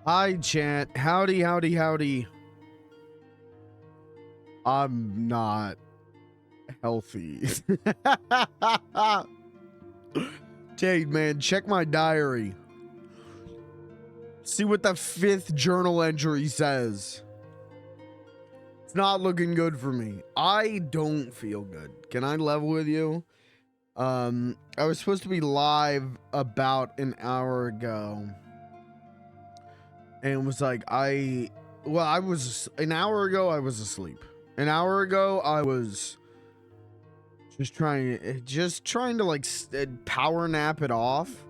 Hi, chat. Howdy, howdy, howdy. I'm not healthy. Dude, man, check my diary. See what the 5th journal entry says. It's not looking good for me. I don't feel good. Can I level with you? I was supposed to be live about an hour ago. And it was like, an hour ago, I was asleep. An hour ago, I was just trying to like power nap it off.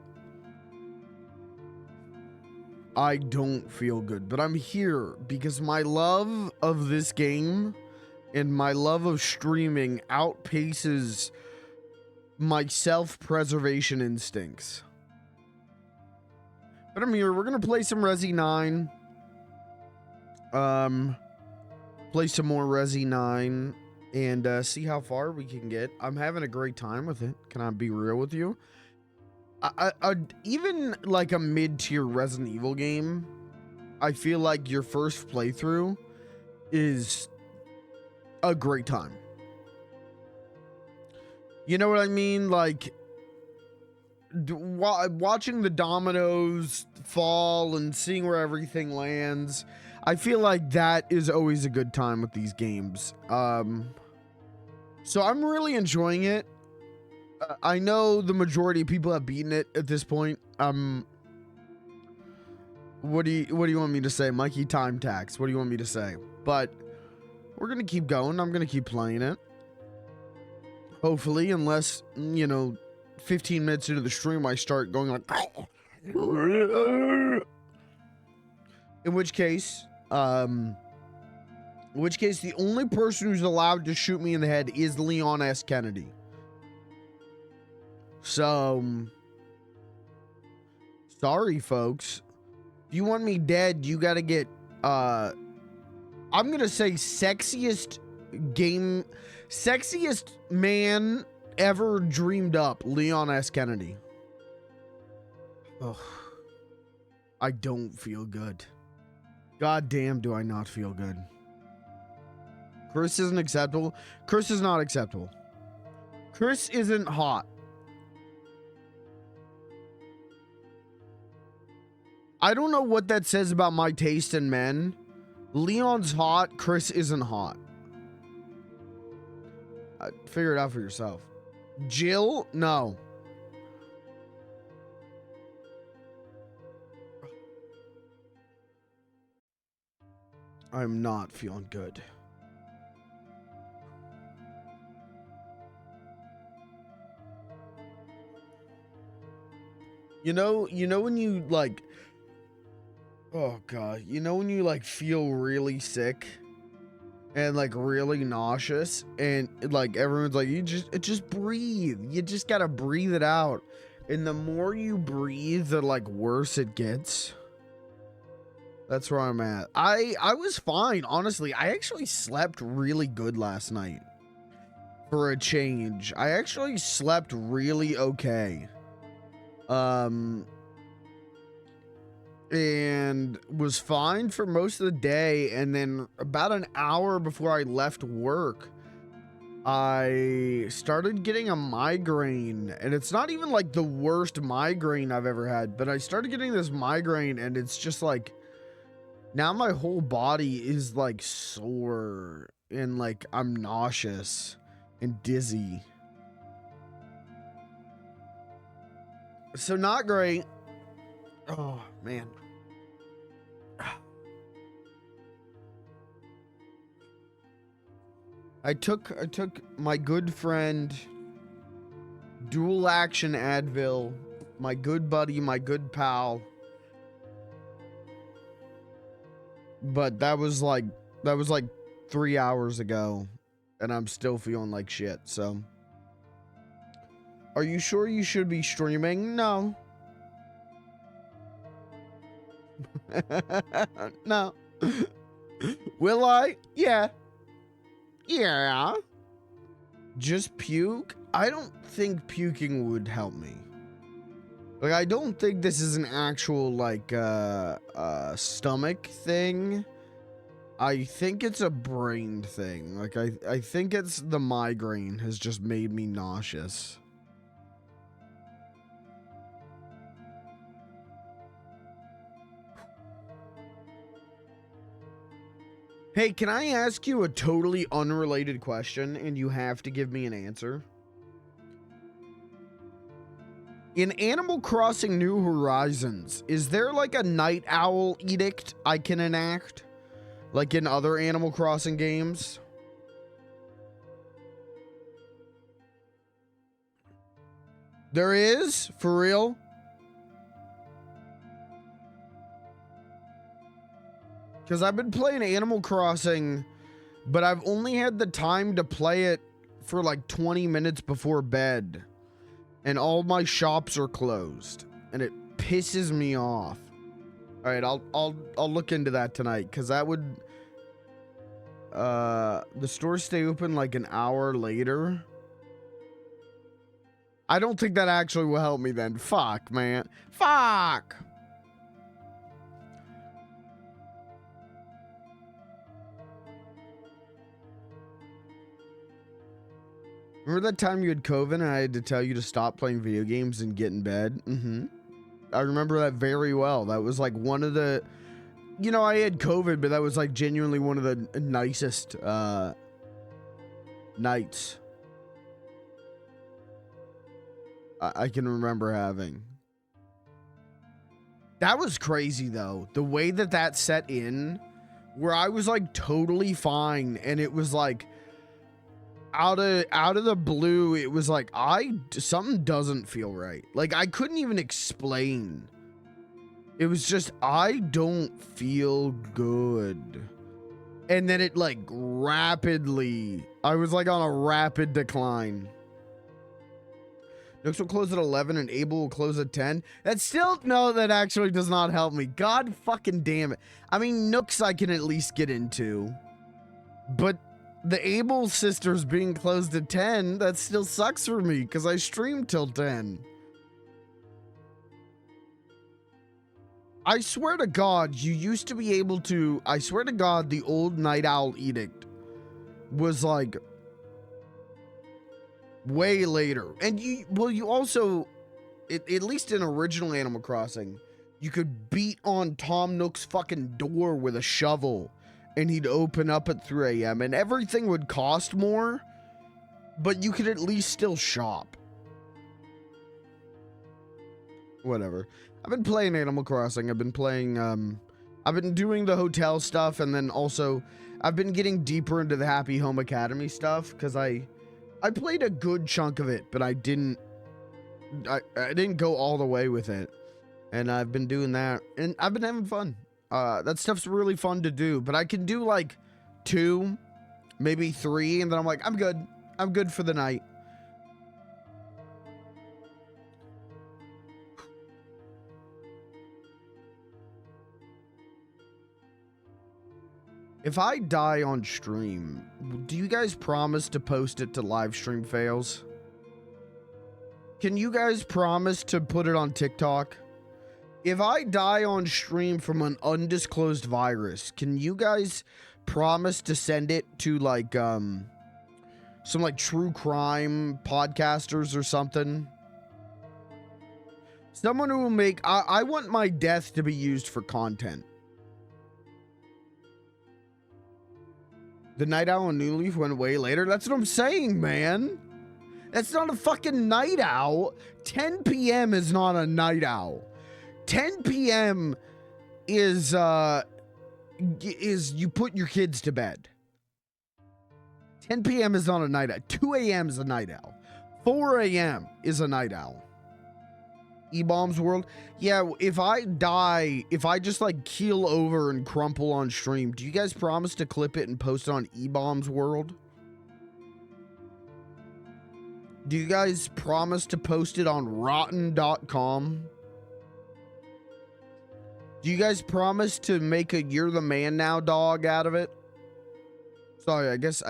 I don't feel good, but I'm here because my love of this game and my love of streaming outpaces my self-preservation instincts. But I'm here. We're gonna play some RE9. Play some more RE9 and see how far we can get. I'm having a great time with it. Can I be real with you? Even like a mid-tier Resident Evil game, I feel like your first playthrough is a great time. You know what I mean? Like watching the dominoes fall and seeing where everything lands. I feel like that is always a good time with these games. So I'm really enjoying it. I know the majority of people have beaten it at this point. What do you want me to say? Mikey time tax. What do you want me to say? But we're gonna keep going. I'm gonna keep playing it. Hopefully, unless, you know, 15 minutes into the stream I start going like in which case the only person who's allowed to shoot me in the head is Leon S. Kennedy. So sorry folks, if you want me dead, you gotta get I'm gonna say sexiest man ever dreamed up, Leon S. Kennedy. Oh, I don't feel good. God damn, do I not feel good. Chris isn't acceptable. Chris is not acceptable. Chris isn't hot. I don't know what that says about my taste in men. Leon's hot. Chris isn't hot. Figure it out for yourself. Jill? No. I'm not feeling good. You know when you like, oh God, you know when you like feel really sick and like really nauseous and like everyone's like, just breathe. You just gotta breathe it out. And the more you breathe, the like worse it gets. That's where I'm at. I was fine, honestly. I actually slept really good last night. For a change. I actually slept really okay. And was fine for most of the day, and then about an hour before I left work, I started getting a migraine, and it's not even like the worst migraine I've ever had, but I started getting this migraine, and it's just like, now my whole body is like sore, and like I'm nauseous and dizzy. So not great. Oh man. I took my good friend dual action Advil, my good buddy, my good pal. But that was like 3 hours ago, and I'm still feeling like shit. So are you sure you should be streaming? No. No. Will I? Yeah. Yeah. Just puke? I don't think puking would help me. Like, I don't think this is an actual, like, stomach thing. I think it's a brain thing. Like, I think it's the migraine has just made me nauseous. Hey, can I ask you a totally unrelated question and you have to give me an answer? In Animal Crossing New Horizons, is there like a night owl edict I can enact? Like in other Animal Crossing games? There is? For real? Because I've been playing Animal Crossing, but I've only had the time to play it for like 20 minutes before bed. And all my shops are closed. And it pisses me off. Alright, I'll look into that tonight, because that would... the stores stay open like an hour later. I don't think that actually will help me then. Fuck, man. Fuck! Remember that time you had COVID and I had to tell you to stop playing video games and get in bed? I remember that very well. That was like one of the... You know, I had COVID, but that was like genuinely one of the nicest nights I can remember having. That was crazy, though. The way that that set in, where I was like totally fine, and it was like... Out of the blue, it was like, something doesn't feel right. Like, I couldn't even explain. It was just, I don't feel good. And then it, like, rapidly, I was, like, on a rapid decline. Nooks will close at 11 and Abel will close at 10. That's still, no, that actually does not help me. God fucking damn it. I mean, Nooks I can at least get into. But... the Abel sisters being closed at 10, that still sucks for me because I streamed till 10. I swear to God, you used to be able to... I swear to God, the old Night Owl Edict was like... way later. And you... well, you also... at least in original Animal Crossing, you could beat on Tom Nook's fucking door with a shovel. And he'd open up at 3 a.m. and everything would cost more, but you could at least still shop. Whatever. I've been playing Animal Crossing. I've been playing, I've been doing the hotel stuff, and then also I've been getting deeper into the Happy Home Academy stuff, because I played a good chunk of it, but I didn't go all the way with it. And I've been doing that, and I've been having fun. That stuff's really fun to do, but I can do like 2, maybe 3, and then I'm like, I'm good. I'm good for the night. If I die on stream, do you guys promise to post it to live stream fails? Can you guys promise to put it on TikTok? If I die on stream from an undisclosed virus, can you guys promise to send it to like some like true crime podcasters or something? Someone who will make... I want my death to be used for content. The Night Owl and New Leaf went way later. That's what I'm saying, man. That's not a fucking night owl. 10 p.m. is not a night owl. 10 p.m. is you put your kids to bed. 10 p.m. is not a night owl. 2 a.m. is a night owl. 4 a.m. is a night owl. E-Bombs World. Yeah, if I die, if I just like keel over and crumple on stream, do you guys promise to clip it and post it on E-Bombs World? Do you guys promise to post it on rotten.com? Do you guys promise to make a You're the Man Now dog out of it? Sorry, I guess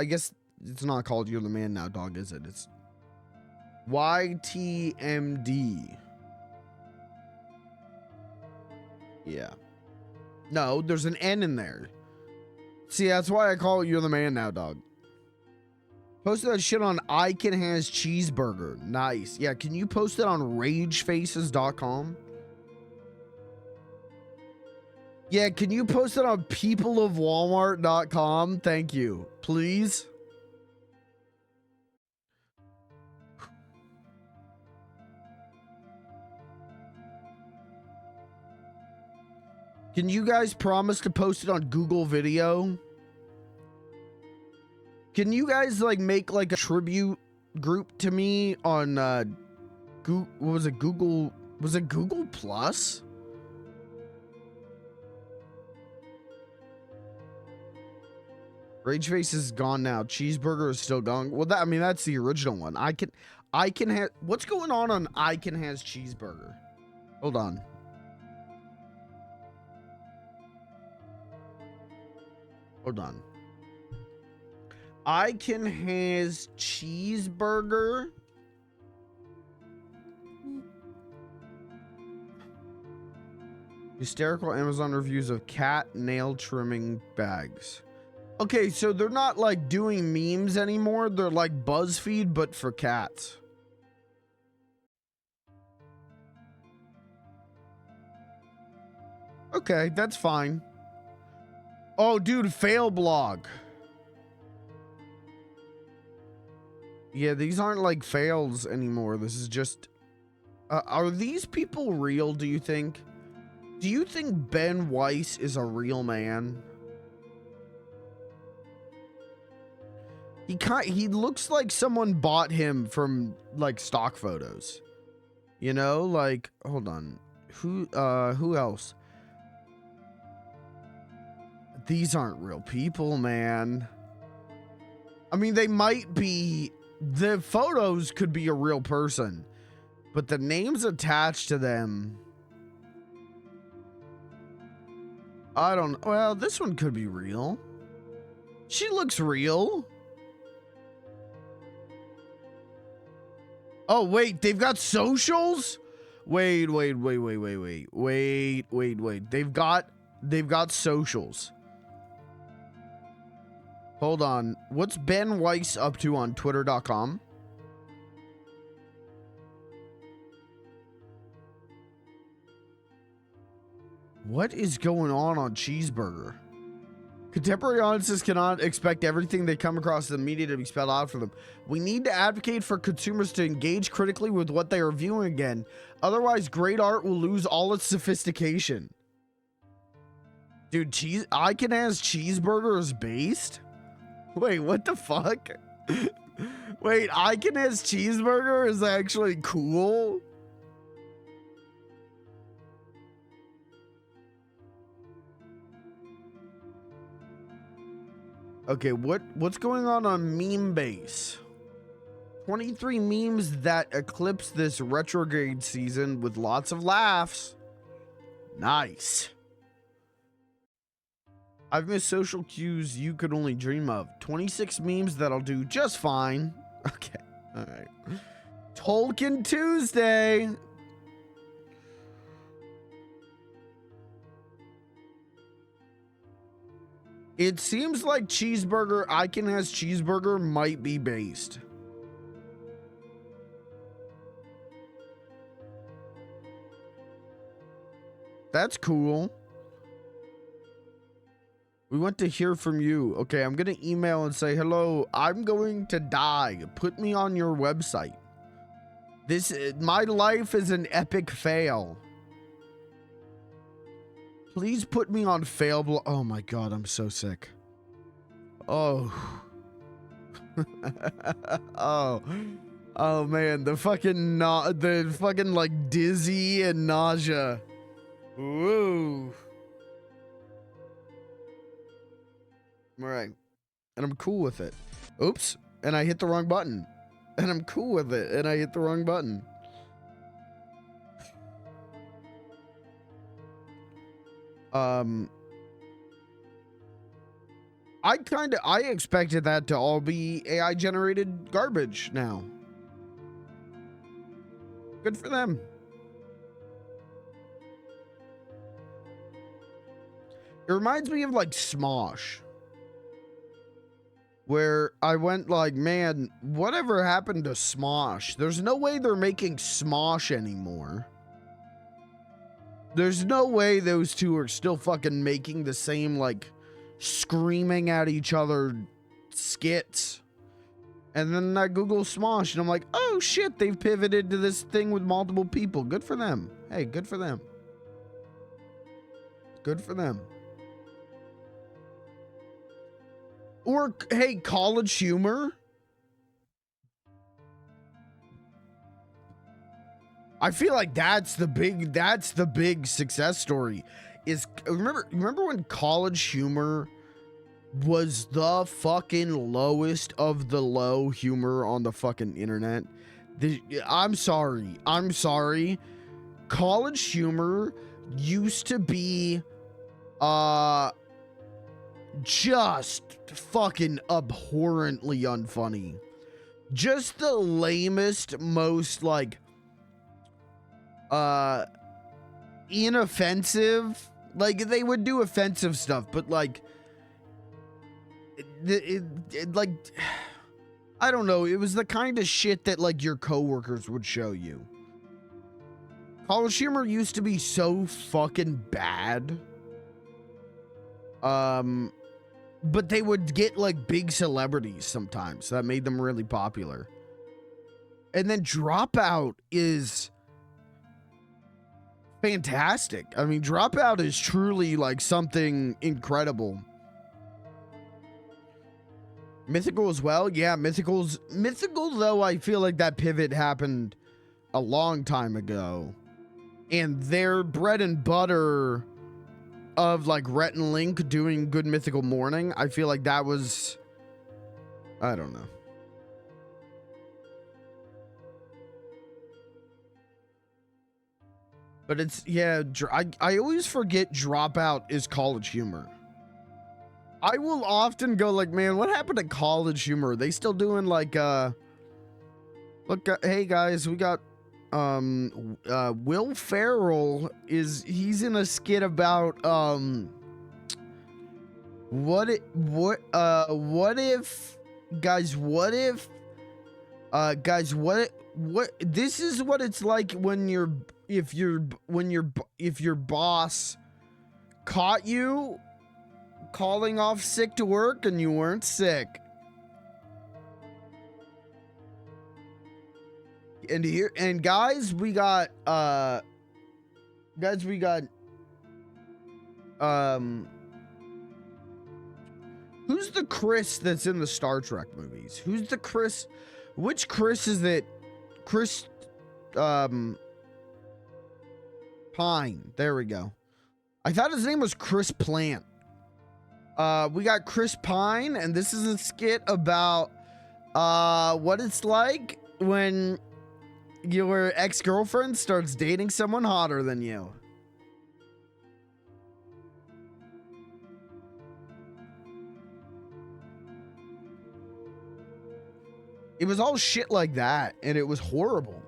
it's not called You're the Man Now dog, is it? It's YTMD. Yeah. No, there's an N in there. See, that's why I call you the man now, dog. Posted that shit on I Can Has Cheeseburger. Nice. Yeah, can you post it on ragefaces.com? Yeah, can you post it on peopleofwalmart.com? Thank you. Please. Can you guys promise to post it on Google Video? Can you guys like make like a tribute group to me on what was it, Google? Was it Google Plus? Rageface is gone now. Cheeseburger is still gone. Well, I mean, that's the original one. I can have. What's going on I Can Has Cheeseburger? Hold on. Hold on. I Can Has Cheeseburger. Hysterical Amazon reviews of cat nail trimming bags. Okay, so they're not like doing memes anymore. They're like BuzzFeed, but for cats. Okay, that's fine. Oh, dude, fail blog. Yeah, these aren't like fails anymore. This is just... are these people real, do you think? Do you think Ben Weiss is a real man? He looks like someone bought him from like stock photos. You know, like, hold on. Who else? These aren't real people, man. I mean, they might be. The photos could be a real person, but the names attached to them, I don't. Well, this one could be real. She looks real. Oh, wait, they've got socials? Wait. They've got socials. Hold on. What's Ben Weiss up to on Twitter.com? What is going on Cheeseburger? Contemporary audiences cannot expect everything they come across in the media to be spelled out for them. We need to advocate for consumers to engage critically with what they are viewing again. Otherwise, great art will lose all its sophistication. Dude, I Can Has Cheeseburger is based? Wait, what the fuck? Wait, I Can Has Cheeseburger is actually cool? Okay, what's going on Meme Base? 23 memes that eclipse this retrograde season with lots of laughs. Nice. I've missed social cues you could only dream of. 26 memes that'll do just fine. Okay, all right. Tolkien Tuesday. It seems like Cheeseburger, I Can Has Cheeseburger might be based. That's cool. We want to hear from you. Okay, I'm going to email and say, hello, I'm going to die. Put me on your website. My life is an epic fail. Please put me on fail. Oh my God, I'm so sick. Oh. Oh man, the fucking like dizzy and nausea. Woo. All right. And I'm cool with it. Oops. And I hit the wrong button. And I'm cool with it. And I hit the wrong button. I expected that to all be AI generated garbage now. Good for them. It reminds me of like Smosh, where I went like, man, whatever happened to Smosh? There's no way they're making Smosh anymore. There's no way those two are still fucking making the same, like, screaming at each other skits. And then I Google Smosh and I'm like, oh shit, they've pivoted to this thing with multiple people. Good for them. Hey, good for them. Good for them. Or, hey, College Humor. I feel like that's the big success story. Is remember when College Humor was the fucking lowest of the low humor on the fucking internet? I'm sorry. College Humor used to be just fucking abhorrently unfunny. Just the lamest, most like inoffensive. Like, they would do offensive stuff, but like like, I don't know, it was the kind of shit that like your coworkers would show you. College Humor used to be so fucking bad. But they would get like big celebrities sometimes that made them really popular. And then Dropout is fantastic. I mean, Dropout is truly like something incredible. Mythical as well. Yeah, Mythical though, I feel like that pivot happened a long time ago. And their bread and butter of like Rhett and Link doing Good Mythical Morning, I feel like that was, I don't know. But it's, yeah, I always forget Dropout is College Humor. I will often go like, man, what happened to College Humor? Are they still doing like, look, hey guys, we got, Will Ferrell he's in a skit about, what if, this is what it's like when if your boss caught you calling off sick to work and you weren't sick. And here, and guys, we got who's the Chris that's in the Star Trek movies? Who's the Chris? Which Chris is it? Chris Pine. There we go. I thought his name was Chris Plant. We got Chris Pine, and this is a skit about what it's like when your ex-girlfriend starts dating someone hotter than you. It was all shit like that, and it was horrible.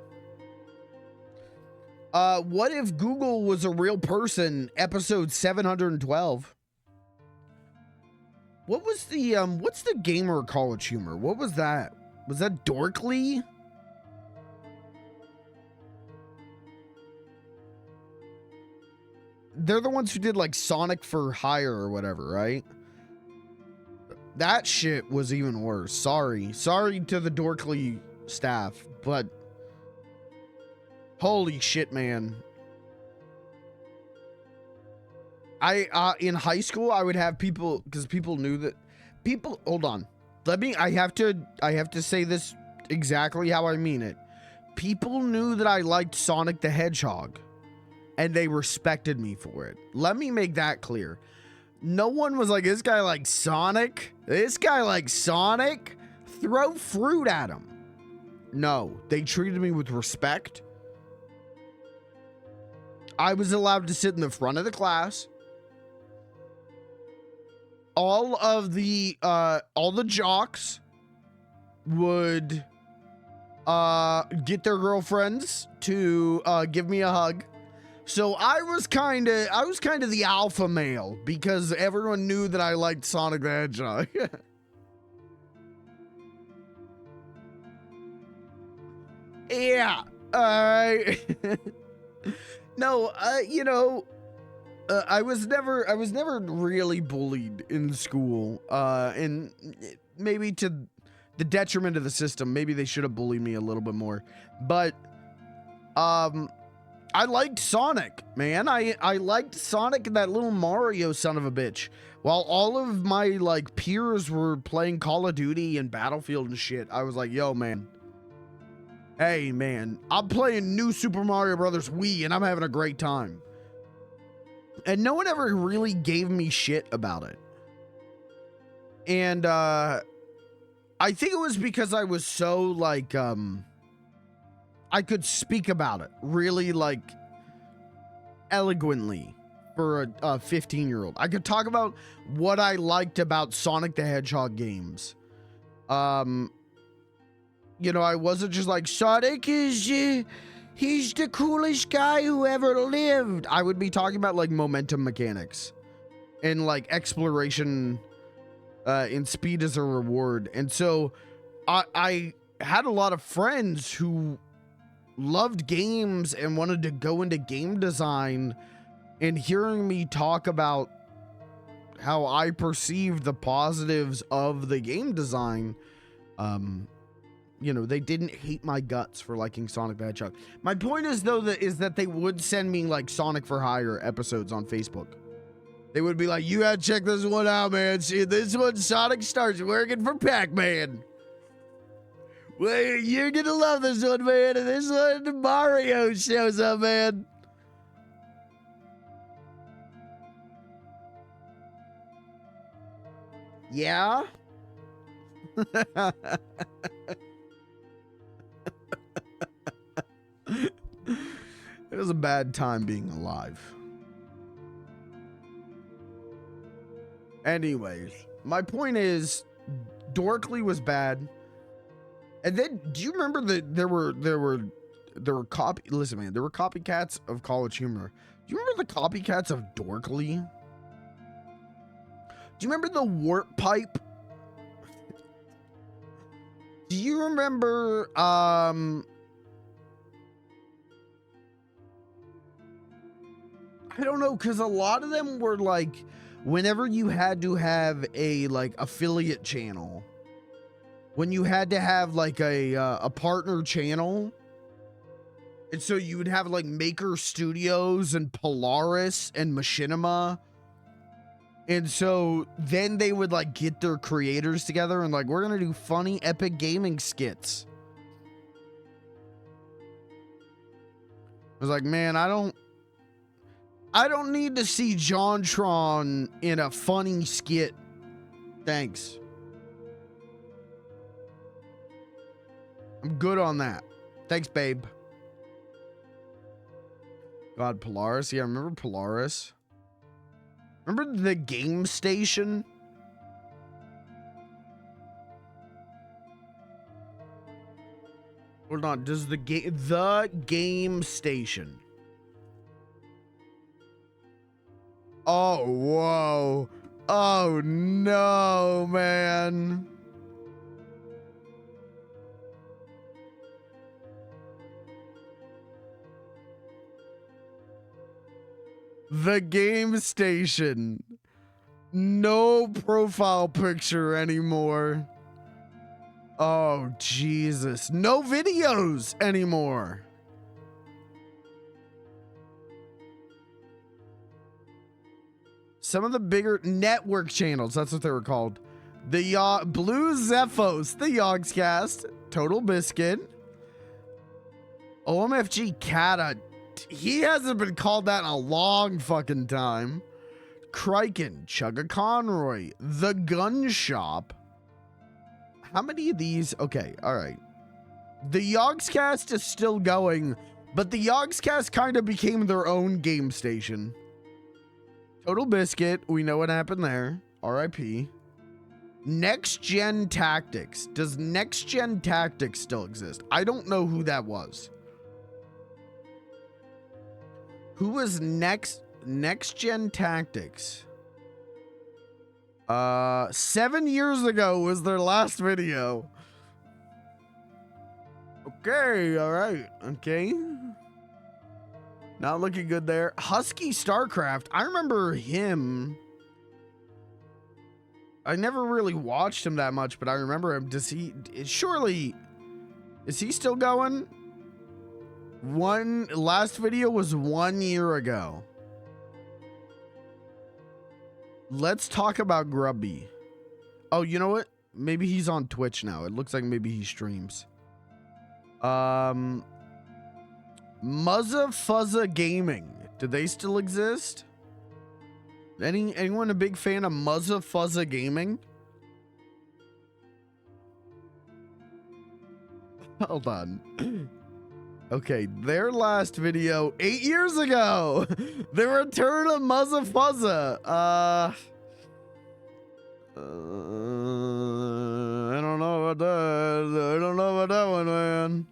What if Google was a real person? Episode 712. What was the what's the gamer College Humor? What was that? Was that Dorkly? They're the ones who did like Sonic for Hire or whatever, right? That shit was even worse. Sorry to the Dorkly staff, but holy shit, man. In high school, I would have people, because people knew that hold on. I have to say this exactly how I mean it. People knew that I liked Sonic the Hedgehog, and they respected me for it. Let me make that clear. No one was like, this guy likes Sonic? This guy likes Sonic? Throw fruit at him. No, they treated me with respect. I was allowed to sit in the front of the class. All the jocks would get their girlfriends to give me a hug. So I was kind of the alpha male because everyone knew that I liked Sonic the Hedgehog. Yeah. No, you know, I was never really bullied in school. And maybe to the detriment of the system. Maybe they should have bullied me a little bit more. But I liked Sonic, man. I liked Sonic and that little Mario son of a bitch. While all of my like peers were playing Call of Duty and Battlefield and shit, I was like, yo, man. Hey, man, I'm playing New Super Mario Brothers Wii and I'm having a great time. And no one ever really gave me shit about it. And I think it was because I was so like I could speak about it really like eloquently for a 15-year-old. I could talk about what I liked about Sonic the Hedgehog games. You know, I wasn't just like, Sonic is, he's the coolest guy who ever lived. I would be talking about like momentum mechanics and like exploration and speed as a reward. And so I had a lot of friends who loved games and wanted to go into game design, and hearing me talk about how I perceived the positives of the game design, you know, they didn't hate my guts for liking Sonic the Hedgehog. My point is, though, that they would send me like Sonic for Hire episodes on Facebook. They would be like, you gotta check this one out, man. See, this one, Sonic starts working for Pac-Man. Well, you're gonna love this one, man. And this one, Mario shows up, man. Yeah? It was a bad time being alive. Anyways, my point is, Dorkly was bad. And then, do you remember that there were listen, man, there were copycats of College Humor. Do you remember the copycats of Dorkly? Do you remember the Warp Pipe? Do you remember, I don't know, because a lot of them were like, whenever you had to have a like affiliate channel, when you had to have like a partner channel, and so you would have like Maker Studios and Polaris and Machinima, and so then they would like get their creators together and like, we're gonna do funny epic gaming skits. I was like, man, I don't need to see JonTron in a funny skit. Thanks. I'm good on that. Thanks, babe. God, Polaris. Yeah, I remember Polaris. Remember the Game Station? Hold on. Does the Game Station? Oh, whoa. Oh, no, man. The Game Station. No profile picture anymore. Oh, Jesus. No videos anymore. Some of the bigger network channels, that's what they were called. The Blue Zephos, the Yogscast, Total Biscuit, OMFG Kata. He hasn't been called that in a long fucking time. Criken, Chugga Conroy, The Gun Shop. How many of these? Okay, all right. The Yogscast is still going, but the Yogscast kind of became their own game station. Total Biscuit, we know what happened there. RIP. Next Gen Tactics. Does Next Gen Tactics still exist? I don't know who that was. Who was next gen tactics? 7 years ago was their last video. Okay, all right, okay. Not looking good there. Husky Starcraft, I remember him. I never really watched him that much, but I remember him. Surely, is he still going? Last video was 1 year ago. Let's talk about Grubby. Oh, you know what? Maybe he's on Twitch now. It looks like maybe he streams. Muzza Fuzza Gaming. Do they still exist? Anyone a big fan of Muzza Fuzza Gaming? Hold on. Okay, their last video 8 years ago. The return of Muzza Fuzza. I don't know about that. I don't know about that one, man.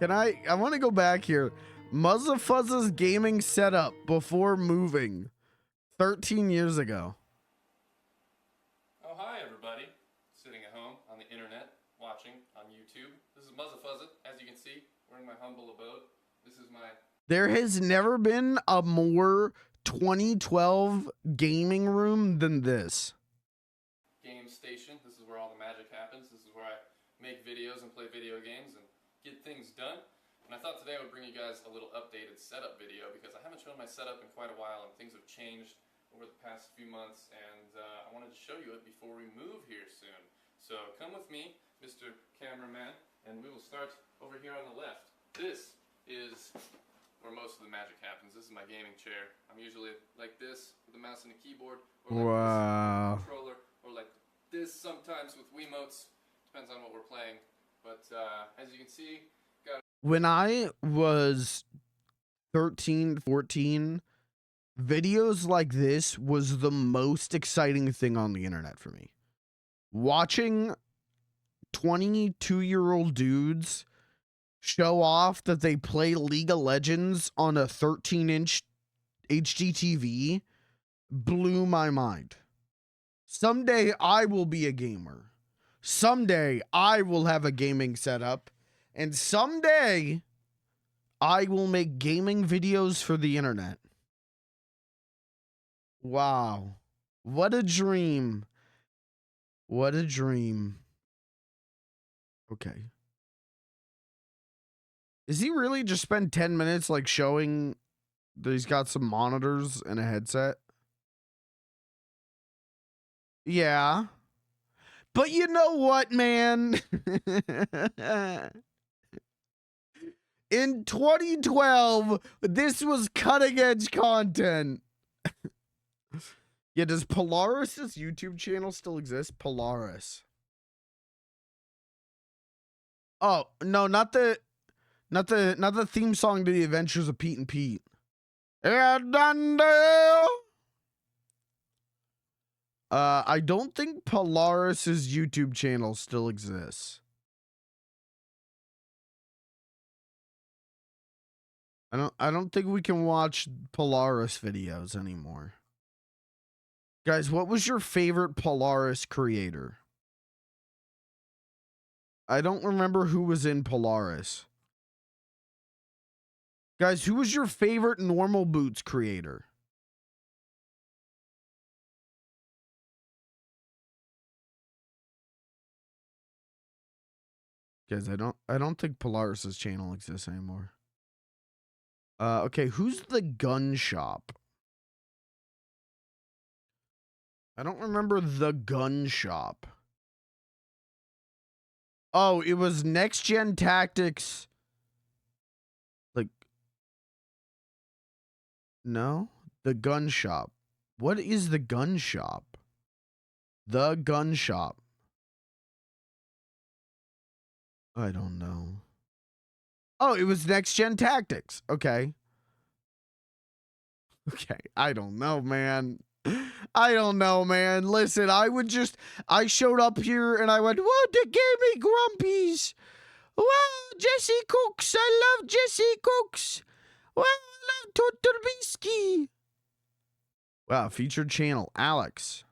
I want to go back here. Muzza Fuzza's gaming setup before moving 13 years ago. Oh, hi, everybody. Sitting at home on the internet, watching on YouTube. This is Muzza Fuzza. As you can see, we're in my humble abode. This is my... There has never been a more 2012 gaming room than this. Game station. This is where all the magic happens. This is where I make videos and play video games and get things done. And I thought today I would bring you guys a little updated setup video because I haven't shown my setup in quite a while and things have changed over the past few months, and I wanted to show you it before we move here soon. So come with me, Mr. Cameraman, and we will start over here on the left. This is where most of the magic happens. This is my gaming chair. I'm usually like this with a mouse and a keyboard, or like this with a controller, or like this sometimes with Wiimotes. Depends on what we're playing. But as you can see, when I was 13, 14, videos like this was the most exciting thing on the internet for me. Watching 22-year-old dudes show off that they play League of Legends on a 13-inch HD TV blew my mind. Someday I will be a gamer. Someday I will have a gaming setup. And someday I will make gaming videos for the internet. Wow. What a dream. What a dream. Okay. Is he really just spend 10 minutes like showing that he's got some monitors and a headset? Yeah. But you know what, man? In 2012, this was cutting edge content. Yeah, does Polaris's YouTube channel still exist? Polaris. Oh, no, not the theme song to The Adventures of Pete and Pete. I don't think Polaris's YouTube channel still exists. I don't think we can watch Polaris videos anymore. Guys, what was your favorite Polaris creator? I don't remember who was in Polaris. Guys, who was your favorite Normal Boots creator? Guys, I don't think Polaris's channel exists anymore. Okay, who's the gun shop? I don't remember the gun shop. Oh, it was Next Gen Tactics. Like, no, the gun shop. What is the gun shop? The gun shop. I don't know. Oh, it was Next Gen Tactics. Okay. Okay, I don't know, man. I don't know, man. Listen, I showed up here and I went, whoa, they gave me Grumpies. Wow, Jesse Cooks. I love Jesse Cooks. Wow, I love Totorbisky. Wow, featured channel, Alex.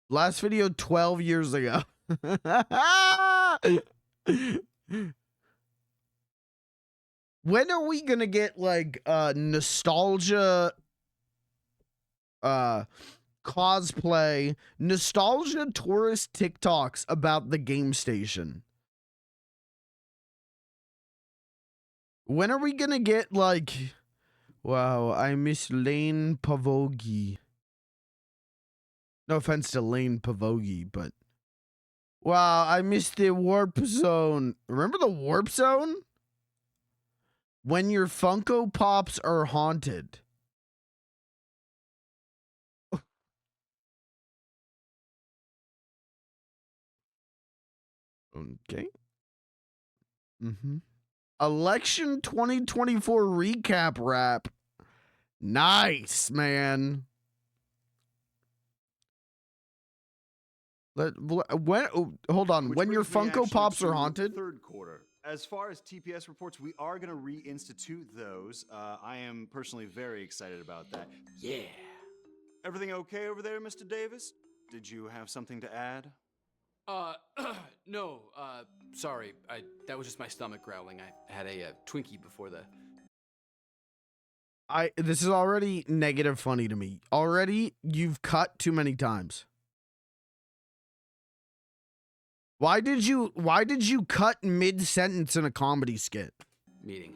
Last video 12 years ago. When are we gonna get like nostalgia cosplay, nostalgia tourist TikToks about the game station? When are we gonna get like, wow, I miss Lane Pavogi. No offense to Lane Pavogi, but wow, I miss the warp zone. Remember the warp zone? When your Funko Pops are haunted. Okay. Election 2024 recap rap. Nice, man. Hold on. When your Funko Pops are haunted? Third quarter. As far as TPS reports, we are going to reinstitute those. I am personally very excited about that. Yeah. Everything okay over there, Mr. Davis? Did you have something to add? No, sorry. That was just my stomach growling. I had a Twinkie before the... This is already negative funny to me. Already, you've cut too many times. Why did you cut mid-sentence in a comedy skit? Meeting.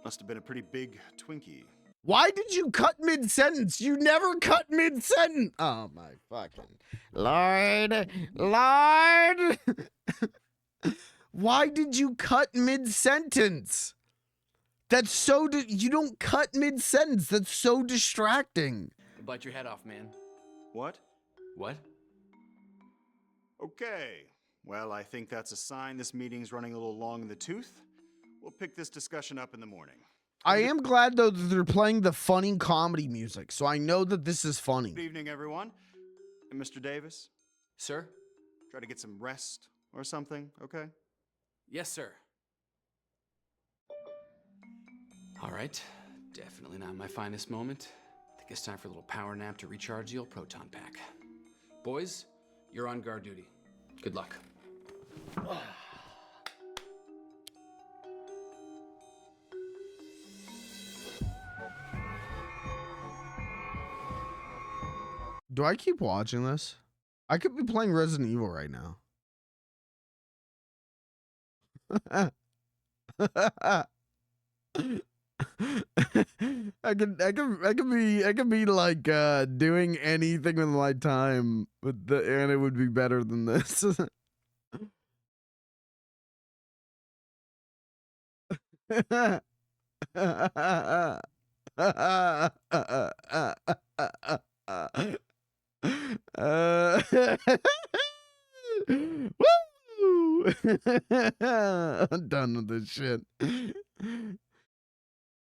Must have been a pretty big Twinkie. Why did you cut mid-sentence? You never cut mid-sentence. Oh my fucking Lord. Why did you cut mid-sentence? That's so, you don't cut mid-sentence. That's so distracting. Bite your head off, man. What? What? Okay. Well, I think that's a sign this meeting's running a little long in the tooth. We'll pick this discussion up in the morning. I am glad, though, that they're playing the funny comedy music, so I know that this is funny. Good evening, everyone. And Mr. Davis? Sir? Try to get some rest or something, okay? Yes, sir. All right. Definitely not my finest moment. I think it's time for a little power nap to recharge the old proton pack. Boys, you're on guard duty. Good luck. Do I keep watching this? I could be playing Resident Evil right now. I could be like doing anything with my time and it would be better than this. Woo! I'm done with this shit.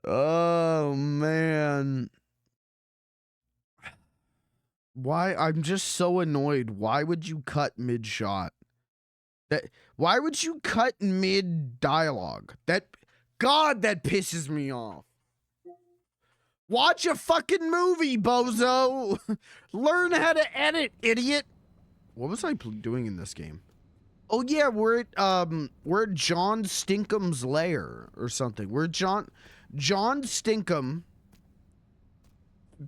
Oh man. Why? I'm just so annoyed. Why would you cut mid shot? Why would you cut mid dialogue? God, that pisses me off. Watch a fucking movie, bozo. Learn how to edit, idiot. What was I doing in this game? Oh yeah, we're at John Stinkum's lair or something. We're John Stinkum,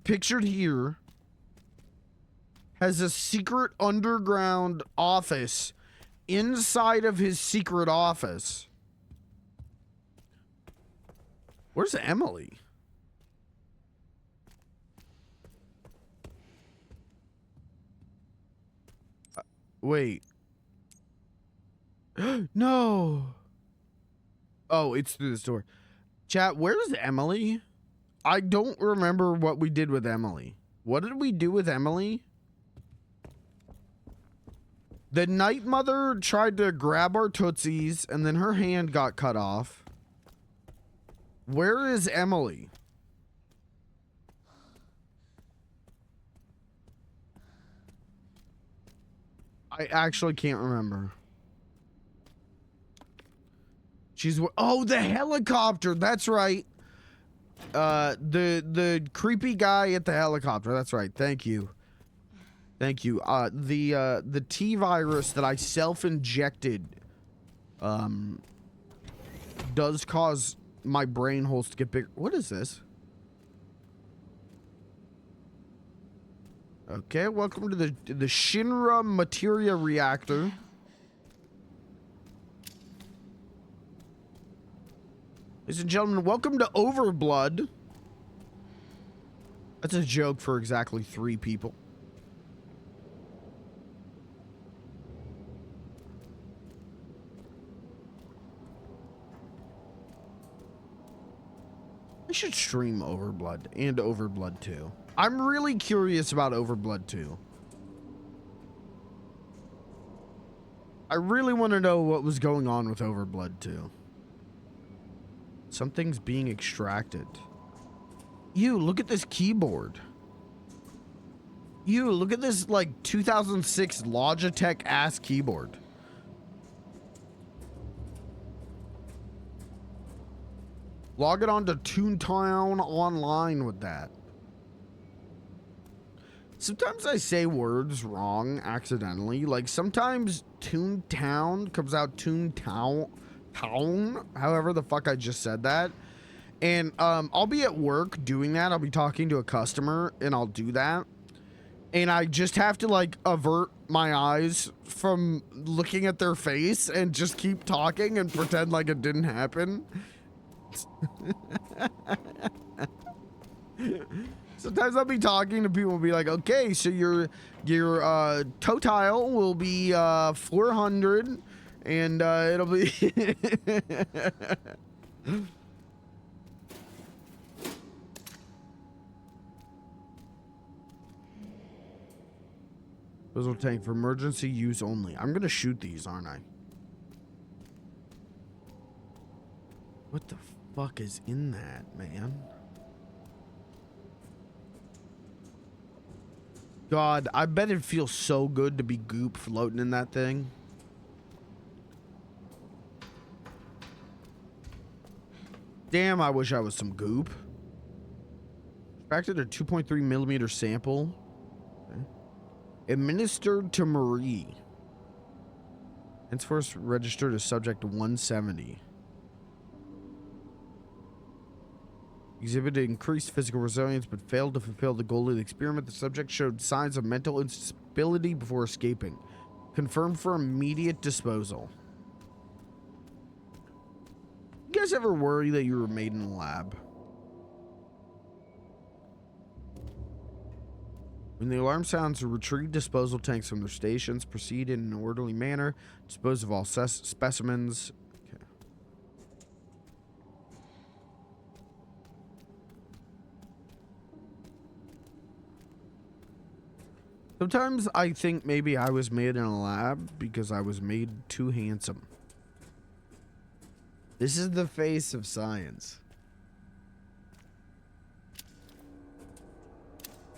pictured here, has a secret underground office inside of his secret office. Where's Emily? Wait. No. Oh, it's through this door. Chat, where's Emily? I don't remember what we did with Emily. What did we do with Emily? The Night Mother tried to grab our tootsies and then her hand got cut off. Where is Emily? I actually can't remember. Oh, the helicopter. That's right. The creepy guy at the helicopter. That's right. Thank you. Thank you. The T virus that I self-injected does cause my brain holes to get bigger. What is this? Okay, welcome to the Shinra Materia Reactor. Ladies and gentlemen, welcome to Overblood. That's a joke for exactly 3 people. I should stream Overblood and Overblood 2. I'm really curious about Overblood 2. I really want to know what was going on with Overblood 2. Something's being extracted. You, look at this keyboard. You, look at this, like, 2006 Logitech-ass keyboard. Log it on to Toontown Online with that. Sometimes I say words wrong accidentally. Like, sometimes Toontown comes out Toontown, however the fuck I just said that. And I'll be at work doing that. I'll be talking to a customer and I'll do that. And I just have to, like, avert my eyes from looking at their face and just keep talking and pretend like it didn't happen. Sometimes I'll be talking to people and be like, okay, so your total will be 400 and it'll be Disposal tank for emergency use only. I'm gonna shoot these, aren't I? What the fuck is in that, man? God, I bet it feels so good to be goop floating in that thing. Damn, I wish I was some goop. Extracted a 2.3 millimeter sample. Okay. Administered to Marie. Henceforth registered as subject 170. Exhibited increased physical resilience but failed to fulfill the goal of the experiment. The subject showed signs of mental instability before escaping. Confirmed for immediate disposal. You guys ever worry that you were made in a lab? When the alarm sounds, retrieve disposal tanks from their stations. Proceed in an orderly manner. Dispose of all specimens. Sometimes I think maybe I was made in a lab because I was made too handsome. This is the face of science.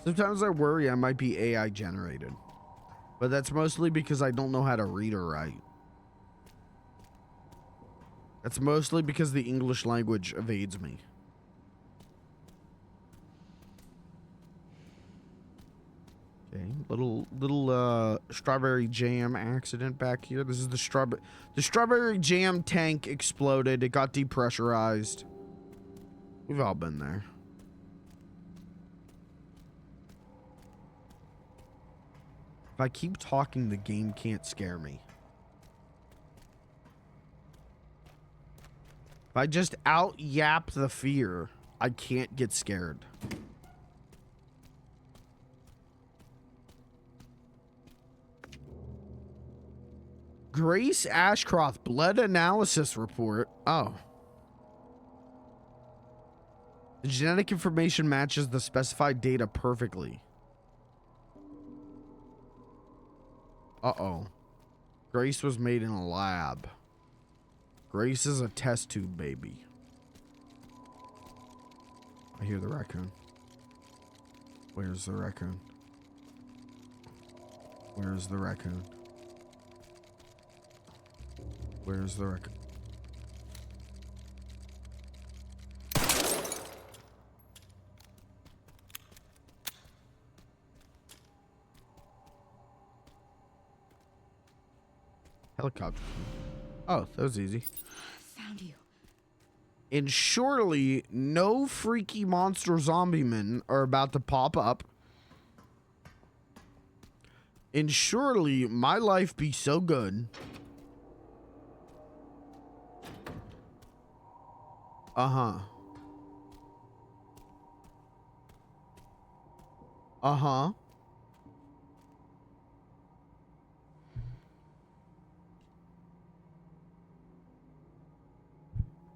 Sometimes I worry I might be AI generated, but that's mostly because I don't know how to read or write. That's mostly because the English language evades me. Okay, little strawberry jam accident back here. This is the strawberry jam tank exploded. It got depressurized. We've all been there. If I keep talking, the game can't scare me. If I just out-yap the fear, I can't get scared. Grace Ashcroft blood analysis report. Oh. The genetic information matches the specified data perfectly. Uh-oh. Grace was made in a lab. Grace is a test tube baby. I hear the raccoon. Where's the raccoon? Where's the raccoon? Where's the record? Helicopter. Oh, that was easy. Found you. And surely no freaky monster zombie men are about to pop up. And surely my life be so good. Uh-huh. Uh-huh.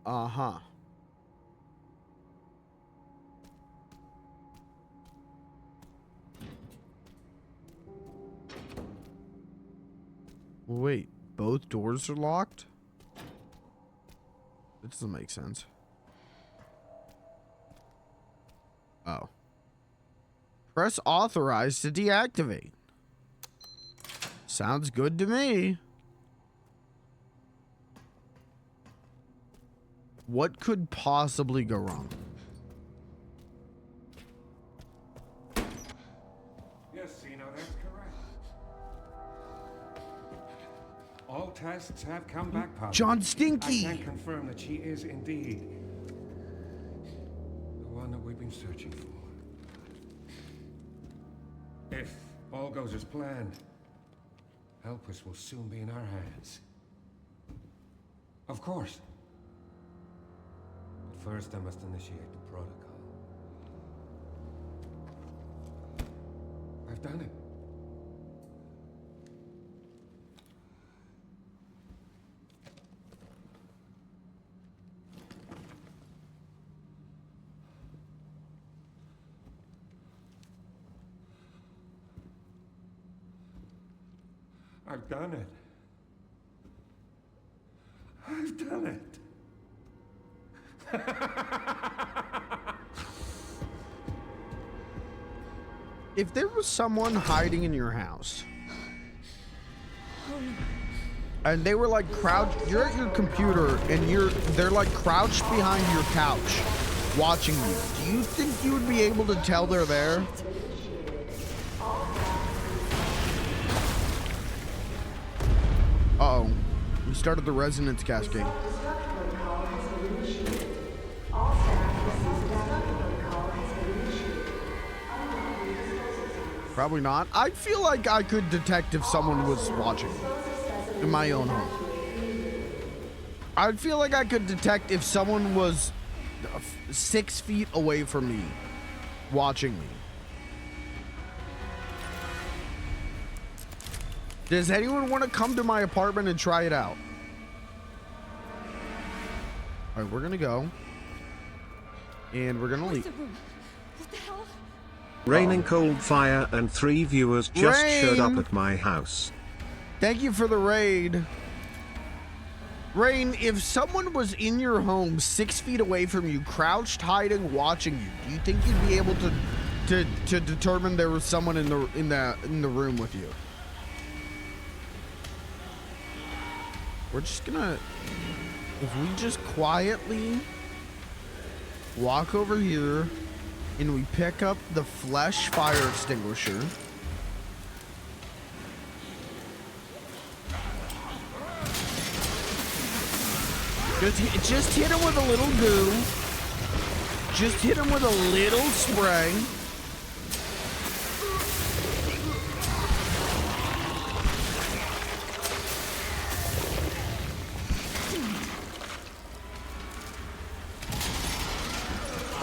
Uh-huh. Wait, both doors are locked? That doesn't make sense. Oh. Press authorize to deactivate. Sounds good to me. What could possibly go wrong? Yes, Zeno, that's correct. All tests have come back positive. John Stinky! I can confirm that she is indeed the one that we've been searching for. If all goes as planned, Helpus will soon be in our hands. Of course. But first, I must initiate the protocol. I've done it. I've done it. I've done it. If there was someone hiding in your house and they were like crouched, you're at your computer and they're like crouched behind your couch watching you, do you think you would be able to tell they're there? Uh-oh. We started the resonance cascade. Probably not. I feel like I could detect if someone was watching in my own home. I feel like I could detect if someone was 6 feet away from me watching me. Does anyone want to come to my apartment and try it out? All right, we're gonna go. And we're gonna leave. What the hell? Raining cold fire and 3 viewers just showed up Rain. at my house. Thank you for the raid. Rain, if someone was in your home 6 feet away from you, crouched, hiding, watching you, do you think you'd be able to determine there was someone in the room with you? We're just gonna, if we just quietly walk over here and we pick up the flesh fire extinguisher. Just hit him with a little goo. Just hit him with a little spray.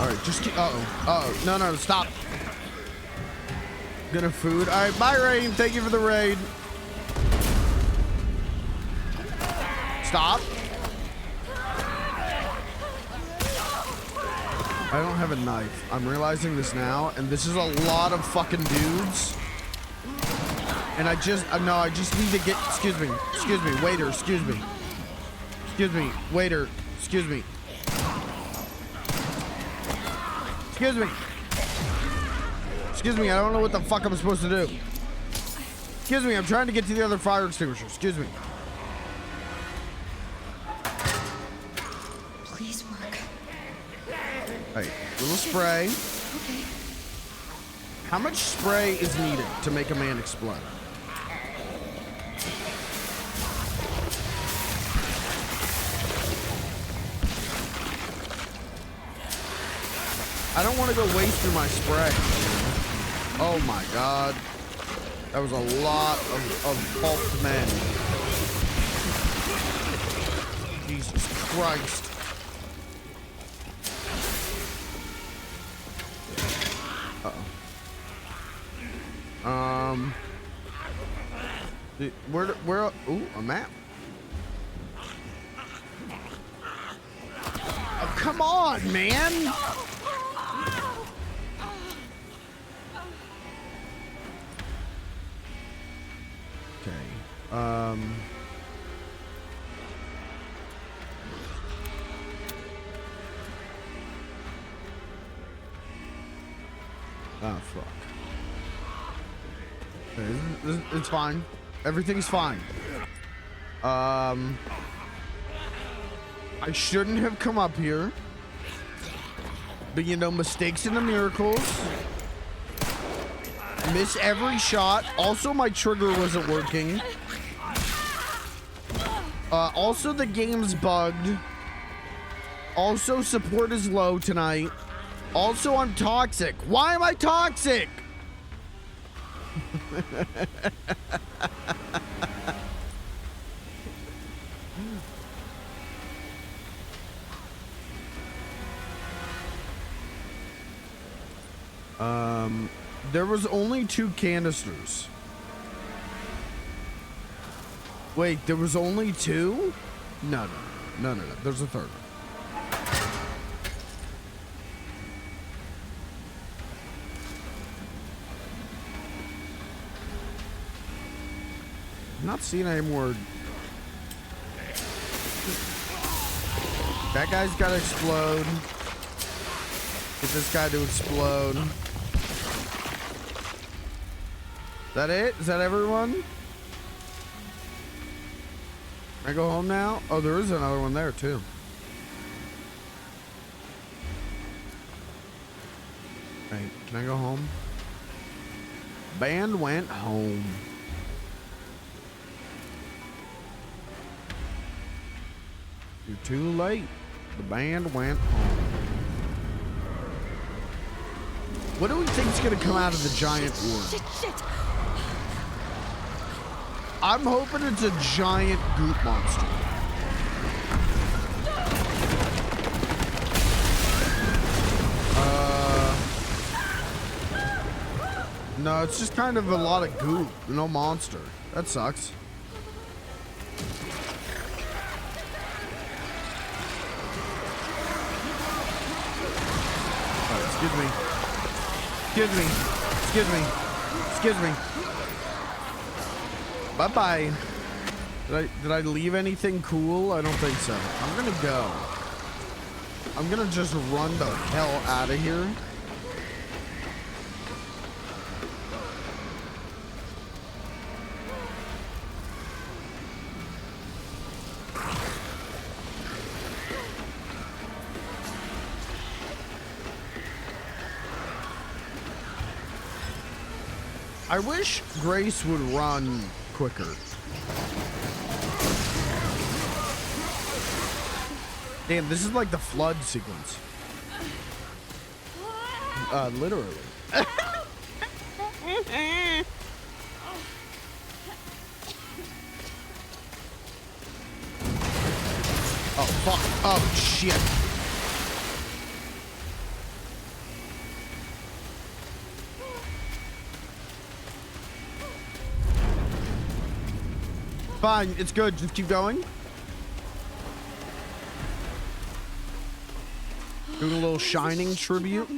Alright, just keep, uh-oh, no, stop. Gonna food. Alright, bye Rain, thank you for the raid. Stop. I don't have a knife. I'm realizing this now, and this is a lot of fucking dudes. And I just need to get, excuse me, waiter, excuse me, waiter, excuse me. Excuse me, I don't know what the fuck I'm supposed to do. Excuse me, I'm trying to get to the other fire extinguisher. Excuse me. Please work. Hey, little spray. Okay. How much spray is needed to make a man explode? I don't want to go waste through my spray. Oh my god. That was a lot of pulped men. Jesus Christ. Uh-oh. Where, ooh, a map. Oh, come on, man. Okay. Oh, fuck. Okay, it's fine. Everything's fine. I shouldn't have come up here. But you know, mistakes and the miracles. Miss every shot. Also, my trigger wasn't working. Also, the game's bugged. Also, support is low tonight. Also, I'm toxic. Why am I toxic? There was only 2 canisters. Wait, there was only 2? No. There's a 3rd. I'm not seeing any more. That guy's gotta explode. Get this guy to explode. Is that it? Is that everyone? Can I go home now? Oh, there is another one there too. Hey, can I go home? Band went home. You're too late. The band went home. What do we think's gonna come out of the giant orb? Shit. I'm hoping it's a giant goop monster. No, it's just kind of a lot of goop. No monster. That sucks. Excuse me. Bye-bye. Did I leave anything cool? I don't think so. I'm gonna go. I'm gonna just run the hell out of here. I wish Grace would run quicker. Damn, this is like the flood sequence. Literally. Oh, fuck. Oh, shit. Fine, it's good. Just keep going. Doing a little Shining tribute.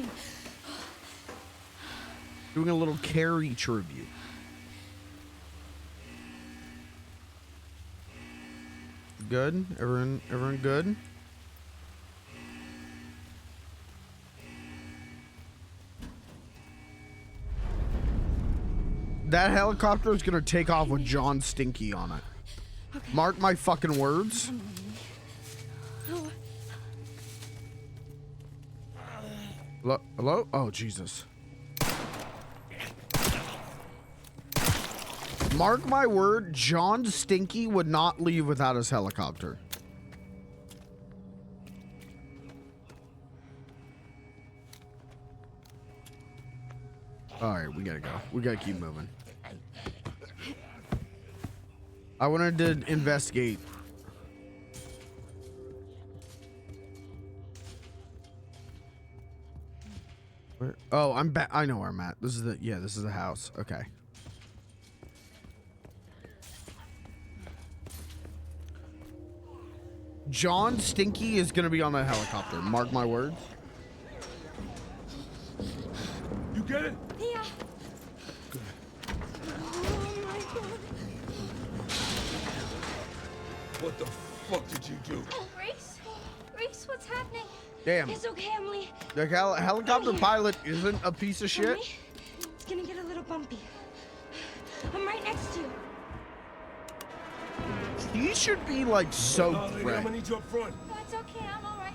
Doing a little Carrie tribute. Good? Everyone good? That helicopter is gonna take off with John Stinky on it. Okay. Mark my fucking words. Hello? Hello? Oh, Jesus. Mark my word, John Stinky would not leave without his helicopter. All right, we gotta go. We gotta keep moving. I wanted to investigate. Where? Oh, I'm back. I know where I'm at. This is this is the house. Okay. John Stinky is gonna be on that helicopter. Mark my words. You get it? Yeah. Good. Oh my God. What the fuck did you do? Reese, what's happening? Damn. It's okay, Emily. The helicopter pilot isn't a piece of shit. Emily, it's gonna get a little bumpy. I'm right next to you. He should be like so I'm wrecked. gonna need you up front. No, it's okay. I'm all right.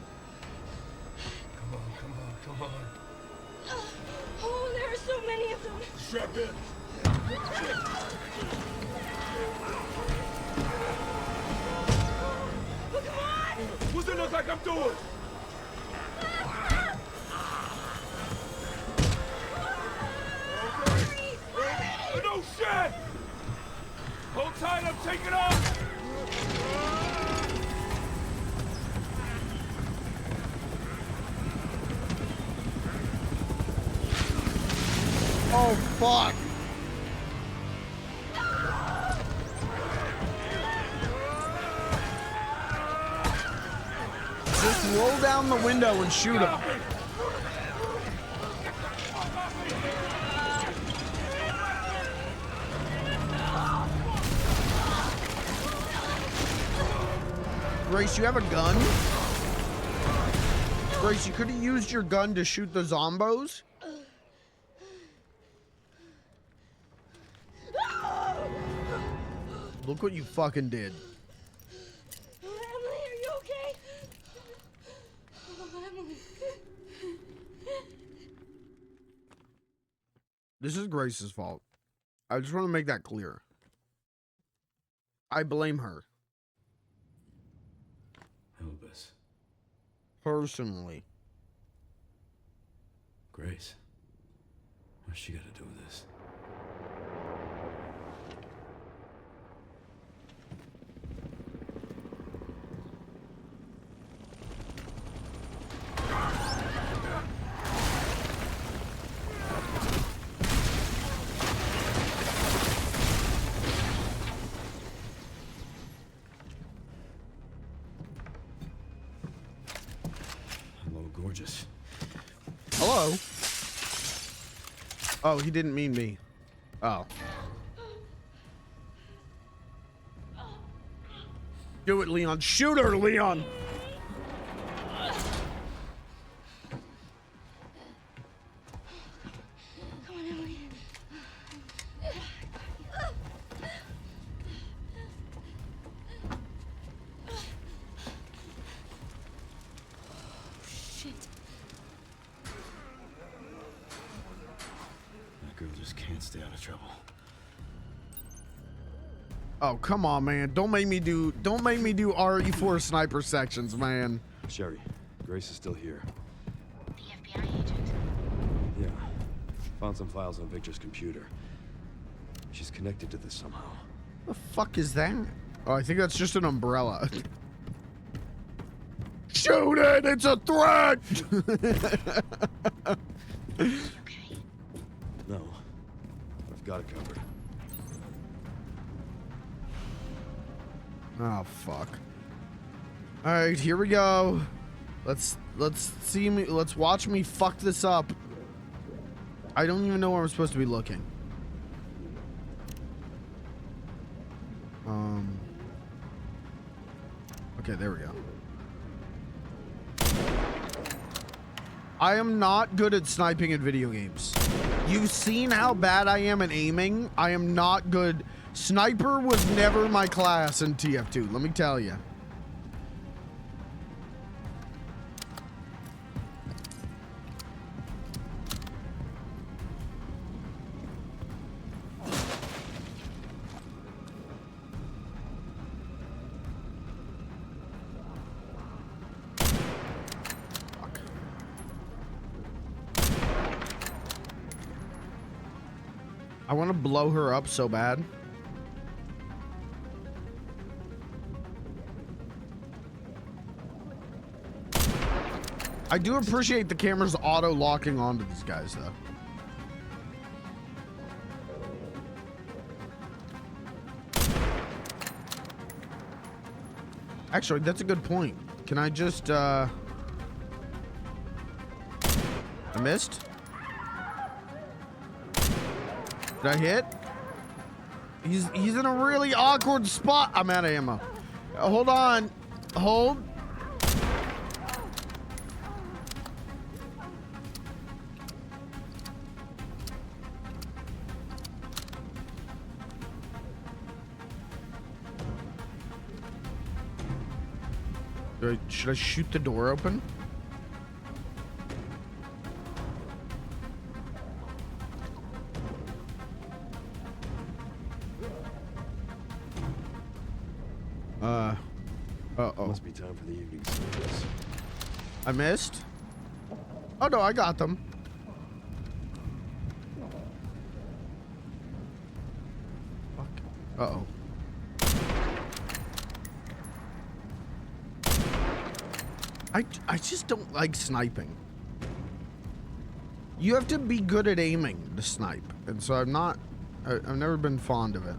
Come on. Oh, there are so many of them. Strap in. Oh, come on! What's it look like I'm doing? No shit! Hold tight, I'm taking off! Oh fuck! Just roll down the window and shoot him. Grace, you have a gun? Grace, you could have used your gun to shoot the zombos. Look what you fucking did. Emily, are you okay? Oh, Emily. This is Grace's fault. I just want to make that clear. I blame her. Help us. Personally. Grace. What's she got to do with this? Gorgeous. Hello? Oh, he didn't mean me. Oh. Do it, Leon. Shoot her, Leon! Come on, Emily. That girl just can't stay out of trouble. Oh, come on, man. Don't make me do RE4 sniper sections, man. Sherry, Grace is still here. The FBI agent. Yeah. Found some files on Victor's computer. She's connected to this somehow. The fuck is that? Oh, I think that's just an umbrella. Shoot it! It's a threat! Okay. No. I've got it covered. Oh, fuck. Alright, here we go. Let's watch me fuck this up. I don't even know where I'm supposed to be looking. Okay, there we go. I am not good at sniping in video games. You've seen how bad I am at aiming. I am not good. Sniper was never my class in TF2, let me tell you. want to blow her up so bad. I do appreciate the camera's auto locking onto these guys though. Actually, that's a good point. Can I just, I missed? Did I hit? He's in a really awkward spot. I'm out of ammo. Hold on. Hold. Should I shoot the door open? Uh-oh. Must be time for the evening service. I missed? Oh no, I got them. Fuck. Uh-oh. I just don't like sniping. You have to be good at aiming to snipe, and so I've never been fond of it.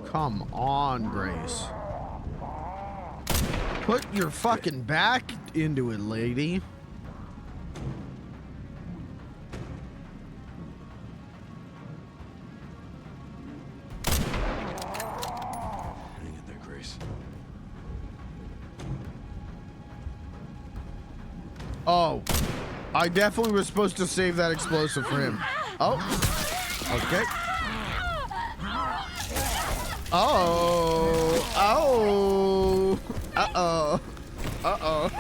Come on, Grace. Put your fucking back into it, lady. Oh, I definitely was supposed to save that explosive for him. Oh, okay. Oh, oh, uh-oh, uh-oh.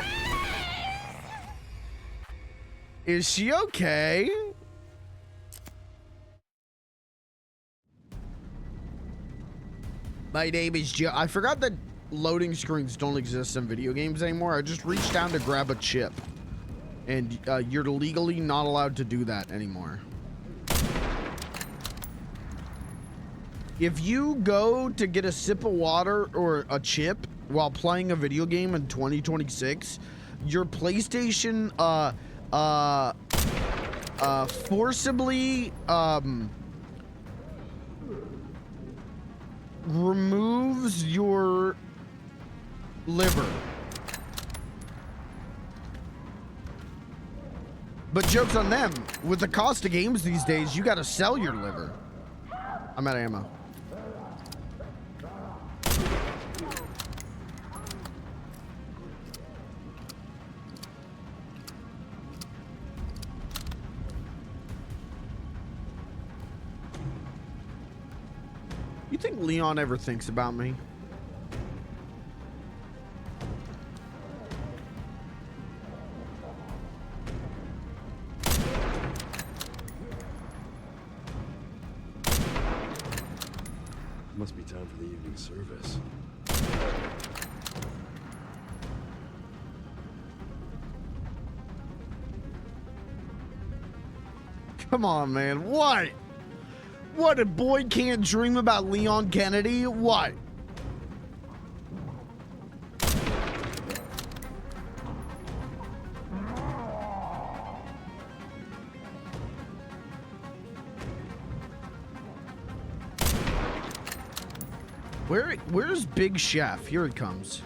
Is she okay? My name is Joe. I forgot that loading screens don't exist in video games anymore. I just reached down to grab a chip. And you're legally not allowed to do that anymore. If you go to get a sip of water or a chip while playing a video game in 2026, your PlayStation forcibly removes your liver. But joke's on them. With the cost of games these days, you gotta sell your liver. I'm out of ammo. You think Leon ever thinks about me? Must be time for the evening service. Come on, man. What? What? A boy can't dream about Leon Kennedy? What? Where's Big Chef? Here it comes.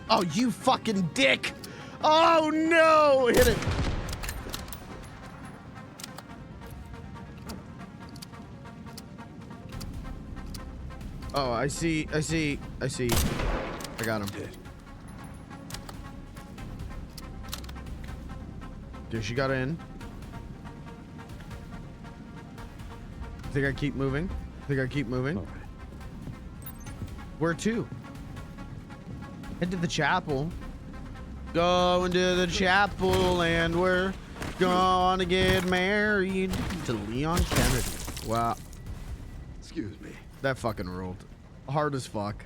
Oh, you fucking dick! Oh no! Hit it! Oh, I see. I got him. Dude, she got in. Think I keep moving? All right. Where to? Head to the chapel. Going to the chapel and we're gonna get married to Leon Kennedy. Wow. Excuse me. That fucking ruled. Hard as fuck.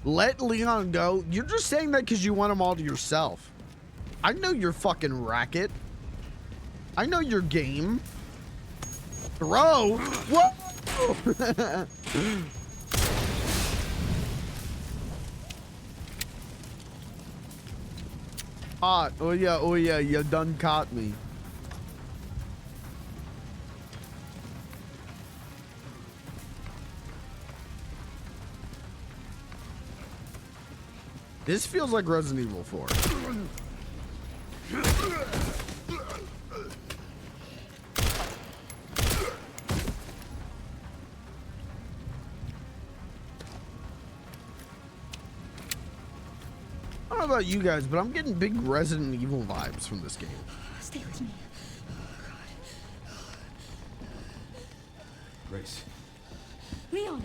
Let Leon go. You're just saying that because you want him all to yourself. I know your fucking racket. I know your game. Throw. Whoa. Hot. Oh yeah, you done caught me. This feels like Resident Evil 4. I don't know about you guys, but I'm getting big Resident Evil vibes from this game. Stay with me. Grace, Leon.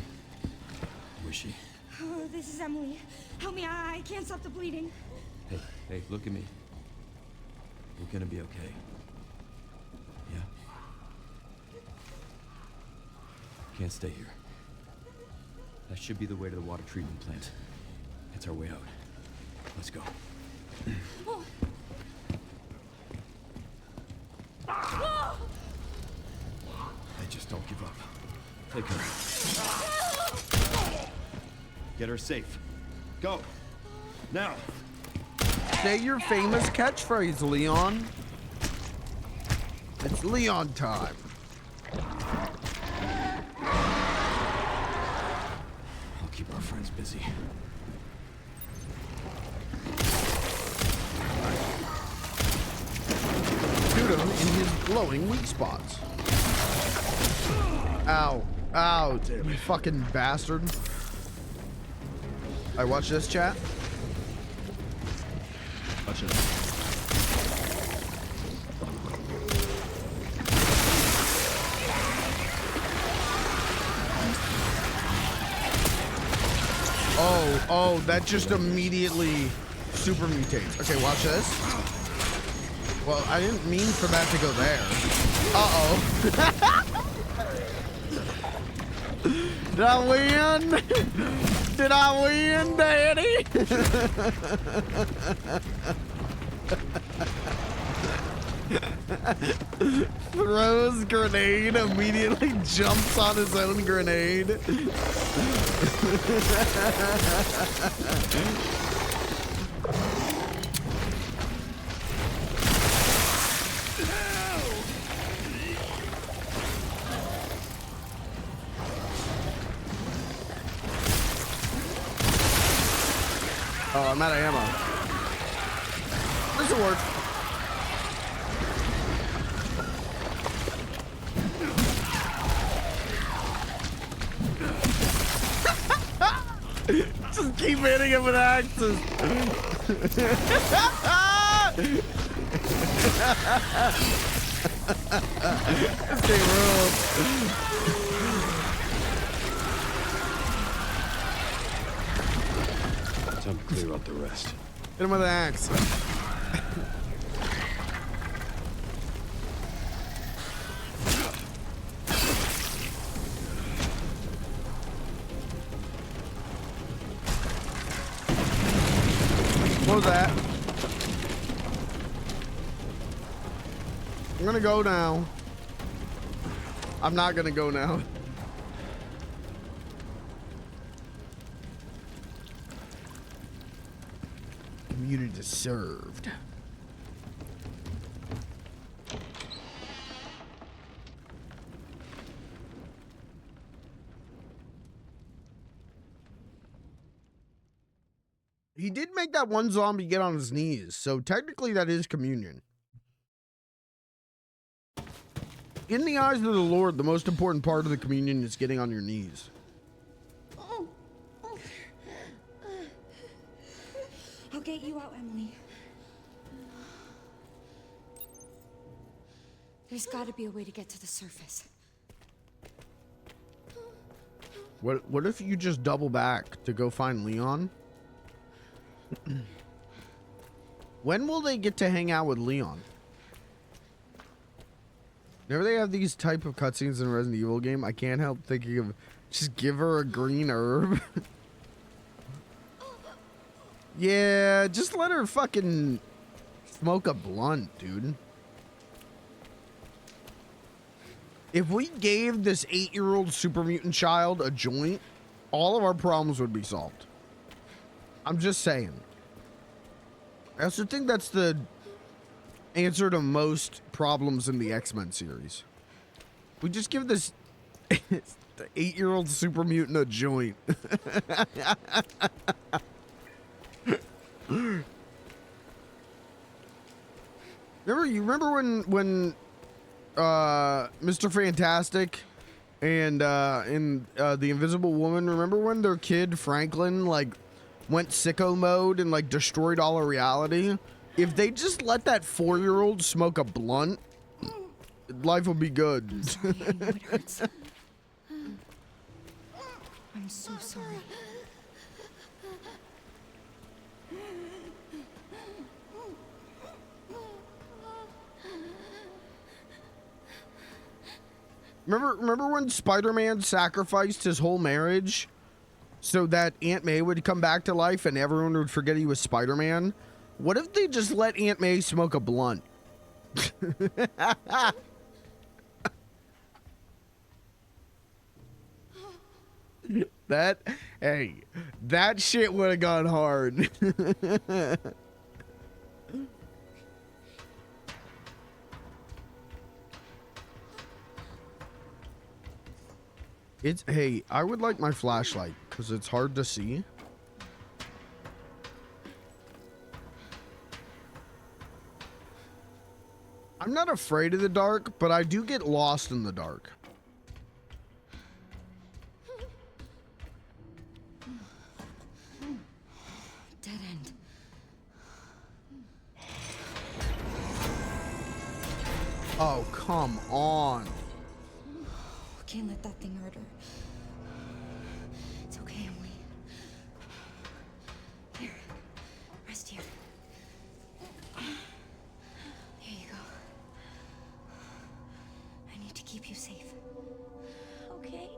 who is she? Oh, this is Emily. Help me, I can't stop the bleeding. Hey, look at me. We're gonna be okay. Yeah? Can't stay here. That should be the way to the water treatment plant. It's our way out. Let's go. Oh. Oh. Hey, just don't give up. Take her. Get her safe. Go. Now. Say your famous catchphrase, Leon. It's Leon time. I'll keep our friends busy. Shoot him in his glowing weak spots. Ow. Ow, you fucking bastard. I watch this, chat. Watch it. Oh, that just immediately super mutates. Okay, watch this. Well, I didn't mean for that to go there. Uh-oh. Did I win? Did I win, Daddy? Throws grenade, immediately jumps on his own grenade. Oh, I'm out of ammo. This'll work. Just keep hitting him with axes. This thing rules. Time to clear out the rest. Hit him with an axe. What was that? I'm gonna go now. I'm not gonna go now. Community served. He did make that one zombie get on his knees, so technically that is communion. In the eyes of the Lord, the most important part of the communion is getting on your knees. I'll get you out, Emily. There's got to be a way to get to the surface. What if you just double back to go find Leon? When will they get to hang out with Leon? Whenever they have these type of cutscenes in a Resident Evil game, I can't help thinking of just give her a green herb. Yeah, just let her fucking smoke a blunt, dude. If we gave this 8-year-old super mutant child a joint, all of our problems would be solved. I'm just saying. I also think that's the answer to most problems in the X-Men series. We just give this the 8-year-old super mutant a joint. Remember when Mr. Fantastic and the Invisible Woman, remember when their kid Franklin like went sicko mode and like destroyed all of reality? If they just let that 4-year-old smoke a blunt, life will be good. I'm sorry, I know it hurts. I'm so sorry. Remember when Spider-Man sacrificed his whole marriage so that Aunt May would come back to life and everyone would forget he was Spider-Man? What if they just let Aunt May smoke a blunt? That shit would have gone hard. Hey, I would like my flashlight because it's hard to see. I'm not afraid of the dark, but I do get lost in the dark. Dead end. Oh, come on. Can't let that thing hurt her. It's okay, Emily. Here, rest here. Here you go. I need to keep you safe. Okay.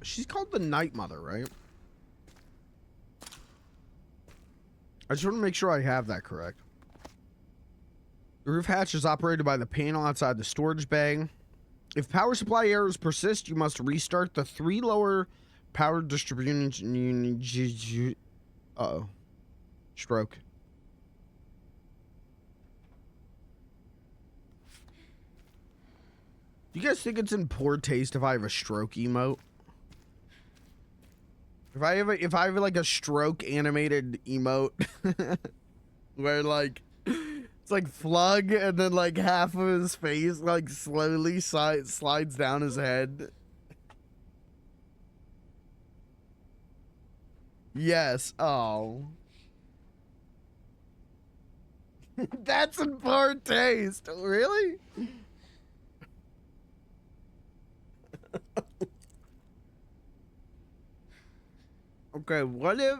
She's called the Night Mother, right? I just want to make sure I have that correct. The roof hatch is operated by the panel outside the storage bay. If power supply errors persist, you must restart the 3 lower power distribution. Uh-oh. Stroke. Do you guys think it's in poor taste if I have a stroke emote? If I have like a stroke animated emote where like it's like FLG and then like half of his face like slowly slides down his head. Yes. Oh. That's in poor taste. Really? Okay, what if...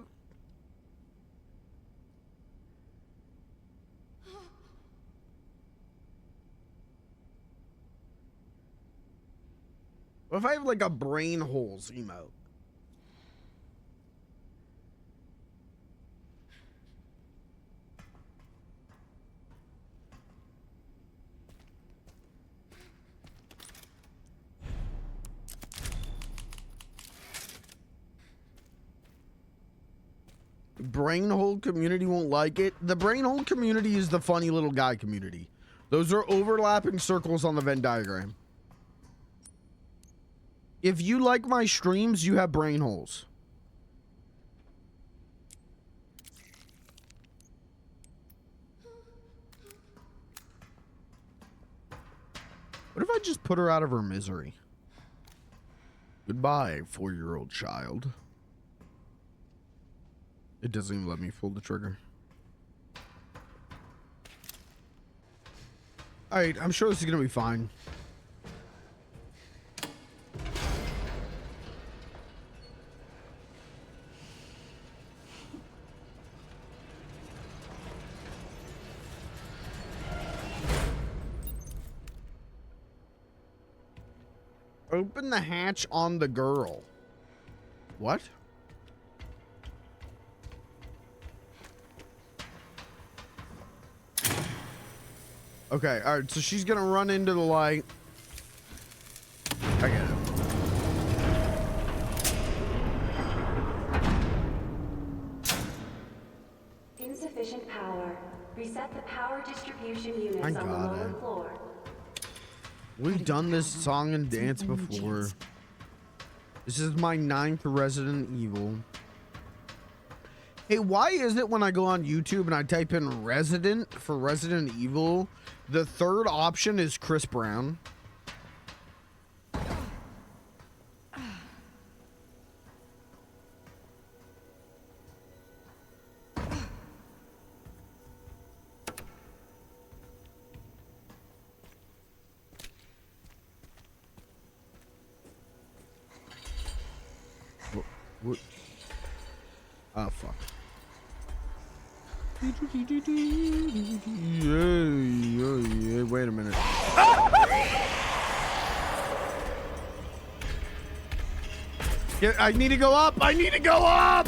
What if I have like a brain holes emote? Brain hole community won't like it. The brain hole community is the funny little guy community. Those are overlapping circles on the Venn diagram. If you like my streams, you have brain holes. What if I just put her out of her misery? Goodbye, 4-year-old child. It doesn't even let me pull the trigger. Alright, I'm sure this is gonna be fine. Open the hatch on the girl. What? Okay, alright, so she's gonna run into the light. I get it. Insufficient power. Reset the power distribution units I on the got lower it. floor. We've done this song and dance before. This is my 9th Resident Evil. Hey, why is it when I go on YouTube and I type in Resident for Resident Evil, the third option is Chris Brown? What? Oh, fuck. Yeah, wait a minute. Yeah, I need to go up! I need to go up!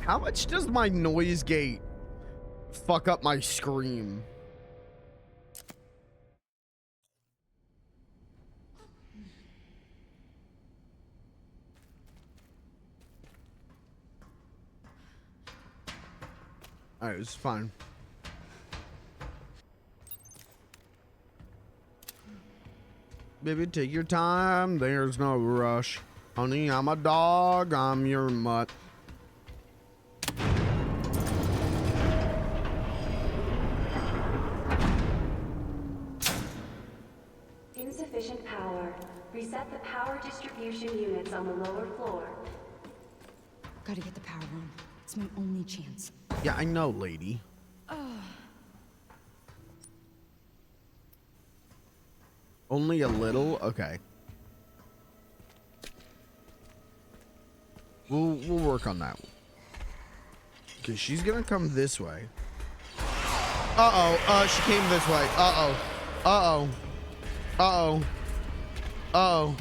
How much does my noise gate fuck up my scream? Alright, it's fine. Baby, take your time. There's no rush. Honey, I'm a dog. I'm your mutt. Insufficient power. Reset the power distribution units on the lower floor. Gotta get the power on. It's my only chance. Yeah, I know, lady. Only a little? Okay. We'll work on that. Okay, she's gonna come this way. Uh-oh. She came this way. Uh-oh. Uh-oh. Uh-oh. Uh-oh.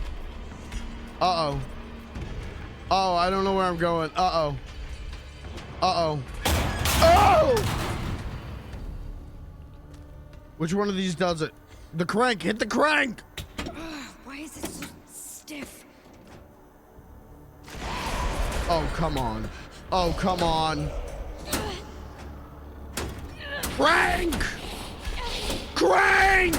Uh-oh. Oh, I don't know where I'm going. Uh-oh. Uh-oh. Oh! Which one of these does it? The crank. Hit the crank! Why is it so stiff? Oh, come on. Oh, come on. Crank! Crank!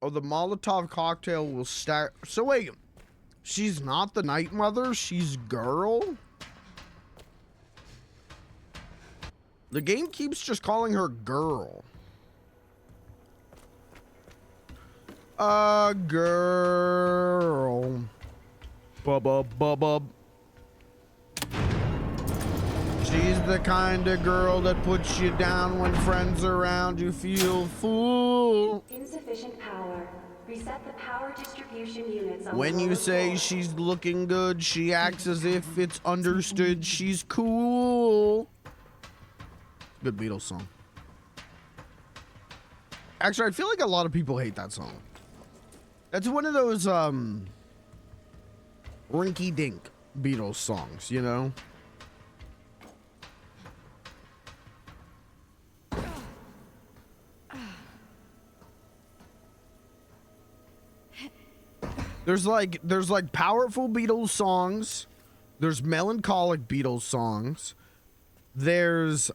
Oh, the Molotov cocktail will stack. So wait, she's not the Night Mother, she's girl? The game keeps just calling her girl. Girl. Bub. She's the kind of girl that puts you down when friends around you feel full. Insufficient power. Reset the power distribution units on When the you lower say floor. she's looking good, she acts as if it's understood she's cool. Good Beatles song. Actually, I feel like a lot of people hate that song. That's one of those rinky-dink Beatles songs, you know? There's like powerful Beatles songs, there's melancholic Beatles songs, there's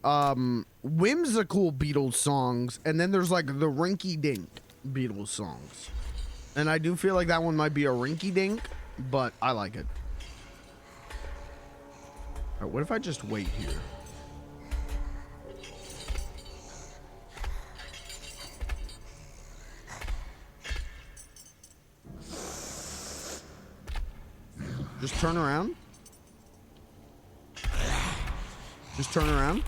whimsical Beatles songs, and then there's like the rinky-dink Beatles songs. And I do feel like that one might be a rinky-dink, but I like it. All right, what if I just wait here? Just turn around. Just turn around.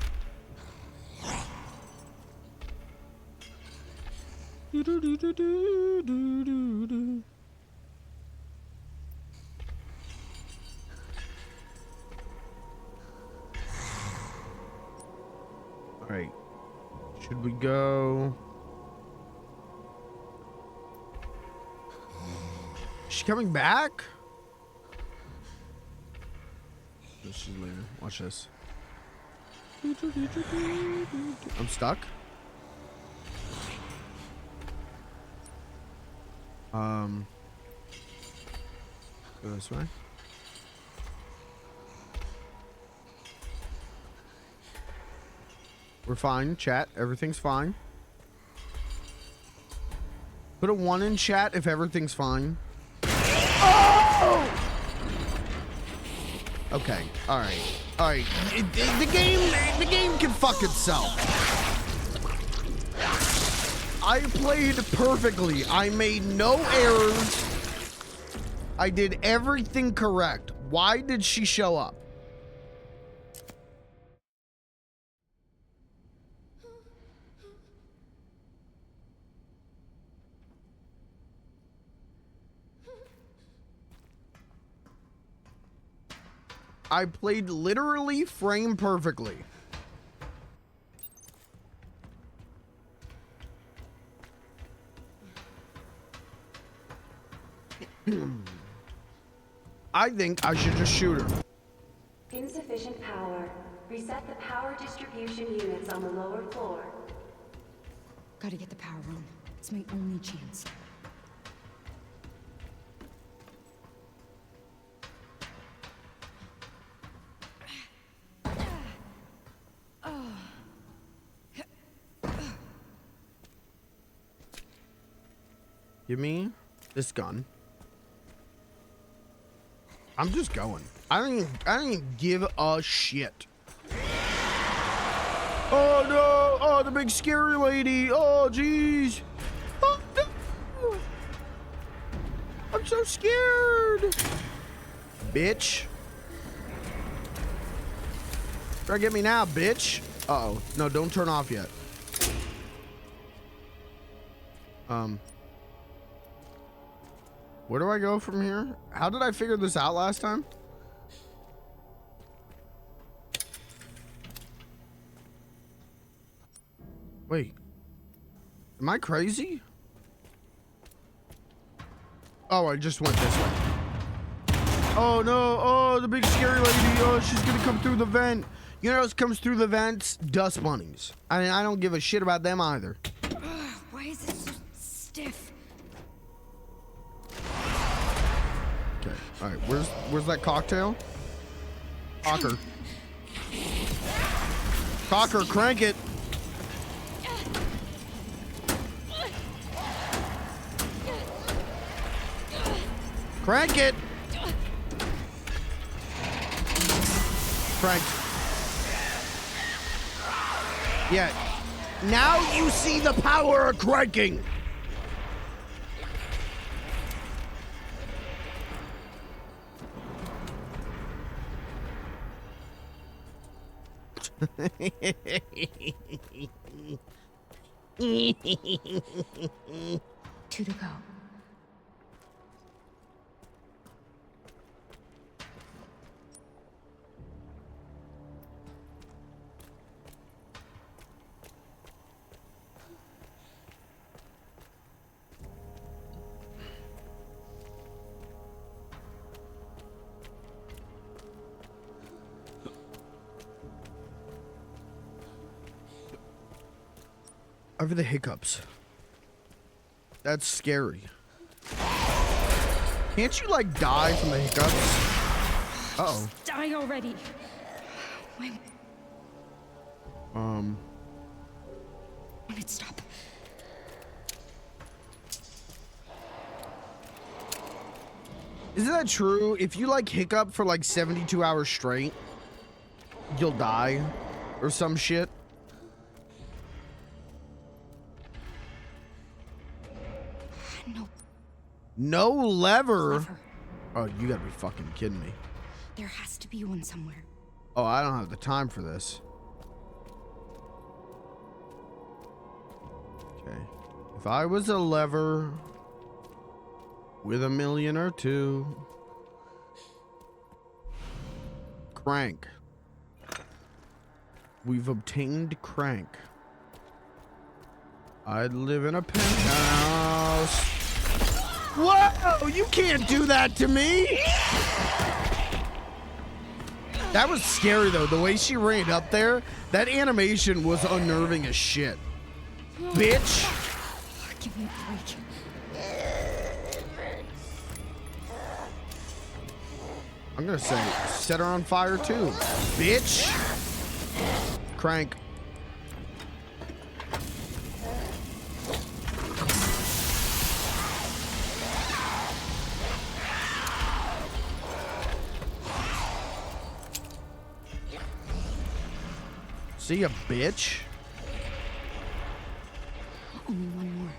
All right. Should we go? Is she coming back? No, she's later. Watch this. I'm stuck. Go this way. We're fine, chat. Everything's fine. Put a 1 in chat if everything's fine. Oh! Okay. All right. All right. The game can fuck itself. I played perfectly. I made no errors. I did everything correct. Why did she show up? I played literally frame perfectly. I think I should just shoot her. Insufficient power. Reset the power distribution units on the lower floor. Gotta get the power on. It's my only chance. Give me this gun. I'm just going. I don't even give a shit. Oh no! Oh, the big scary lady! Oh jeez! Oh no! I'm so scared! Bitch! Try to get me now, bitch! Uh-oh. No, don't turn off yet. Where do I go from here? How did I figure this out last time? Wait. Am I crazy? Oh, I just went this way. Oh no, oh, the big scary lady. Oh, she's gonna come through the vent. You know what comes through the vents? Dust bunnies. I mean, I don't give a shit about them either. Why is it so stiff? Okay, all right, where's that cocktail? Cocker. Cocker, crank it. Crank it. Cranked. Yeah. Now you see the power of cranking. Two to go. Over the hiccups. That's scary. Can't you like die from the hiccups? Uh-oh. Die already. When it stop. Isn't that true? If you like hiccup for like 72 hours straight, you'll die or some shit. No. No lever. Oh, you gotta be fucking kidding me. There has to be one somewhere. Oh, I don't have the time for this. Okay. If I was a lever with $1 million or two. Crank. We've obtained crank. I'd live in a penthouse. Whoa! You can't do that to me! That was scary though. The way she ran up there, that animation was unnerving as shit. Bitch! Give me a break. I'm gonna say, set her on fire too. Bitch! Crank. See ya, bitch. Only one more.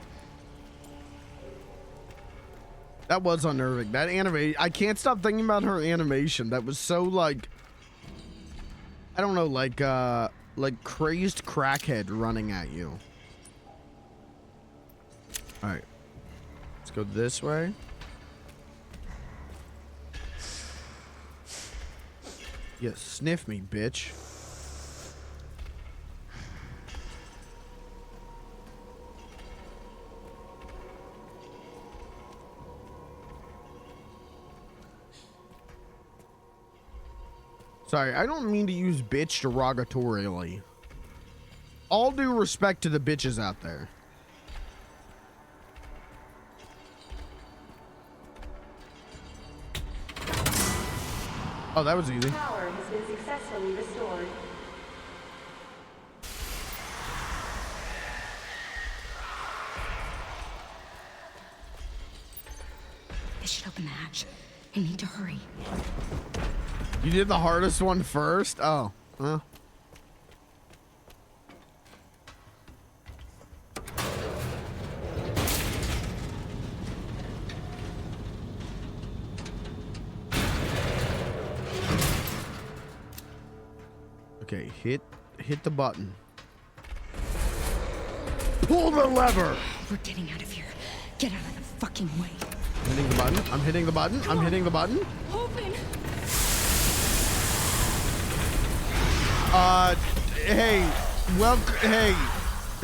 That was unnerving. That animation, I can't stop thinking about her animation. That was so like, I don't know, like crazed crackhead running at you. All right, let's go this way. Yeah, sniff me, bitch. Sorry, I don't mean to use bitch derogatorily. All due respect to the bitches out there. Oh, that was easy. Power has been successfully restored. This should open the hatch. I need to hurry. You did the hardest one first? Oh, well. Okay, hit the button. Pull the lever! We're getting out of here. Get out of the fucking way. Hitting the button. I'm hitting the button. I'm hitting the button. Open! Hey, well, hey,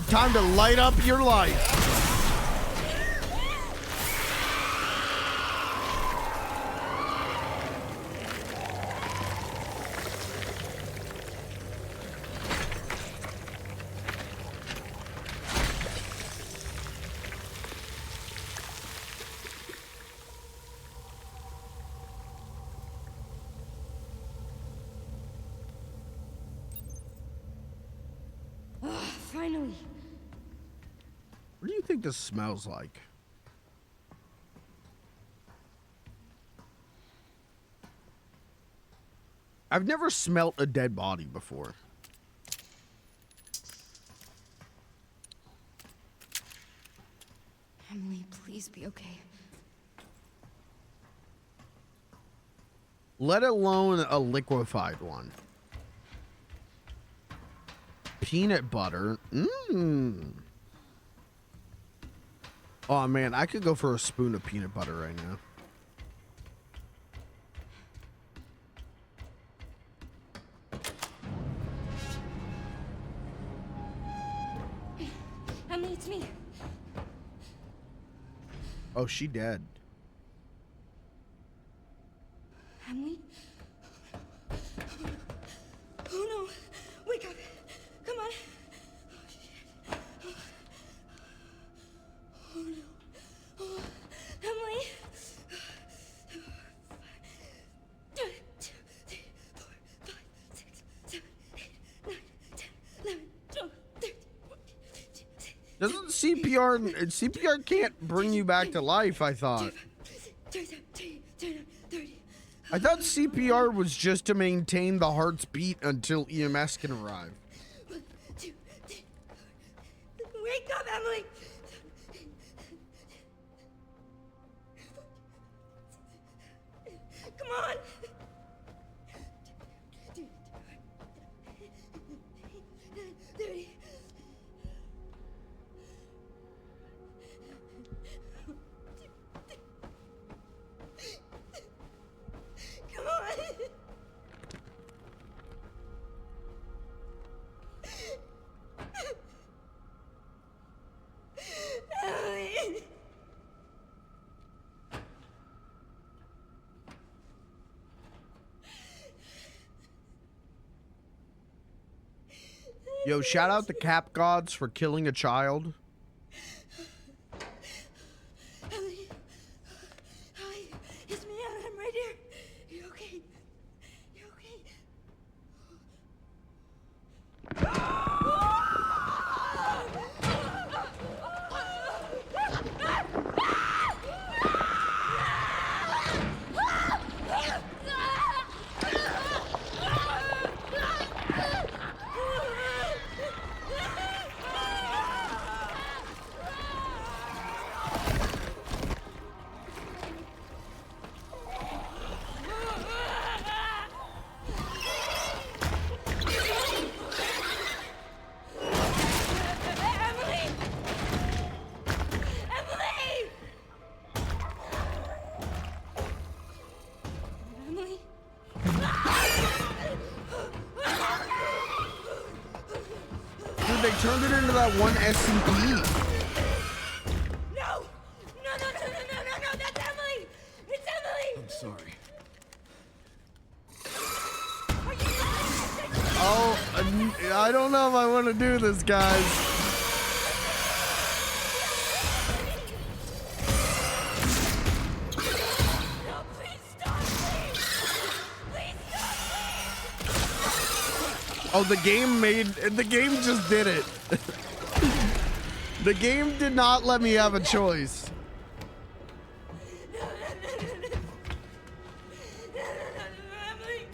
time to light up your life. Finally. What do you think this smells like? I've never smelt a dead body before. Emily, please be okay. Let alone a liquefied one. Peanut butter. Mmm. Oh man, I could go for a spoon of peanut butter right now. Emily, it's me. Oh, she dead. Emily? Oh no! Wake up! Come on! Oh no! Oh, Emily! 1, 2, 3, 4, 5, 6, 7, 8, 9, 10, 11, 12, 13, 14, 15, 16. Doesn't CPR can't bring you back to life, I thought. 30. I thought CPR was just to maintain the heart's beat until EMS can arrive. 1, 2, 3, 4. Wake up, Emily! on! Dude. Come on! Emily! Yo, shout out the Cap Gods for killing a child. Emily! Hi, it's me, I'm right here. You okay? You okay? Dude, they turned it into that one SCP. No! No, that's Emily! It's Emily! I'm sorry. Oh, I don't know if I want to do this, guys. Oh, the game just did it. The game did not let me have a choice. Emily!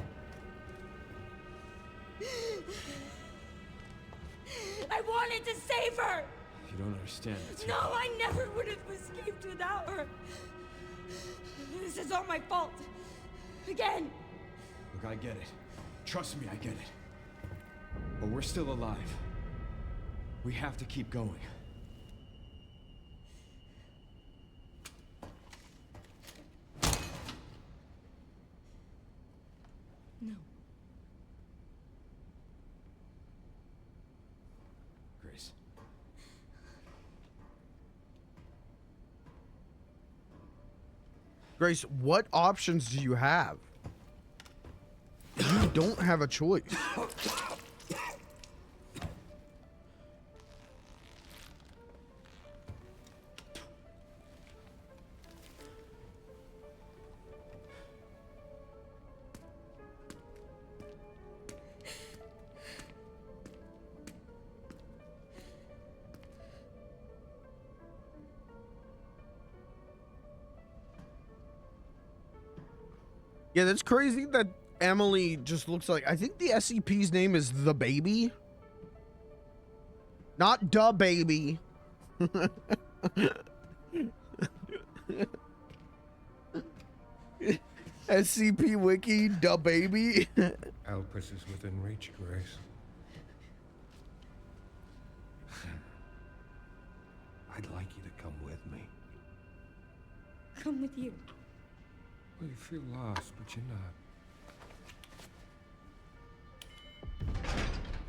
I wanted to save her! You don't understand it. No, I never would have escaped without her. This is all my fault. Again. Look, I get it. Trust me, I get it. But we're still alive. We have to keep going. No. Grace. Grace, what options do you have? You don't have a choice. Yeah, that's crazy that Emily just looks like... I think the SCP's name is The Baby. Not Da Baby. SCP Wiki, Da Baby. Alpus is within reach, Grace. I'd like you to come with me. Come with you. Well, you feel lost, but you're not.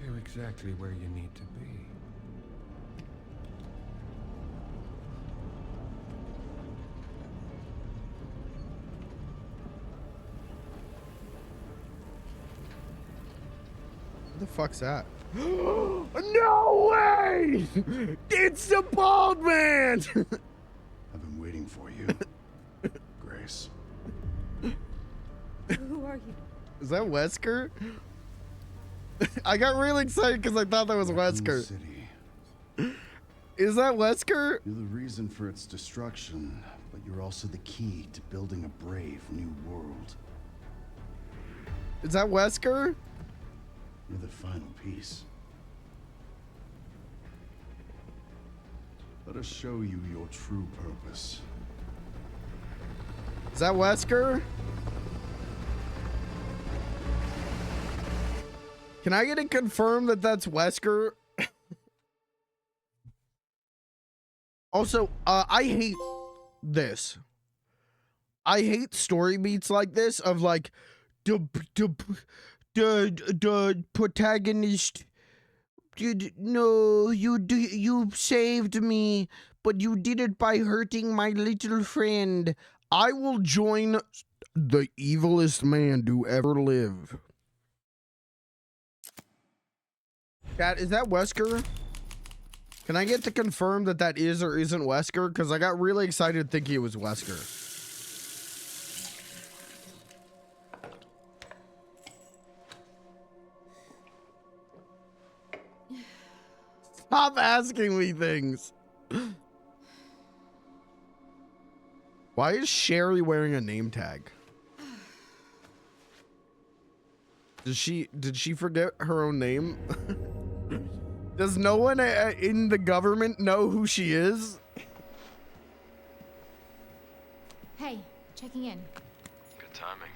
You're exactly where you need to be. What the fuck's that? No way! It's the bald man! I've been waiting for you, Grace. Who are you? Is that Wesker? I got really excited because I thought that was Wesker. City. Is that Wesker? You're the reason for its destruction, but you're also the key to building a brave new world. Is that Wesker? You're the final piece. Let us show you your true purpose. Is that Wesker? Can I get it confirmed that that's Wesker? Also, I hate this. I hate story beats like this of like the protagonist. No, you saved me, but you did it by hurting my little friend. I will join the evilest man to ever live. Chat, is that Wesker? Can I get to confirm that that is or isn't Wesker? Because I got really excited thinking it was Wesker. Stop asking me things. Why is Sherry wearing a name tag? Did she forget her own name? Does no one in the government know who she is? Hey, checking in. Good timing.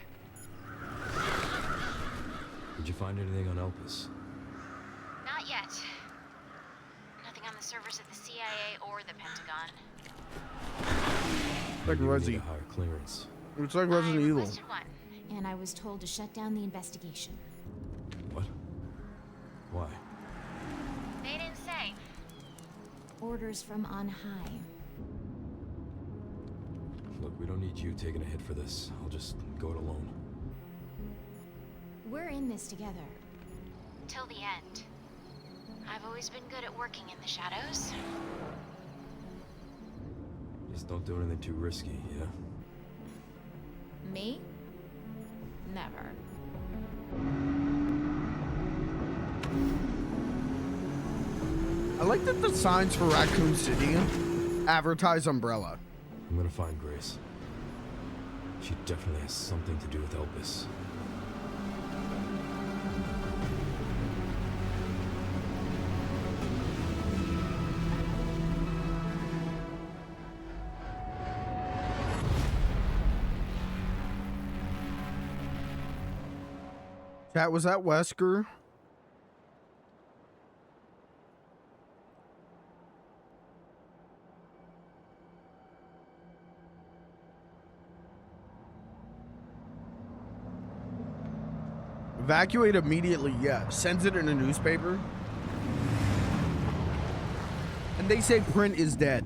Did you find anything on Elpis? Not yet. Nothing on the servers at the CIA or the Pentagon. Like Resi. Higher clearance. It's like Resident Evil. One. And I was told to shut down the investigation. What? Why? They didn't say. Orders from on high. Look, we don't need you taking a hit for this. I'll just go it alone. We're in this together. Till the end. I've always been good at working in the shadows. Just don't do anything too risky, yeah? Me? Never. I like that the signs for Raccoon City advertise Umbrella. I'm gonna find Grace. She definitely has something to do with Elpis. Chat, was that Wesker? Evacuate immediately, yeah. Sends it in a newspaper. And they say print is dead.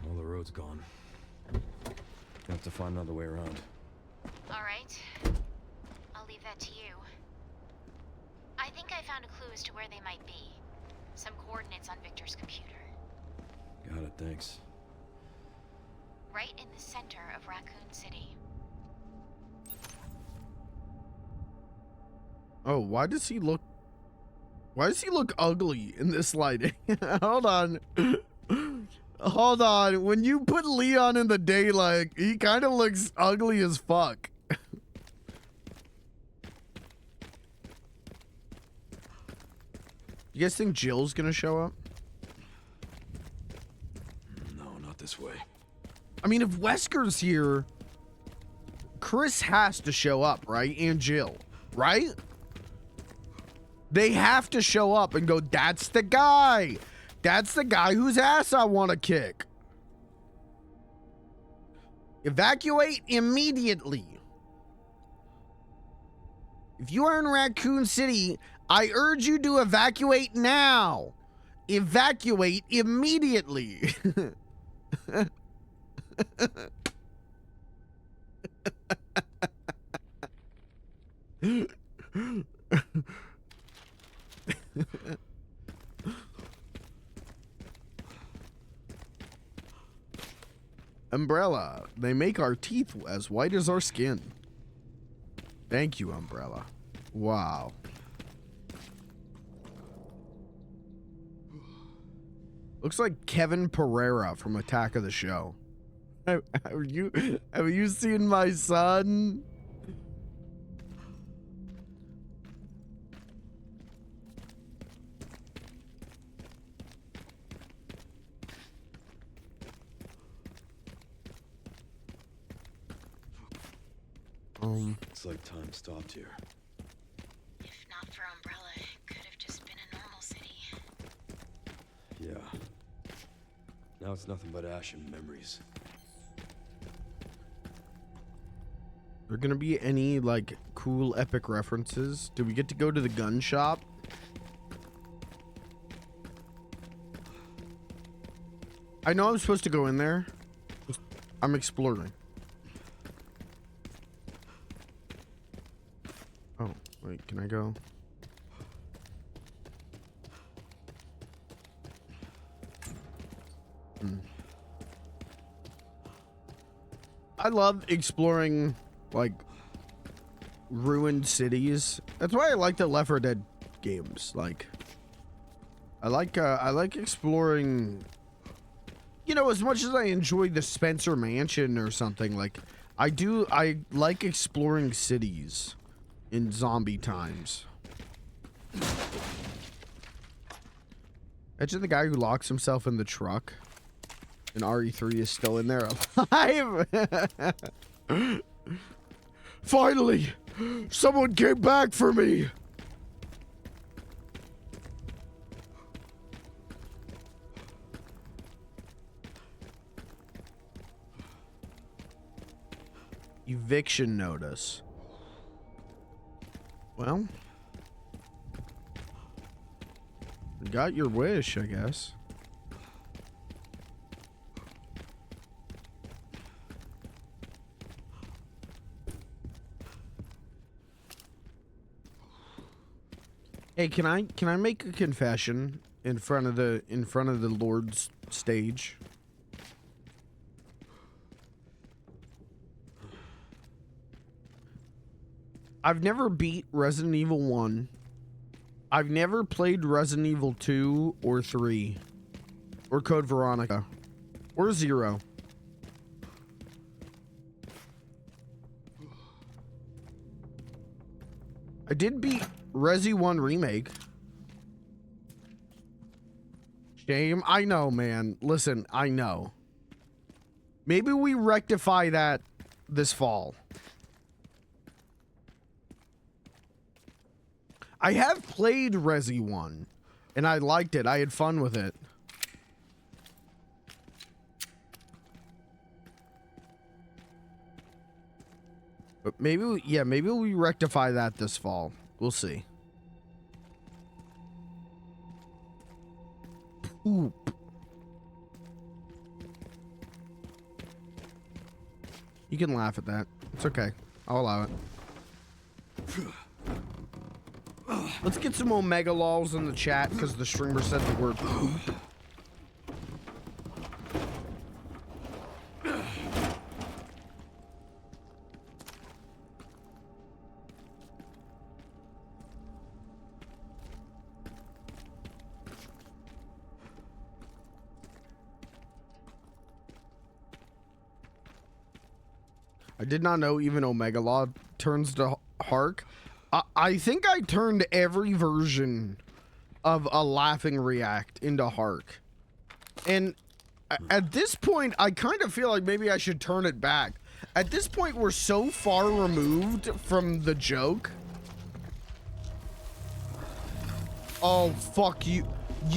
Well, the road's gone. Gonna have to find another way around. All right. I'll leave that to you. I think I found a clue as to where they might be. Some coordinates on Victor's computer. Got it, thanks. Right in the center of Raccoon City. Oh, why does he look ugly in this lighting? Hold on. Hold on. When you put Leon in the daylight, he kind of looks ugly as fuck. You guys think Jill's gonna show up? No, not this way. I mean, if Wesker's here, Chris has to show up, right? And Jill, right? They have to show up and go, that's the guy. That's the guy whose ass I want to kick. Evacuate immediately. If you are in Raccoon City, I urge you to evacuate now. Evacuate immediately. Umbrella. They make our teeth as white as our skin. Thank you, Umbrella. Wow. Looks like Kevin Pereira from Attack of the Show. Have you seen my son? Looks like time stopped here. If not for Umbrella, it could have just been a normal city. Yeah. Now it's nothing but ash and memories. Are there gonna be any like cool epic references? Do we get to go to the gun shop? I know I'm supposed to go in there. I'm exploring. Oh, wait, can I go? I love exploring like ruined cities. That's why I like the Left 4 Dead games. Like I like exploring, you know, as much as I enjoy the Spencer Mansion or something, like I like exploring cities in zombie times. Imagine the guy who locks himself in the truck and RE3 is still in there alive. Finally, someone came back for me. Eviction notice. Well, you got your wish, I guess. Hey, can I make a confession in front of the Lord's stage? I've never beat Resident Evil 1. I've never played Resident Evil 2 or 3 or Code Veronica or 0. I did beat Resi 1 Remake. Shame. I know, man. Listen, I know. Maybe we rectify that this fall. I have played Resi 1, and I liked it. I had fun with it. But maybe, maybe we rectify that this fall. We'll see. Poop. You can laugh at that. It's okay. I'll allow it. Let's get some Omega lols in the chat because the streamer said the word poop. I did not know even Omega Law turns to Hark. I think I turned every version of a laughing react into Hark. And at this point, I kind of feel like maybe I should turn it back. At this point, we're so far removed from the joke. Oh, fuck you.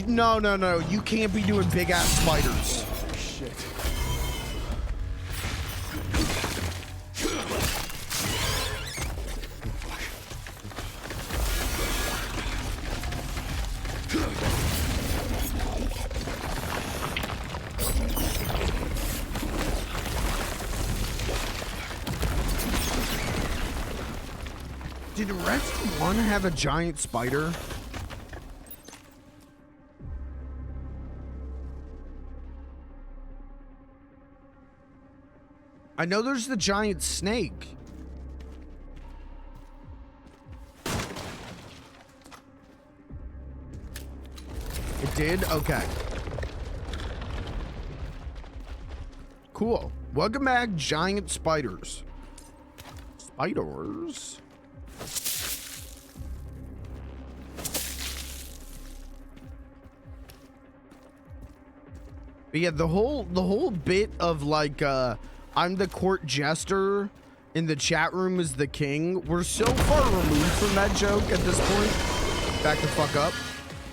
No. You can't be doing big ass spiders. Oh, shit. Did Resident 1 have a giant spider? I know there's the giant snake. It did? Okay. Cool. Welcome back, giant spiders. Spiders? But yeah, the whole bit of like I'm the court jester in the chat room is the king. We're so far removed from that joke at this point. Back the fuck up.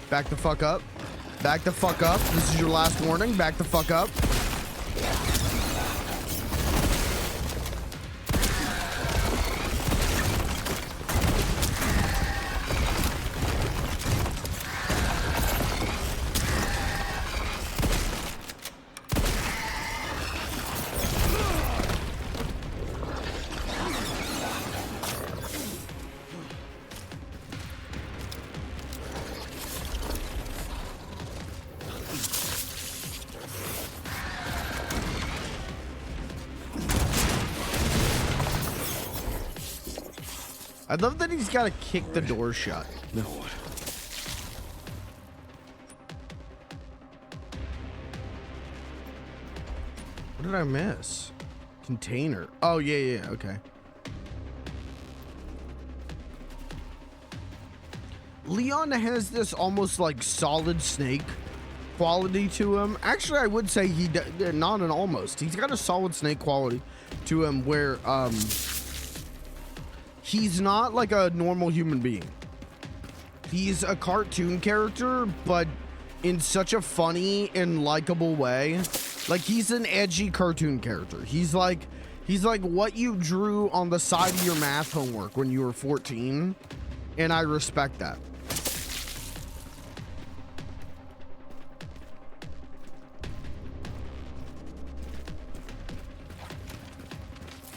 Back the fuck up. Back the fuck up. This is your last warning. Back the fuck up. I love that he's got to kick the door shut. Now what? What did I miss? Container. Oh, yeah, okay. Leon has this almost like Solid Snake quality to him. Actually, I would say not an almost. He's got a Solid Snake quality to him where, he's not like a normal human being. He's a cartoon character, but in such a funny and likable way. Like, he's an edgy cartoon character. He's like what you drew on the side of your math homework when you were 14, and I respect that.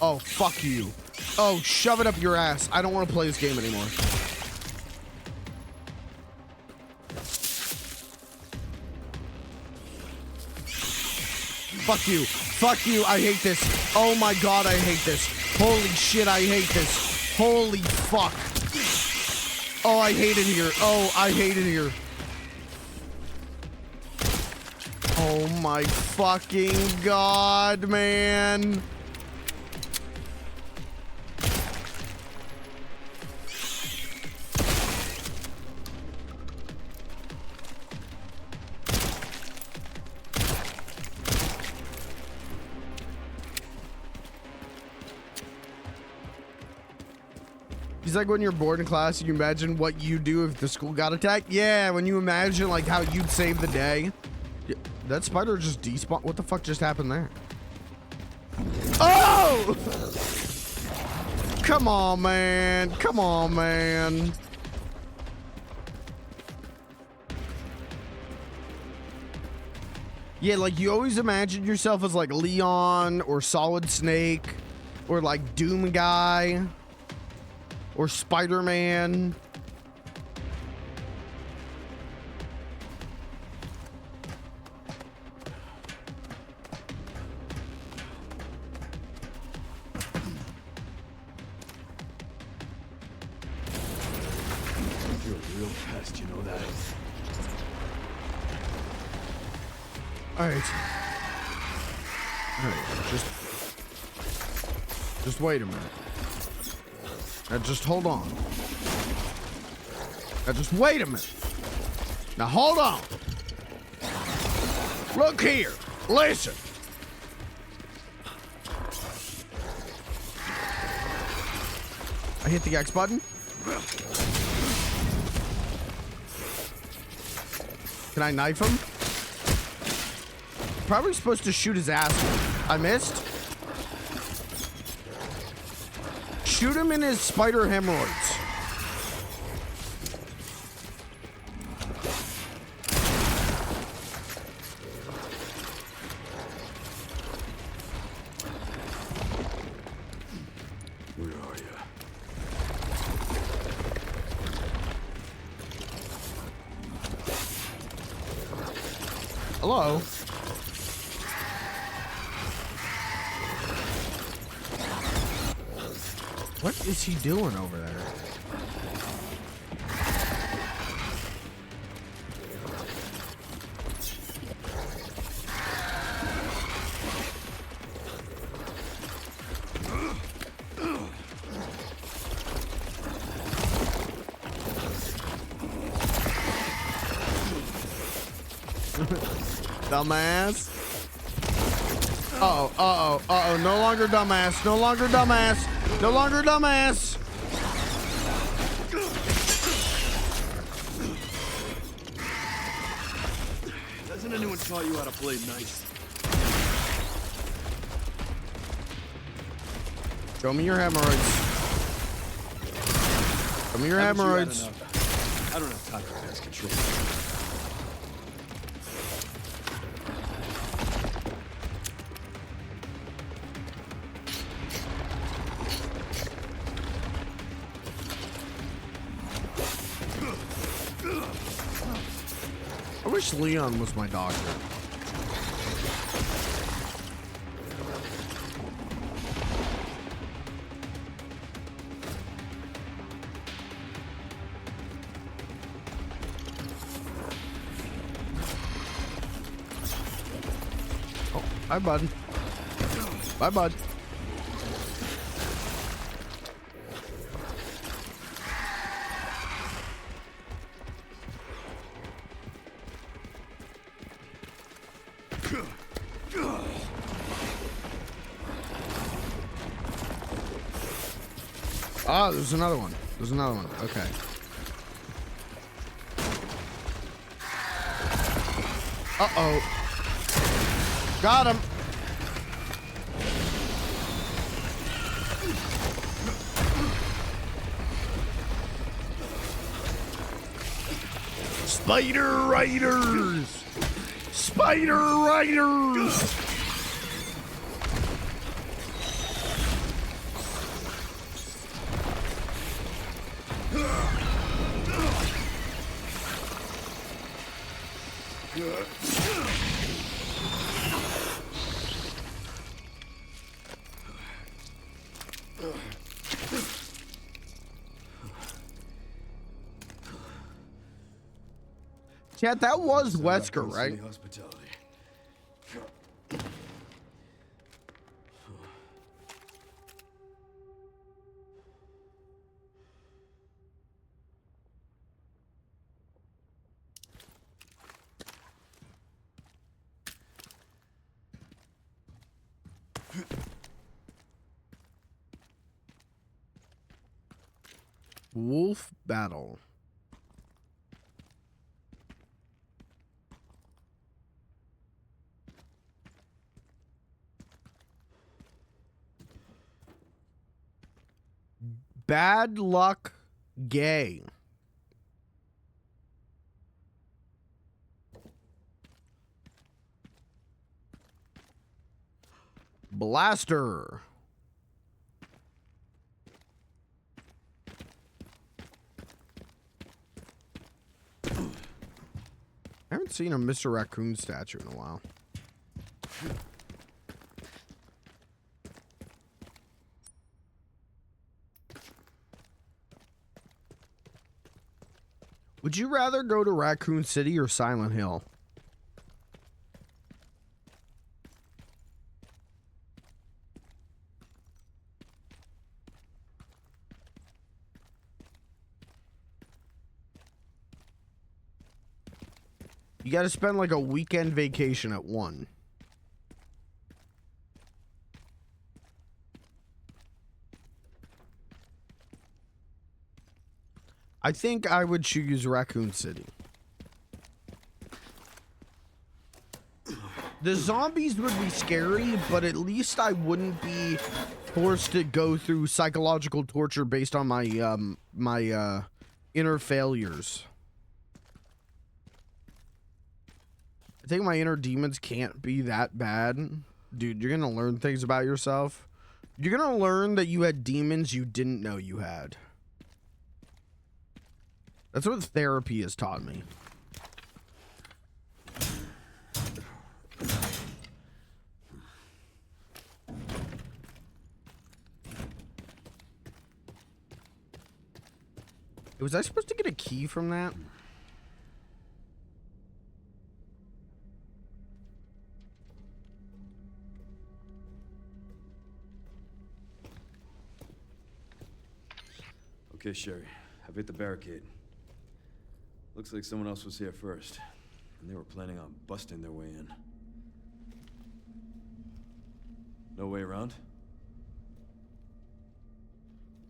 Oh, fuck you. Oh, shove it up your ass. I don't want to play this game anymore. Fuck you. Fuck you. I hate this. Oh my god, I hate this. Holy shit, I hate this. Holy fuck. Oh, I hate it here. Oh, I hate it here. Oh my fucking god, man. He's like when you're bored in class, you imagine what you do if the school got attacked. Yeah, when you imagine like how you'd save the day. Yeah, that spider just despawned. What the fuck just happened there? Oh! Come on, man. Come on, man. Yeah, like you always imagine yourself as like Leon or Solid Snake or like Doom Guy. Or Spider-Man. You're a real pest, you know that. Alright. Alright, just wait a minute. Now just hold on. Now just wait a minute. Now hold on. Look here. Listen. I hit the X button. Can I knife him? Probably supposed to shoot his ass. I missed. Shoot him in his spider hemorrhoids. Where are you? Hello? What is he doing over there? Dumbass. Uh-oh. No longer dumbass. No longer dumbass. No longer dumbass. Hasn't anyone taught you how to play nice? Show me your hemorrhoids. Show me your hemorrhoids. I don't have time for pest control. I wish Leon was my doctor. Oh, bye, bud. Bye, bud. Ah, there's another one. There's another one. Okay. Uh-oh. Got him. Spider Riders! Spider Riders! Yeah, that was Wesker, right? Hospitality. Wolf battle. Bad luck gay. Blaster. I haven't seen a Mr. Raccoon statue in a while. Would you rather go to Raccoon City or Silent Hill? You got to spend like a weekend vacation at one. I think I would choose Raccoon City. The zombies would be scary, but at least I wouldn't be forced to go through psychological torture based on my inner failures. I think my inner demons can't be that bad. Dude, you're gonna learn things about yourself. You're gonna learn that you had demons you didn't know you had. That's what therapy has taught me. Was I supposed to get a key from that? Okay, Sherry. I've hit the barricade. Looks like someone else was here first, and they were planning on busting their way in. No way around?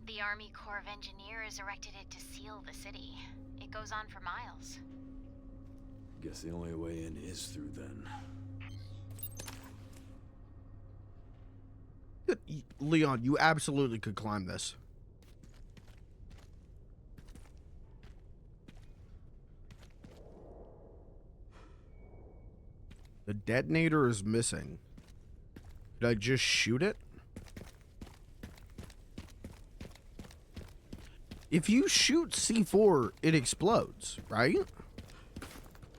The Army Corps of Engineers erected it to seal the city. It goes on for miles. Guess the only way in is through then. Leon, you absolutely could climb this. The detonator is missing. Did I just shoot it? If you shoot C4, it explodes, right?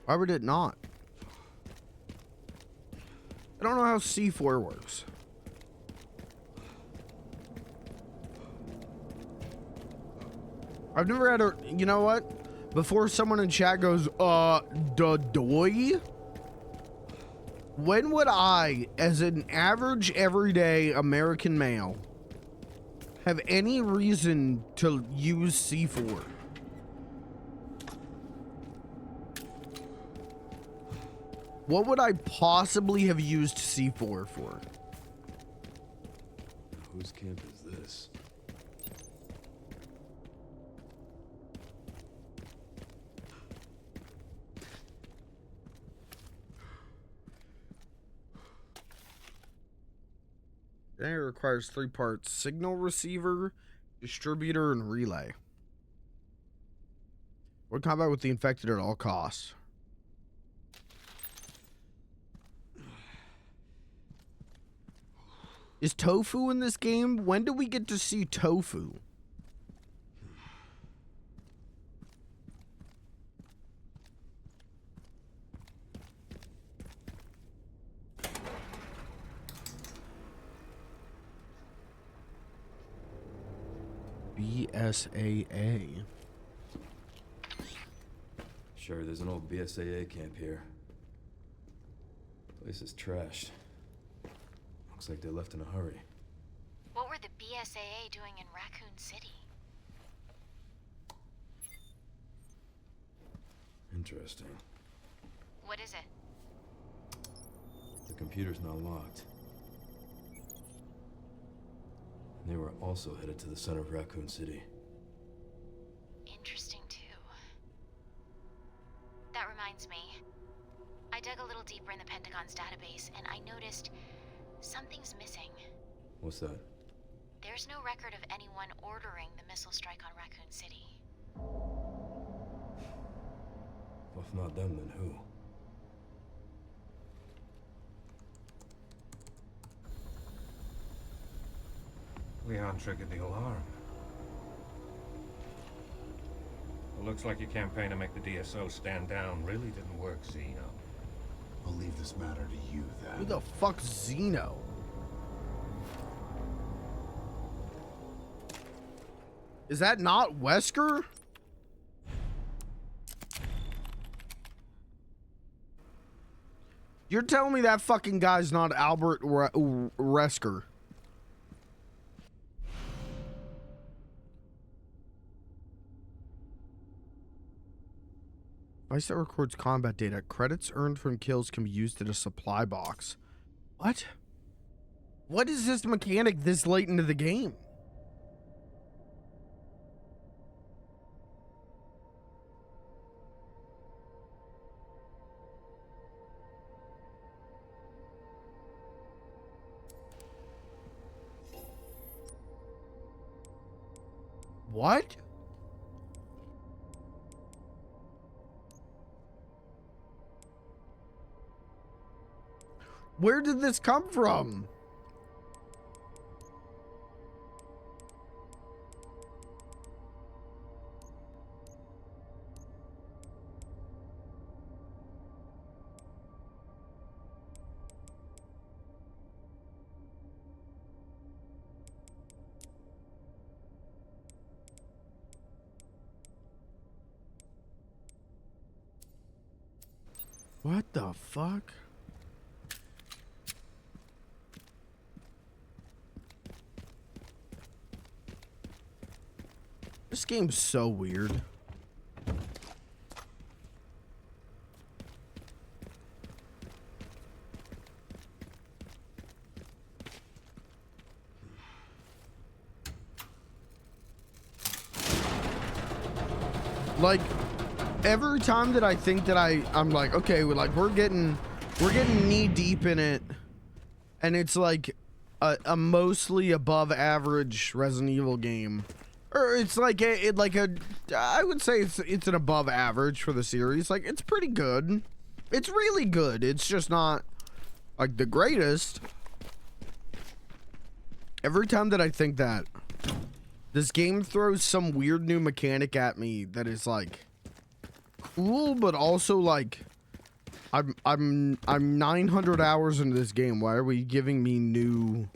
Why would it not? I don't know how C4 works. I've never had a, you know what? Before someone in chat goes, doy? When would I, as an average everyday American male, have any reason to use C4? What would I possibly have used C4 for? Whose camp is this? It requires 3 parts: signal receiver, distributor, and relay. Avoid combat with the infected at all costs. Is Tofu in this game? When do we get to see Tofu? BSAA. Sure, there's an old BSAA camp here. Place is trashed. Looks like they left in a hurry. What were the BSAA doing in Raccoon City? Interesting. What is it? The computer's not locked. They were also headed to the center of Raccoon City. Interesting, too. That reminds me. I dug a little deeper in the Pentagon's database, and I noticed something's missing. What's that? There's no record of anyone ordering the missile strike on Raccoon City. Well, if not them, then who? Leon triggered the alarm. It looks like your campaign to make the DSO stand down really didn't work, Zeno. I'll leave this matter to you, then. Who the fuck's Zeno? Is that not Wesker? You're telling me that fucking guy's not Albert Wesker? Device that records combat data. Credits earned from kills can be used in a supply box. What? What is this mechanic this late into the game? What? Where did this come from? What the fuck? This game's so weird. Like, every time that I think that I'm like, okay, we're getting knee deep in it, and it's like a mostly above average Resident Evil game, or it's like I would say it's an above average for the series. Like, it's pretty good. It's really good. It's just not like the greatest. Every time that I think that, this game throws some weird new mechanic at me that is like cool, but also like I'm 900 hours into this game. Why are we giving me new?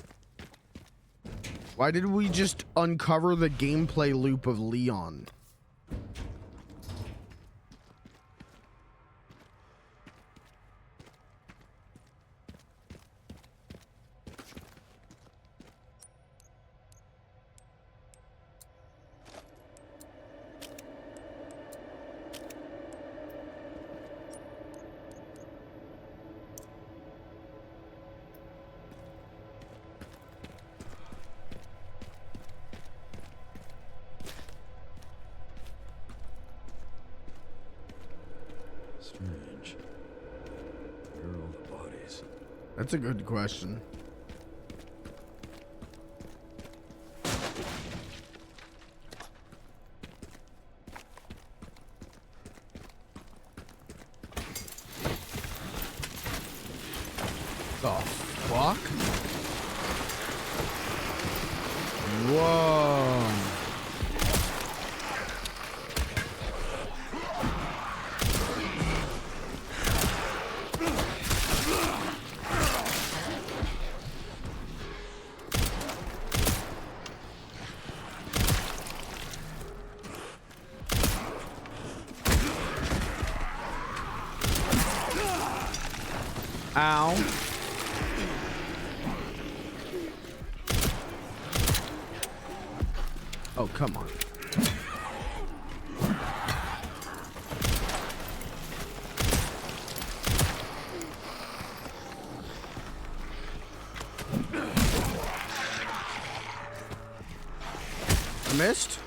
Why did we just uncover the gameplay loop of Leon? Strange. Where are all the bodies? That's a good question. The fuck? Whoa. Ow. Oh, come on. I missed.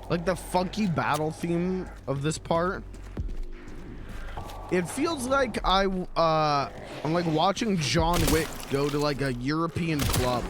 Like the funky battle theme of this part, it feels like I'm like watching John Wick go to like a European club.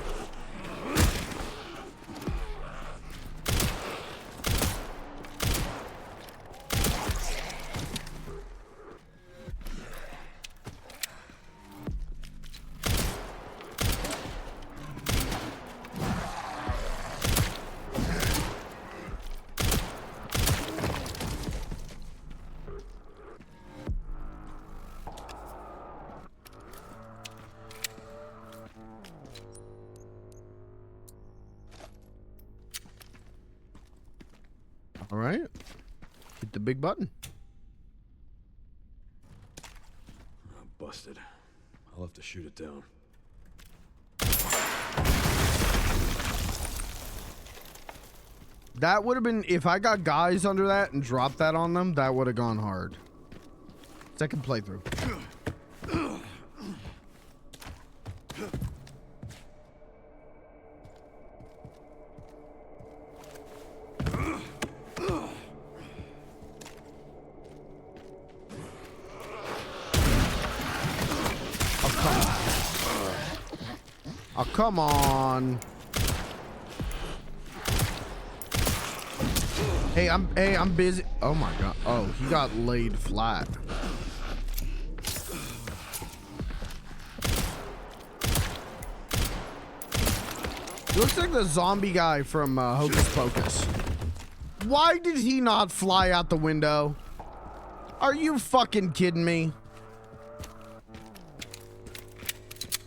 All right, hit the big button. I'm busted. I'll have to shoot it down. That would have been, if I got guys under that and dropped that on them, that would have gone hard. Second playthrough. Oh, come on. Hey, I'm busy. Oh my god. Oh, he got laid flat. Looks like the zombie guy from Hocus Pocus. Why did he not fly out the window? Are you fucking kidding me?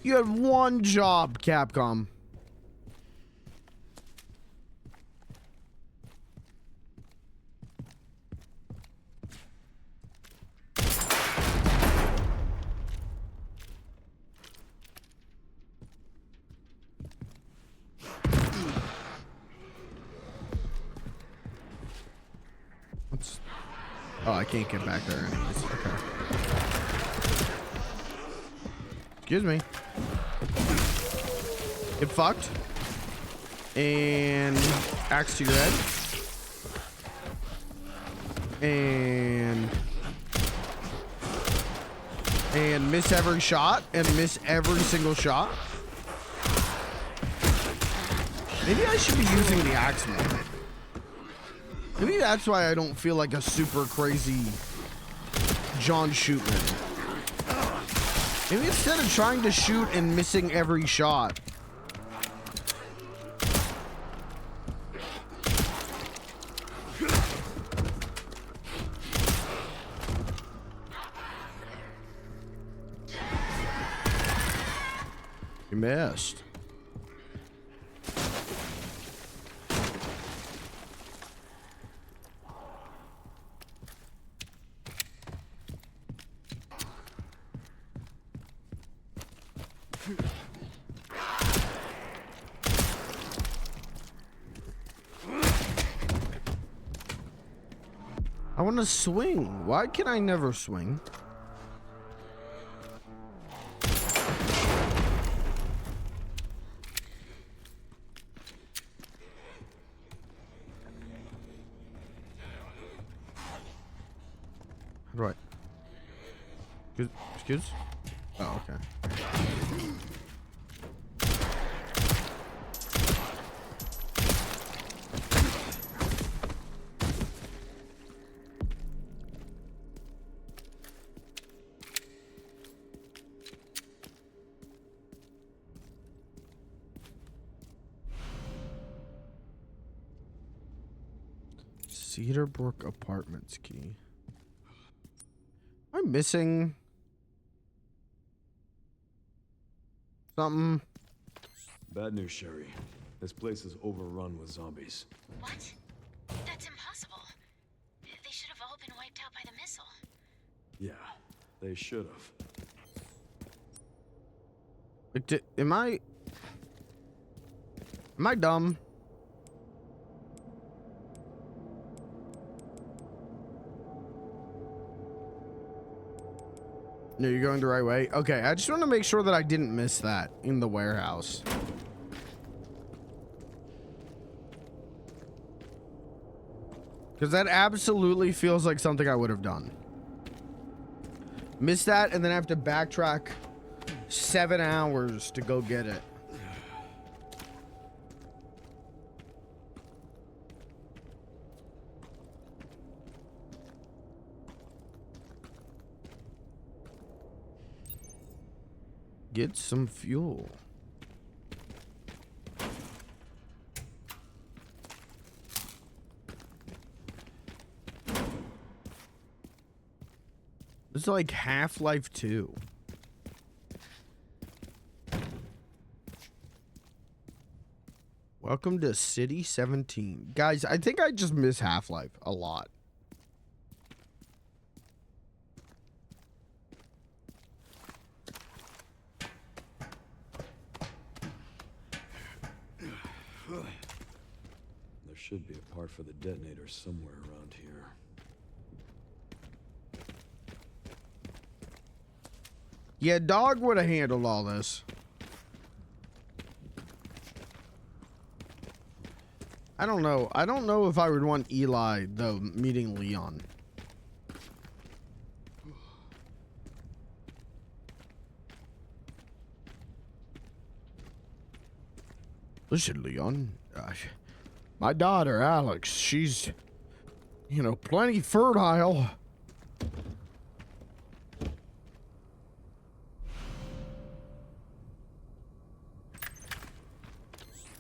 You had one job, Capcom. Oh, I can't get back there anyways. Okay. Excuse me. Get fucked. And axe to your head. And miss every shot and miss every single shot. Maybe I should be using the axe more. Maybe that's why I don't feel like a super crazy John Shootman. Maybe instead of trying to shoot and missing every shot, you missed. I want to swing. Why can I never swing? How do I? Excuse? Oh, okay. Cedarbrook Apartments key. Am I missing something? Bad news, Sherry. This place is overrun with zombies. What? That's impossible. They should have all been wiped out by the missile. Yeah, they should have. Like, am I dumb? No, you're going the right way. Okay, I just want to make sure that I didn't miss that in the warehouse. Because that absolutely feels like something I would have done. Miss that and then I have to backtrack 7 hours to go get it. Get some fuel. It's like Half-Life 2. Welcome to City 17. Guys, I think I just miss Half-Life a lot. There should be a part for the detonator somewhere around here. Yeah, Dog would have handled all this. I don't know. I don't know if I would want Eli, though, meeting Leon. Listen, Leon. My daughter, Alex, she's, you know, plenty fertile.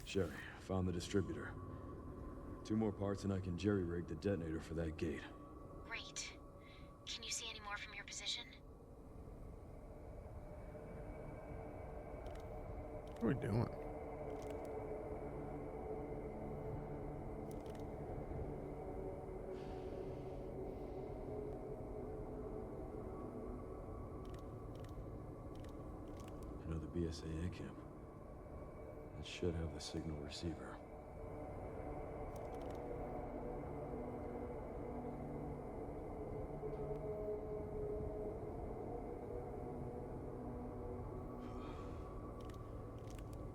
Sherry, found the distributor. 2 more parts and I can jerry-rig the detonator for that gate. Great. Can you see any more from your position? What are we doing? Another BSAA camp. That should have the signal receiver.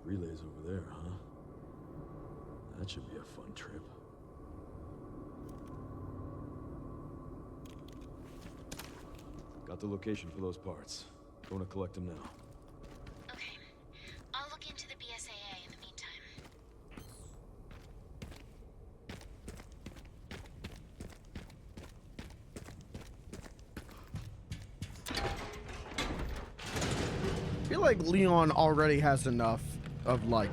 Relays over there, huh? That should be a fun trip. Got the location for those parts. Going to collect them now. Okay. I'll look into the BSAA in the meantime. I feel like Leon already has enough of like,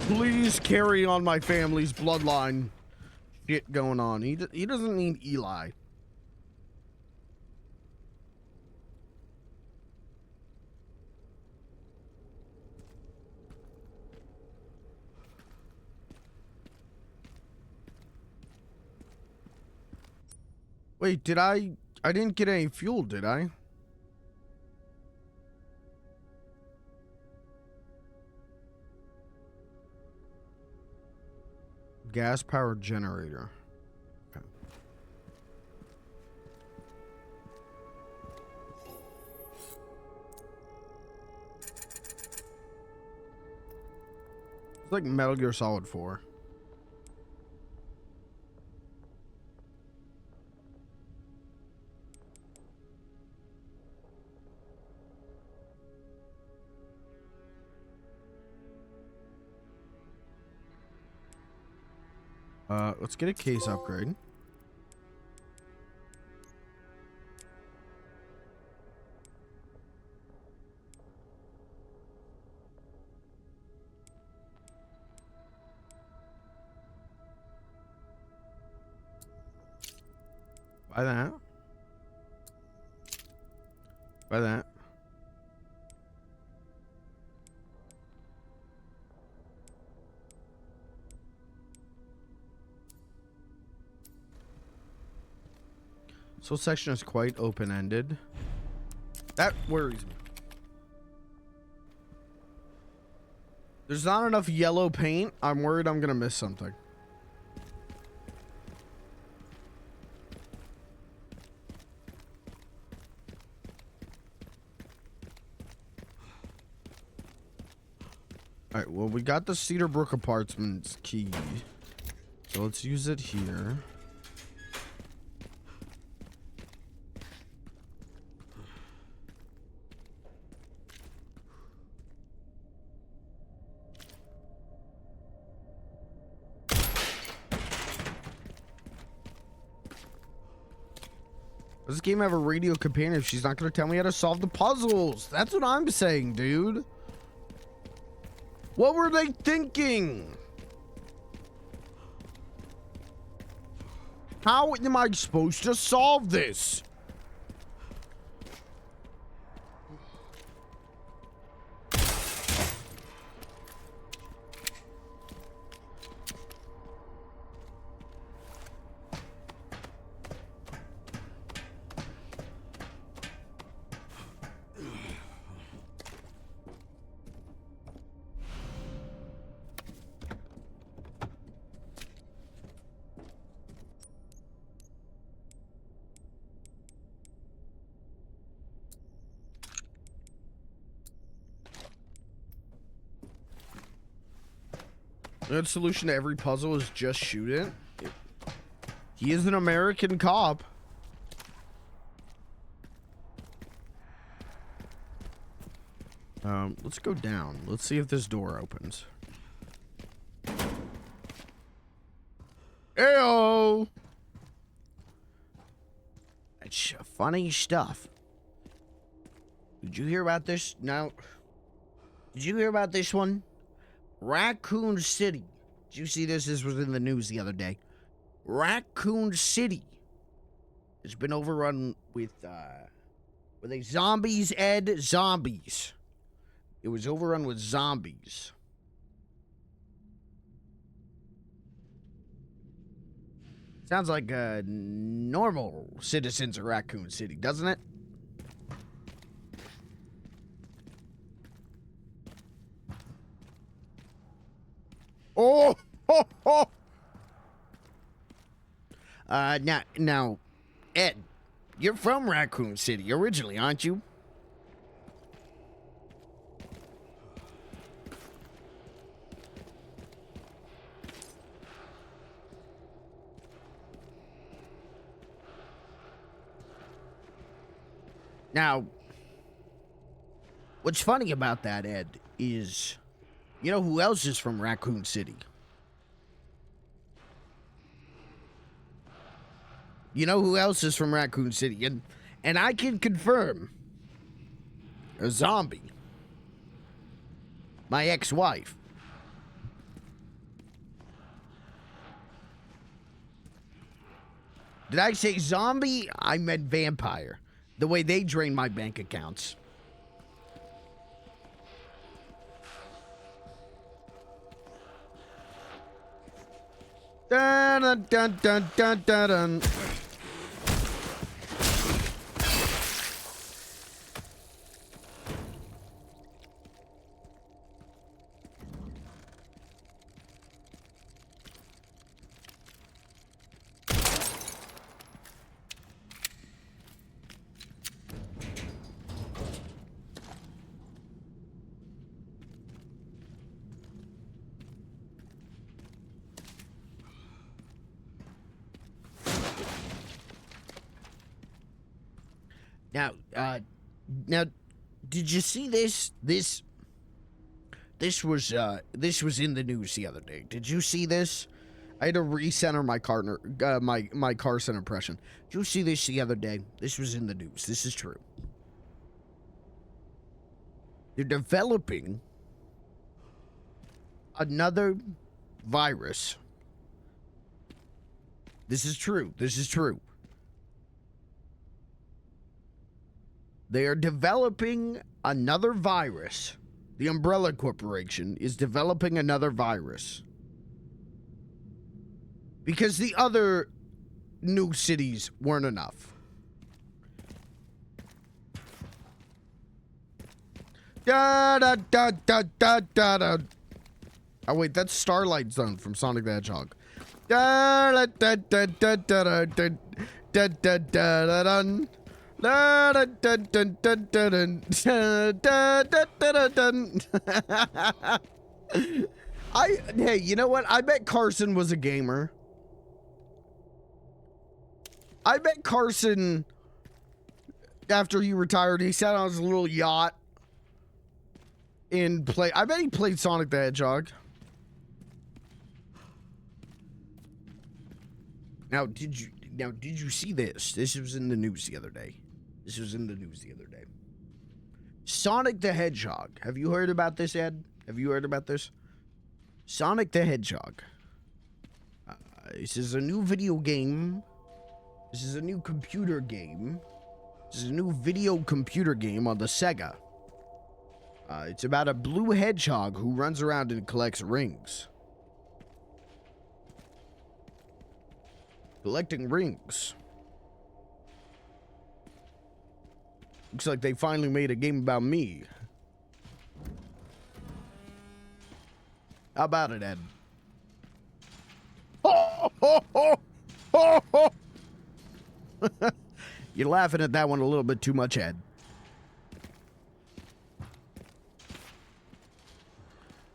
please carry on my family's bloodline shit going on. He doesn't need Eli. Wait, did I didn't get any fuel, did I? Gas powered generator. Okay. It's like Metal Gear Solid 4. Let's get a case upgrade. Buy that. Buy that. So section is quite open-ended. That worries me. There's not enough yellow paint. I'm worried I'm gonna miss something. Alright, well, we got the Cedar Brook Apartments key. So let's use it here. Does this game have a radio companion if she's not going to tell me how to solve the puzzles? That's what I'm saying, dude. What were they thinking? How am I supposed to solve this? The solution to every puzzle is just shoot it. He is an American cop. Let's go down. Let's see if this door opens. Ayo! That's funny stuff. Did you hear about this? No. Did you hear about this one? Raccoon City. Did you see this? This was in the news the other day. Raccoon City has been overrun with were they zombies, Ed? Zombies. It was overrun with zombies. Sounds like normal citizens of Raccoon City, doesn't it? Oh! Ho, ho. Now, Ed, you're from Raccoon City originally, aren't you? Now, what's funny about that, Ed, is, you know who else is from Raccoon City? You know who else is from Raccoon City? And I can confirm, a zombie. My ex-wife. Did I say zombie? I meant vampire. The way they drain my bank accounts. Dun dun dun dun dun dun dun. Now, did you see this? This was in the news the other day. Did you see this? I had to recenter my my Carson impression. Did you see this the other day? This was in the news. This is true. They're developing another virus. This is true. This is true. They are developing another virus. The Umbrella Corporation is developing another virus. Because the other new cities weren't enough. Da da da da da da da. Oh wait, that's Starlight Zone from Sonic the Hedgehog. Da da da da da da da da da da da. Da, da, da, da, da, da, da, da, da, da. Hey, you know what? I bet Carson was a gamer. I bet Carson, after he retired, he sat on his little yacht and played. I bet he played Sonic the Hedgehog. Now, did you see this? This was in the news the other day. Sonic the Hedgehog. Have you heard about this, Ed? Have you heard about this? Sonic the Hedgehog. This is a new video game. This is a new computer game. This is a new video computer game on the Sega. It's about a blue hedgehog who runs around and collects rings. Collecting rings. Looks like they finally made a game about me. How about it, Ed? Oh, oh, oh, oh, oh. You're laughing at that one a little bit too much, Ed.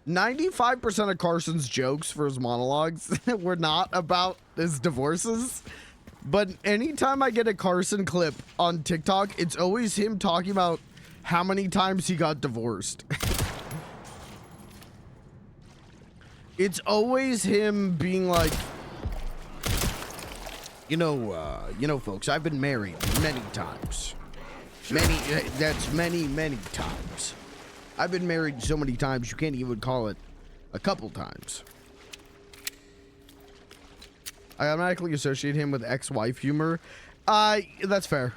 95% of Carson's jokes for his monologues were not about his divorces. But anytime I get a Carson clip on TikTok, it's always him talking about how many times he got divorced. It's always him being like, you know, folks, I've been married many times. Many times. I've been married so many times, you can't even call it a couple times. I automatically associate him with ex-wife humor, That's fair.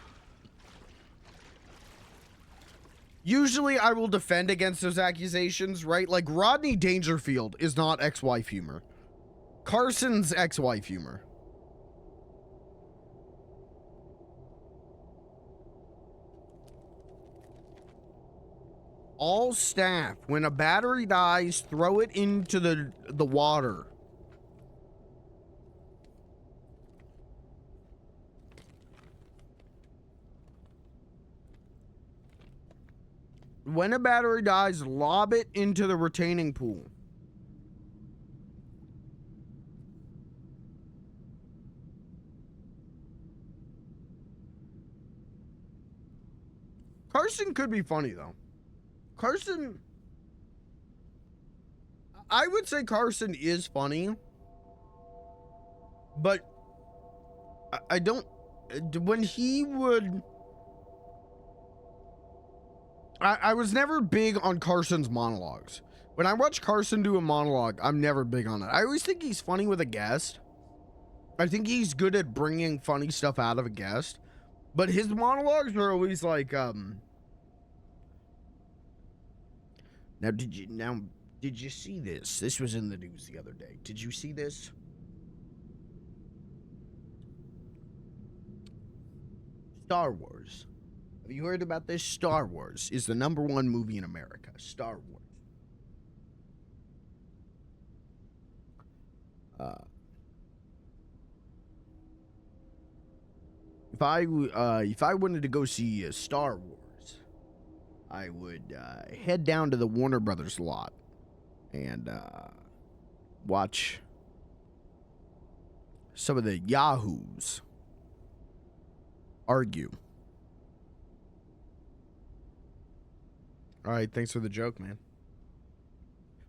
Usually I will defend against those accusations, right? Like, Rodney Dangerfield is not ex-wife humor. Carson's ex-wife humor. All staff, when a battery dies, throw it into the water. When a battery dies, lob it into the retaining pool. Carson could be funny, though. Carson... I would say Carson is funny. But... I don't... When he would... I was never big on Carson's monologues. When I watch Carson do a monologue, I'm never big on it. I always think he's funny with a guest. I think he's good at bringing funny stuff out of a guest. But his monologues are always like, Now, did you see this? This was in the news the other day. Did you see this? Star Wars. Have you heard about this? Star Wars is the #1 movie in America. Star Wars. If I wanted to go see Star Wars, I would head down to the Warner Brothers lot and watch some of the yahoos argue. All right, thanks for the joke, man.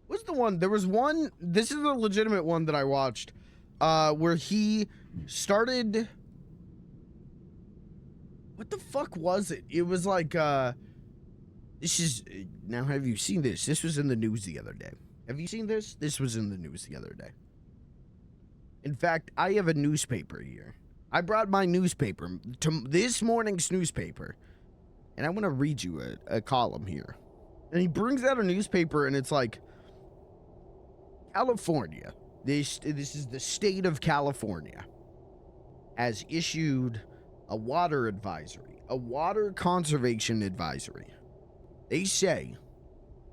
What's the one? There was one. This is a legitimate one that I watched, where he started. What the fuck was it? It was like, this is now. Have you seen this? This was in the news the other day. Have you seen this? This was in the news the other day. In fact, I have a newspaper here. I brought my newspaper to this morning's newspaper, and I want to read you a column here. And he brings out a newspaper, and it's like, California. This is the state of California has issued a water advisory, a water conservation advisory. They say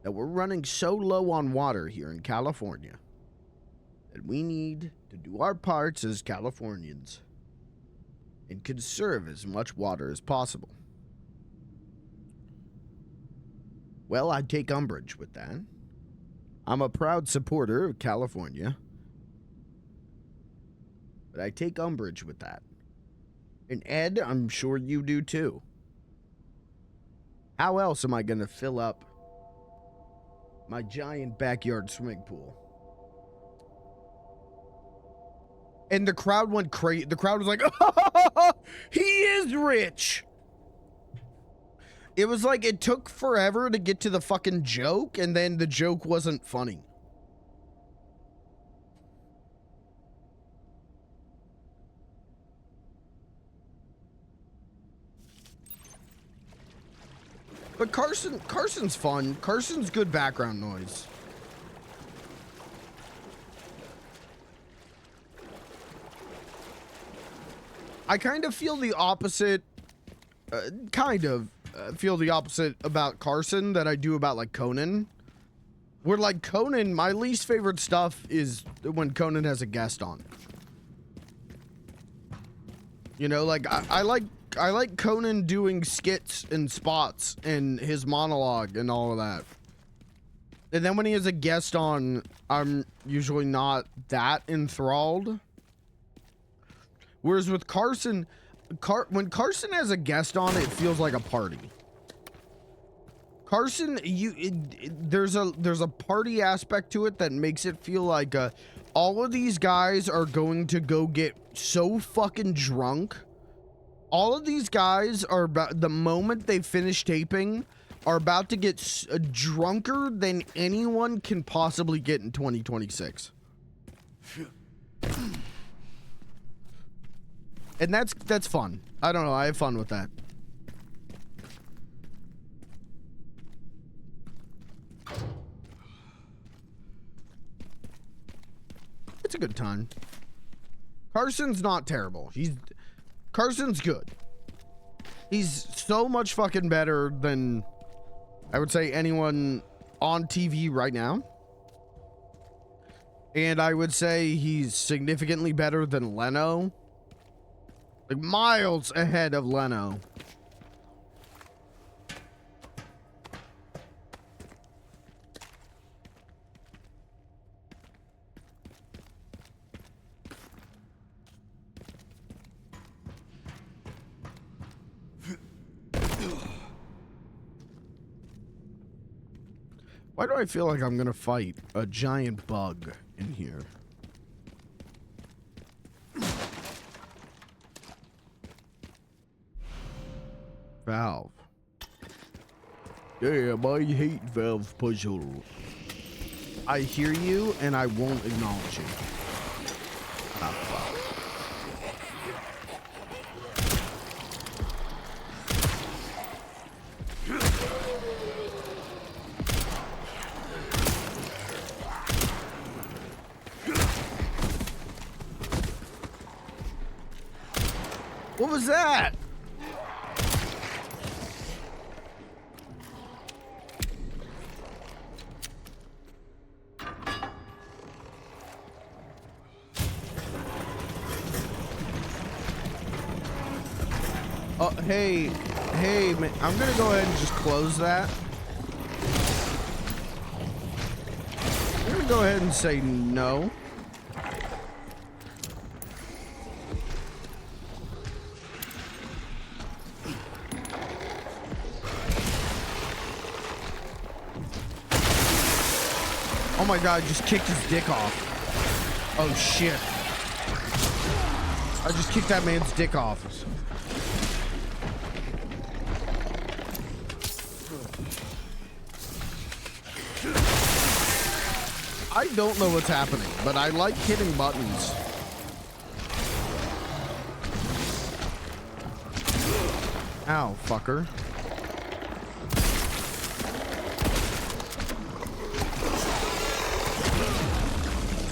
that we're running so low on water here in California that we need to do our parts as Californians and conserve as much water as possible. Well, I take umbrage with that. I'm a proud supporter of California, but I take umbrage with that. And Ed, I'm sure you do too. How else am I going to fill up my giant backyard swimming pool? And the crowd went crazy. The crowd was like, oh, he is rich. It was like it took forever to get to the fucking joke, and then the joke wasn't funny. But Carson's fun. Carson's good background noise. I kind of feel the opposite, feel the opposite about Carson that I do about like Conan. Where like Conan, my least favorite stuff is when Conan has a guest on. You know, like I like Conan doing skits and spots and his monologue and all of that. And then when he has a guest on, I'm usually not that enthralled. Whereas with Carson, when Carson has a guest on, it feels like a party. Carson, there's a party aspect to it that makes it feel like all of these guys are going to go get so fucking drunk. All of these guys are about, the moment they finish taping, are about to get drunker than anyone can possibly get in 2026. And that's fun. I don't know, I have fun with that. It's a good time. Carson's not terrible. Carson's good. He's so much fucking better than, I would say, anyone on TV right now. And I would say he's significantly better than Leno. Like, miles ahead of Leno. Why do I feel like I'm gonna fight a giant bug in here? Valve. Yeah, I hate Valve puzzle. I hear you and I won't acknowledge you. Ah, fuck. What was that? Oh, hey, man, I'm gonna go ahead and just close that. I'm gonna go ahead and say no. Oh my god, I just kicked his dick off. Oh shit. I just kicked that man's dick off. I don't know what's happening, but I like hitting buttons. Ow, fucker.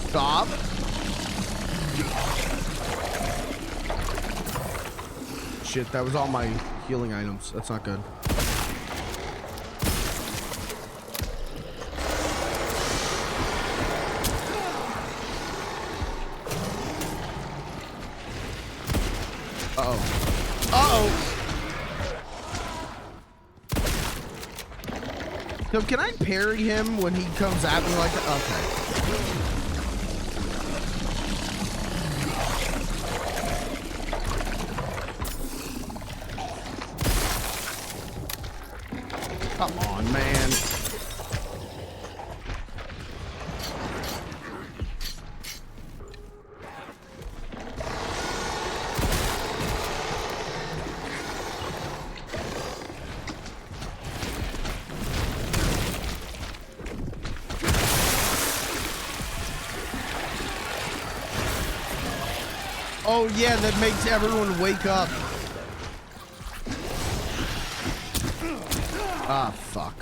Stop. Shit, that was all my healing items. That's not good. Uh-oh. Uh-oh. So can I parry him when he comes at me like that? Okay. Come on, man. Oh yeah, that makes everyone wake up. Ah, fuck.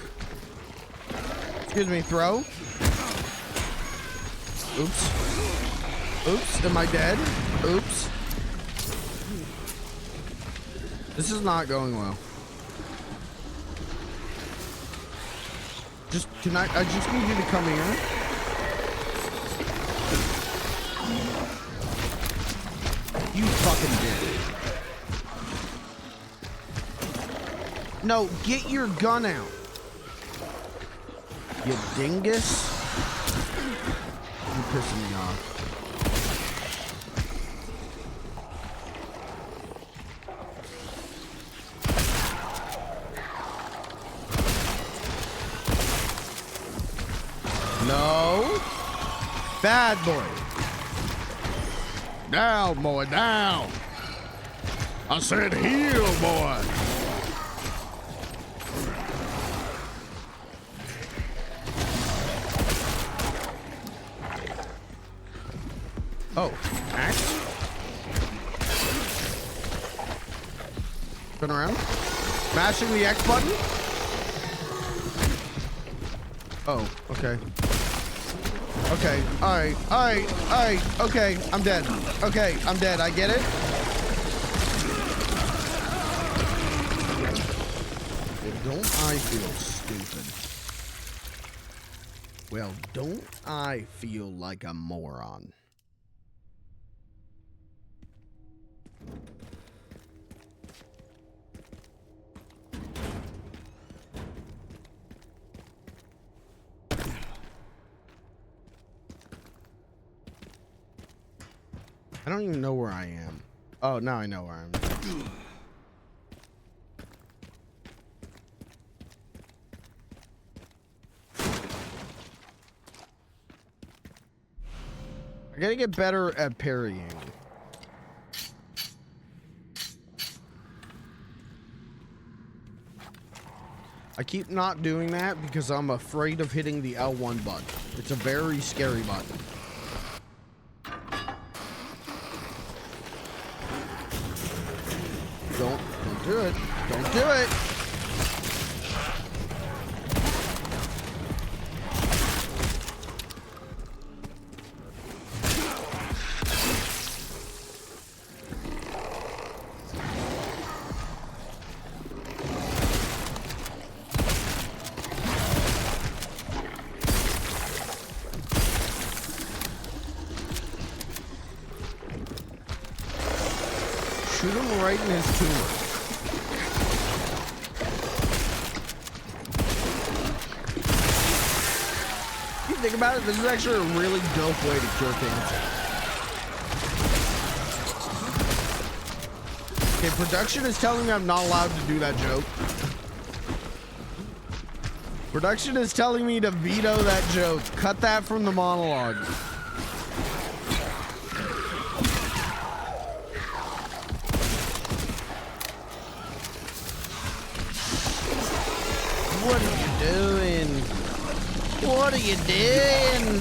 Excuse me, throw. Oops. Oops, am I dead? Oops. This is not going well. I just need you to come here. You fucking did. No, get your gun out. You dingus. You're pissing me off. No. Bad boy. Down, boy, down. I said heal, boy. Oh, axe? Turn around. Mashing the X button. Oh, okay. Okay, alright, alright, alright, okay, I'm dead. Okay, I'm dead, I get it. Don't I feel stupid? Well, don't I feel like a moron? I don't even know where I am. Oh, now I know where I am. I gotta get better at parrying. I keep not doing that because I'm afraid of hitting the L1 button. It's a very scary button. Don't do it. Don't do it. Shoot him right in his tumor. You think about it, this is actually a really dope way to kill cancer. Okay, production is telling me I'm not allowed to do that joke. Production is telling me to veto that joke. Cut that from the monologue. What are you doing? What are you doing?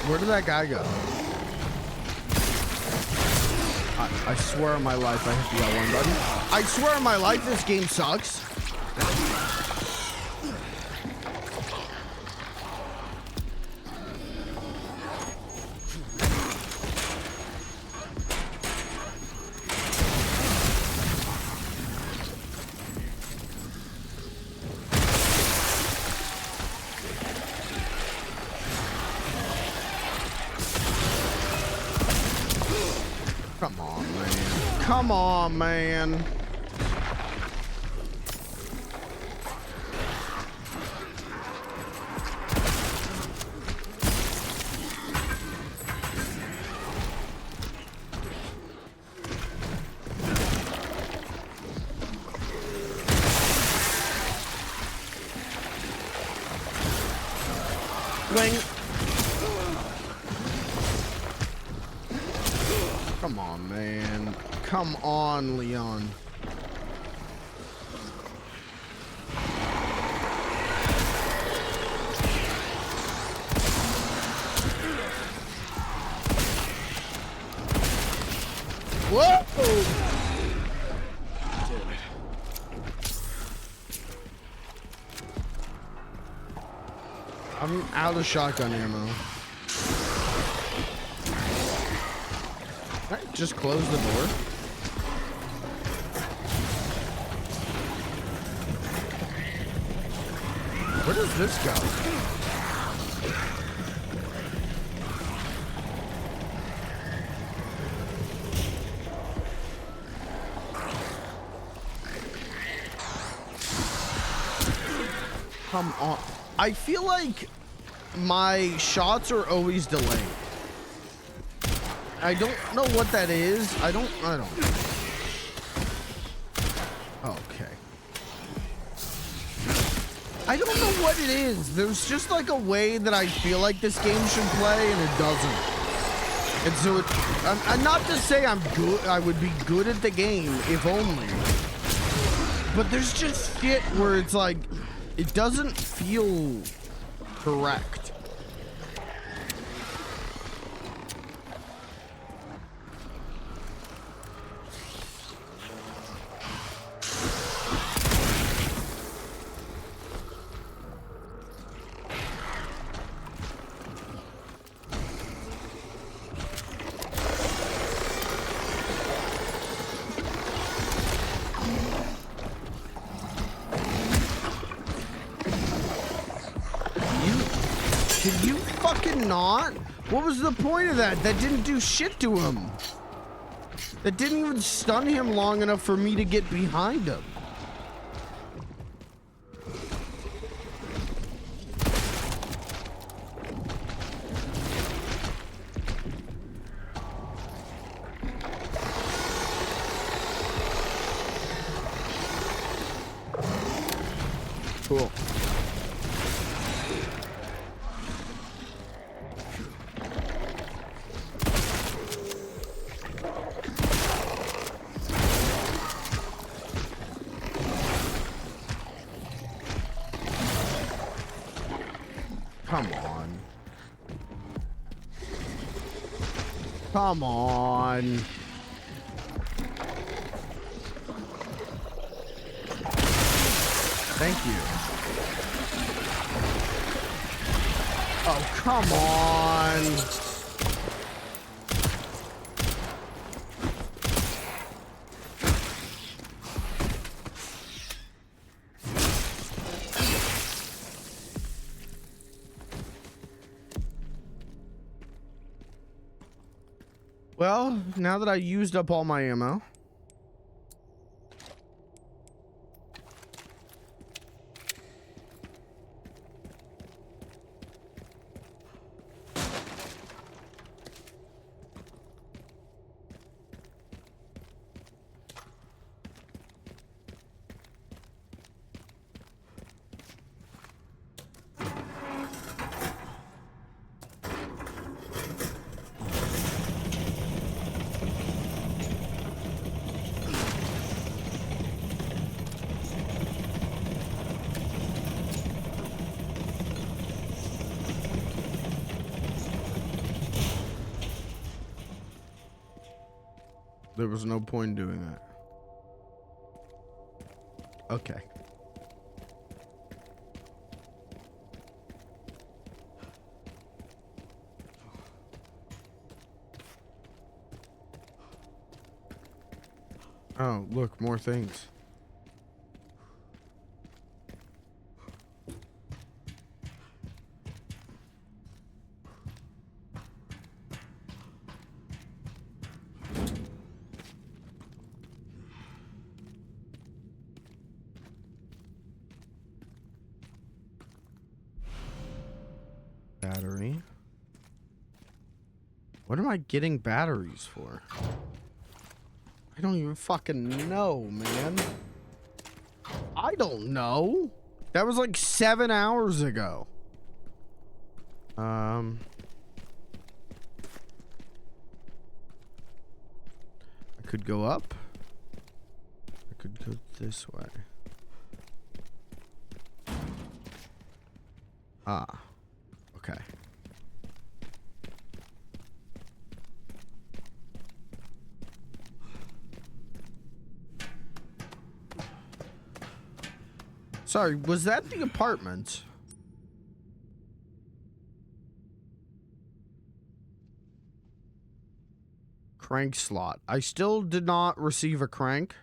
Where did that guy go? I swear on my life I hit the L1 button. I swear on my life this game sucks. Come on, man. Come on, man. Swing. Come on, man. Come on, Leon. Whoa! I'm out of shotgun ammo. Alright, just close the door. Where does this go? Come on. I feel like my shots are always delayed. I don't know what that is. I don't. Okay. I don't know what it is. There's just like a way that I feel like this game should play and it doesn't. And so I'm not to say I'm good. I would be good at the game if only. But there's just shit where it's like, it doesn't feel correct. Did you fucking not? What was the point of that? That didn't do shit to him. That didn't even stun him long enough for me to get behind him. Cool. Come on. Come on. Thank you. Oh, come on. Well, now that I used up all my ammo. There was no point in doing that. Okay. Oh, look, more things. Battery. What am I getting batteries for? I don't even fucking know, man. I don't know. That was like 7 hours ago. I could go up. I could go this way. Ah. Okay. Sorry, was that the apartment? Crank slot. I still did not receive a crank.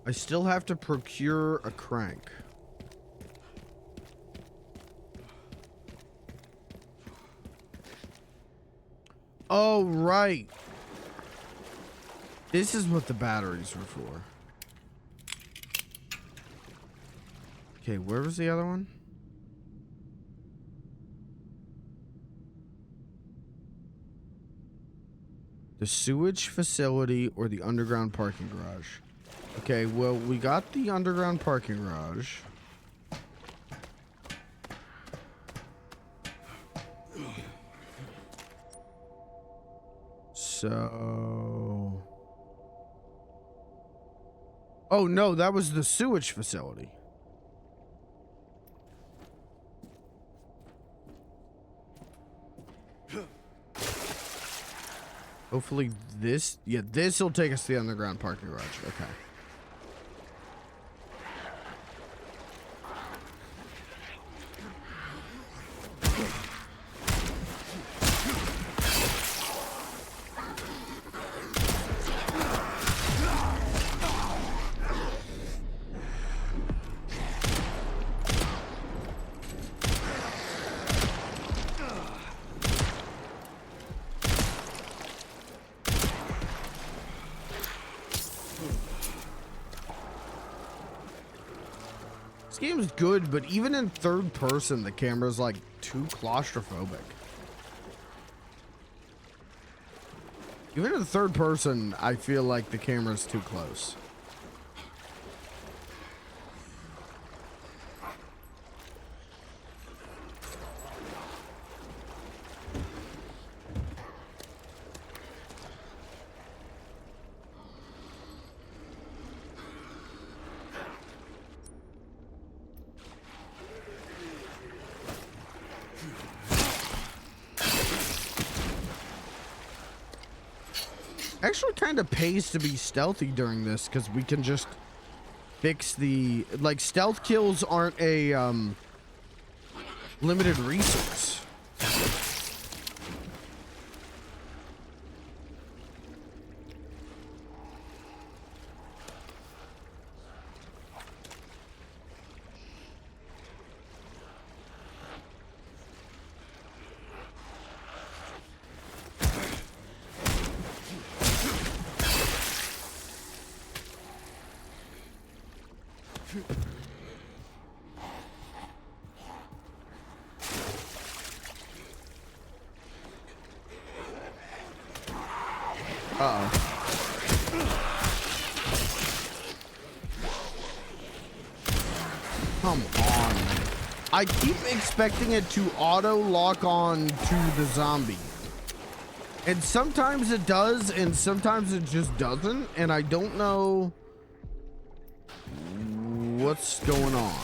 I still have to procure a crank. Oh, right. This is what the batteries were for. Okay, where was the other one? The sewage facility or the underground parking garage? Okay, well, we got the underground parking garage. So... Oh, no, that was the sewage facility. Hopefully this... Yeah, this will take us to the underground parking garage. Okay. This game's good, but even in third person, the camera's like too claustrophobic. Even in third person, I feel like the camera's too close. Actually kind of pays to be stealthy during this because we can just fix the like stealth kills aren't a limited resource. Uh-oh. Come on. I keep expecting it to auto lock on to the zombie. And sometimes it does, and sometimes it just doesn't, and I don't know what's going on.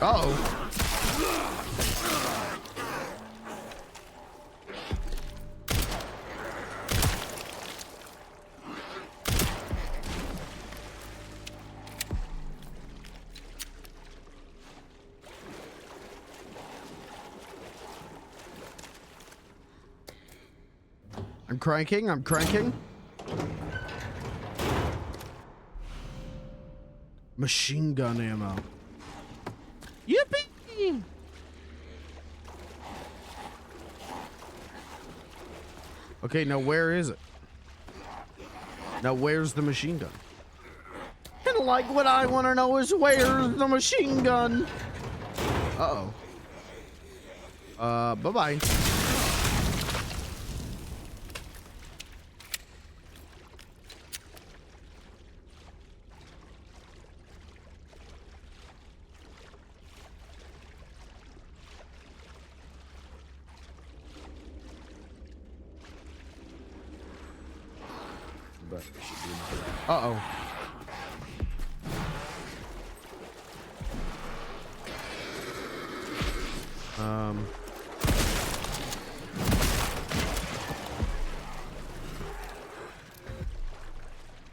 Uh-oh. I'm cranking. Machine gun ammo. Yippee! Okay, now where is it? Now where's the machine gun? And like what I want to know is where's the machine gun? Uh-oh. Bye-bye. Uh-oh.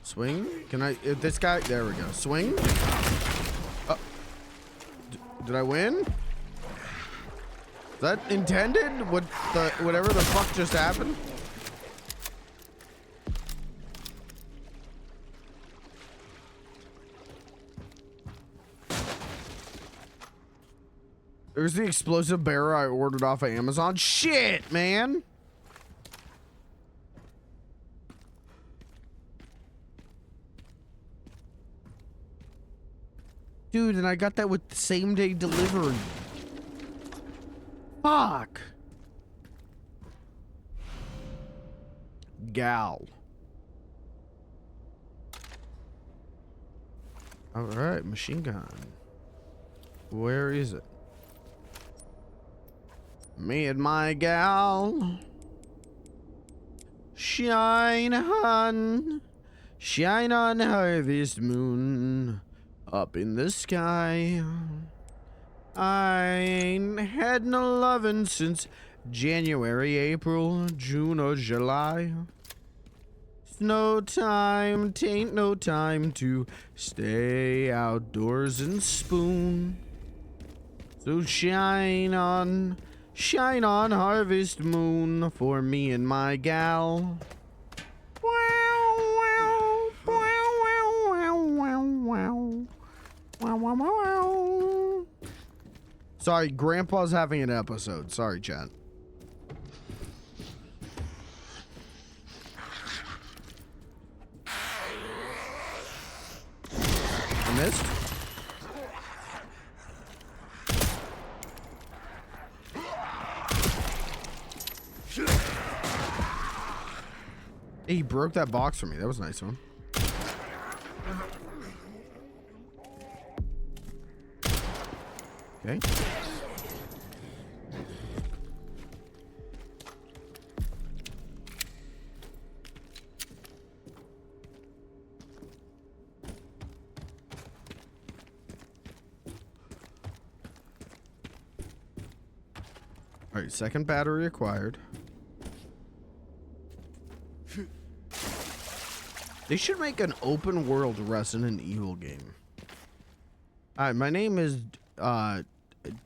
Swing? Can I... this guy... There we go. Swing? Did I win? Is that intended? Whatever the fuck just happened? There's the explosive bearer I ordered off of Amazon. Shit, man. Dude, and I got that with same day delivery. Fuck. Gal. All right, machine gun. Where is it? Me and my gal. Shine on harvest moon up in the sky. I ain't had no lovin' since January, April, June, or July. It's no time, tain't no time to stay outdoors and spoon. So shine on harvest moon for me and my gal. Sorry, Grandpa's having an episode. Sorry, chat. I missed. He broke that box for me. That was a nice one. Okay. All right, second battery acquired. They should make an open world Resident Evil game. All right, my name is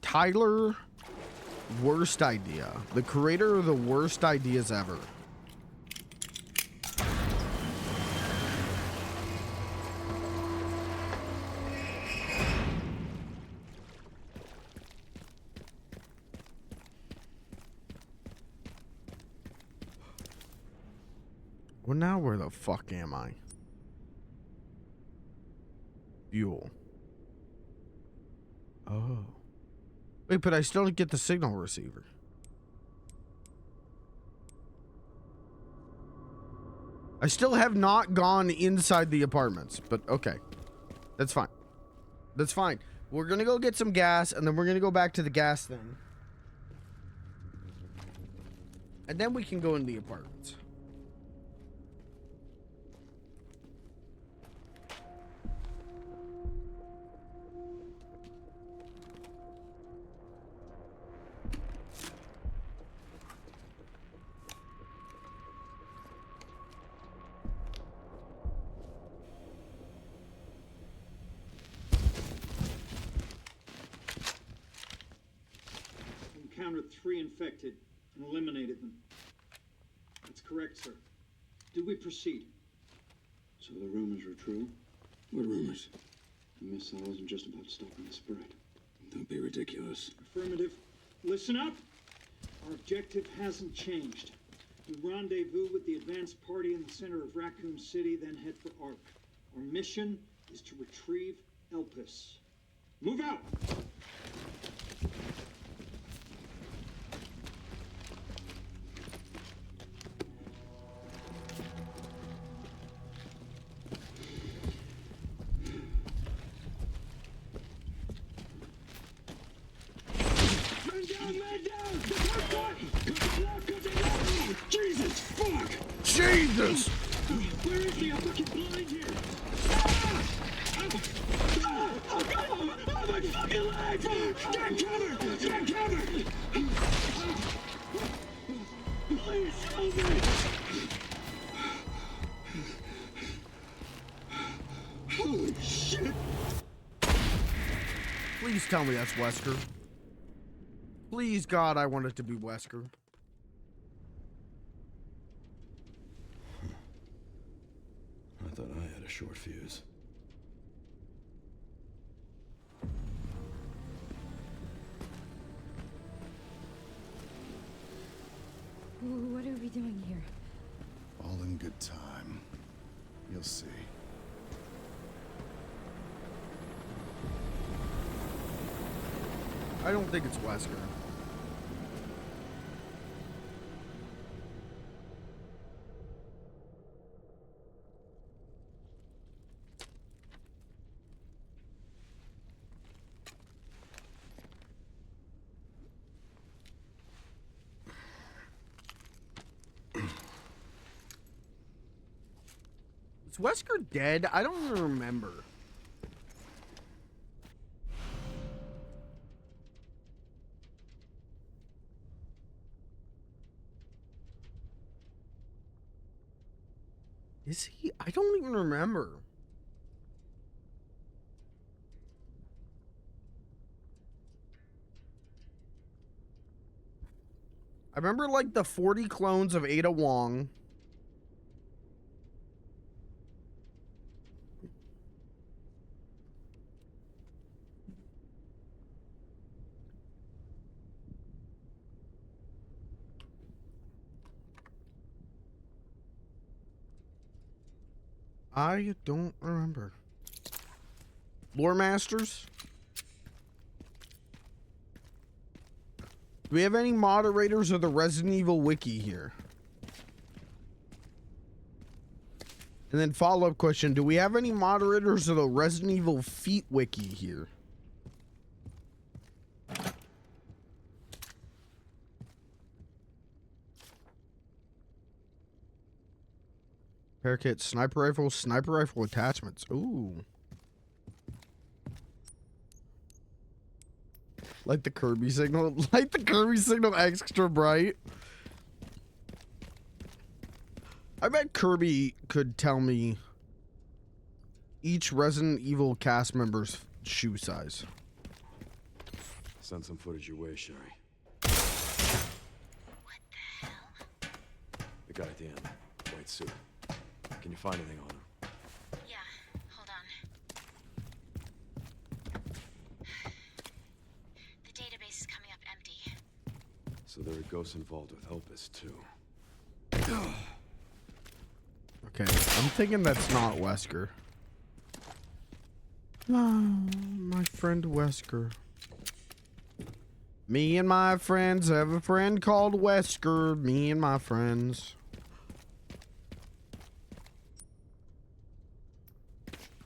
Tyler Worst Idea, the creator of the worst ideas ever. Well, now where the fuck am I? Fuel. Oh. Wait, but I still don't get the signal receiver. I still have not gone inside the apartments, but okay. That's fine. That's fine. We're gonna go get some gas, and then we're gonna go back to the gas thing. And then we can go in the apartments. Encountered 3 infected and eliminated them. That's correct, sir. Do we proceed? So the rumors are true? What rumors? The missile wasn't just about stopping the spread. Don't be ridiculous. Affirmative. Listen up. Our objective hasn't changed. We rendezvous with the advanced party in the center of Raccoon City, then head for Ark. Our mission is to retrieve Elpis. Move out! Jesus, fuck! Jesus! Where is he? I'm fucking blind here! Oh, my fucking leg! Get cover! Get cover! Please help me! Holy shit! Please tell me that's Wesker. Please, God, I want it to be Wesker. I thought I had a short fuse. doing here? All in good time. You'll see. I don't think it's Wesker. Is Wesker dead? I don't even remember. Is he? I don't even remember. I remember like the 40 clones of Ada Wong. I don't remember. Lore Masters? Do we have any moderators of the Resident Evil Wiki here? And then follow-up question, do we have any moderators of the Resident Evil Feet Wiki here? Parakeet, sniper rifle attachments. Ooh. Like the Kirby signal. Like the Kirby signal extra bright. I bet Kirby could tell me each Resident Evil cast member's shoe size. Send some footage your way, Sherry. What the hell? The guy at the end. White suit. Can you find anything on him? Yeah, hold on. The database is coming up empty. So there are ghosts involved with Opus, too. Okay, I'm thinking that's not Wesker. Oh, my friend Wesker. Me and my friends have a friend called Wesker. Me and my friends.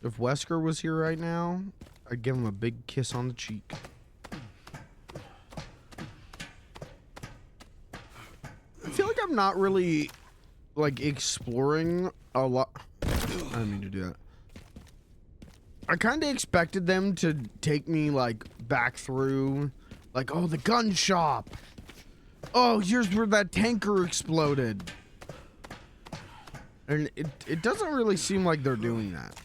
If Wesker was here right now, I'd give him a big kiss on the cheek. I feel like I'm not really, like, exploring a lot. I didn't mean to do that. I kind of expected them to take me, like, back through, like, oh, the gun shop. Oh, here's where that tanker exploded. And it doesn't really seem like they're doing that.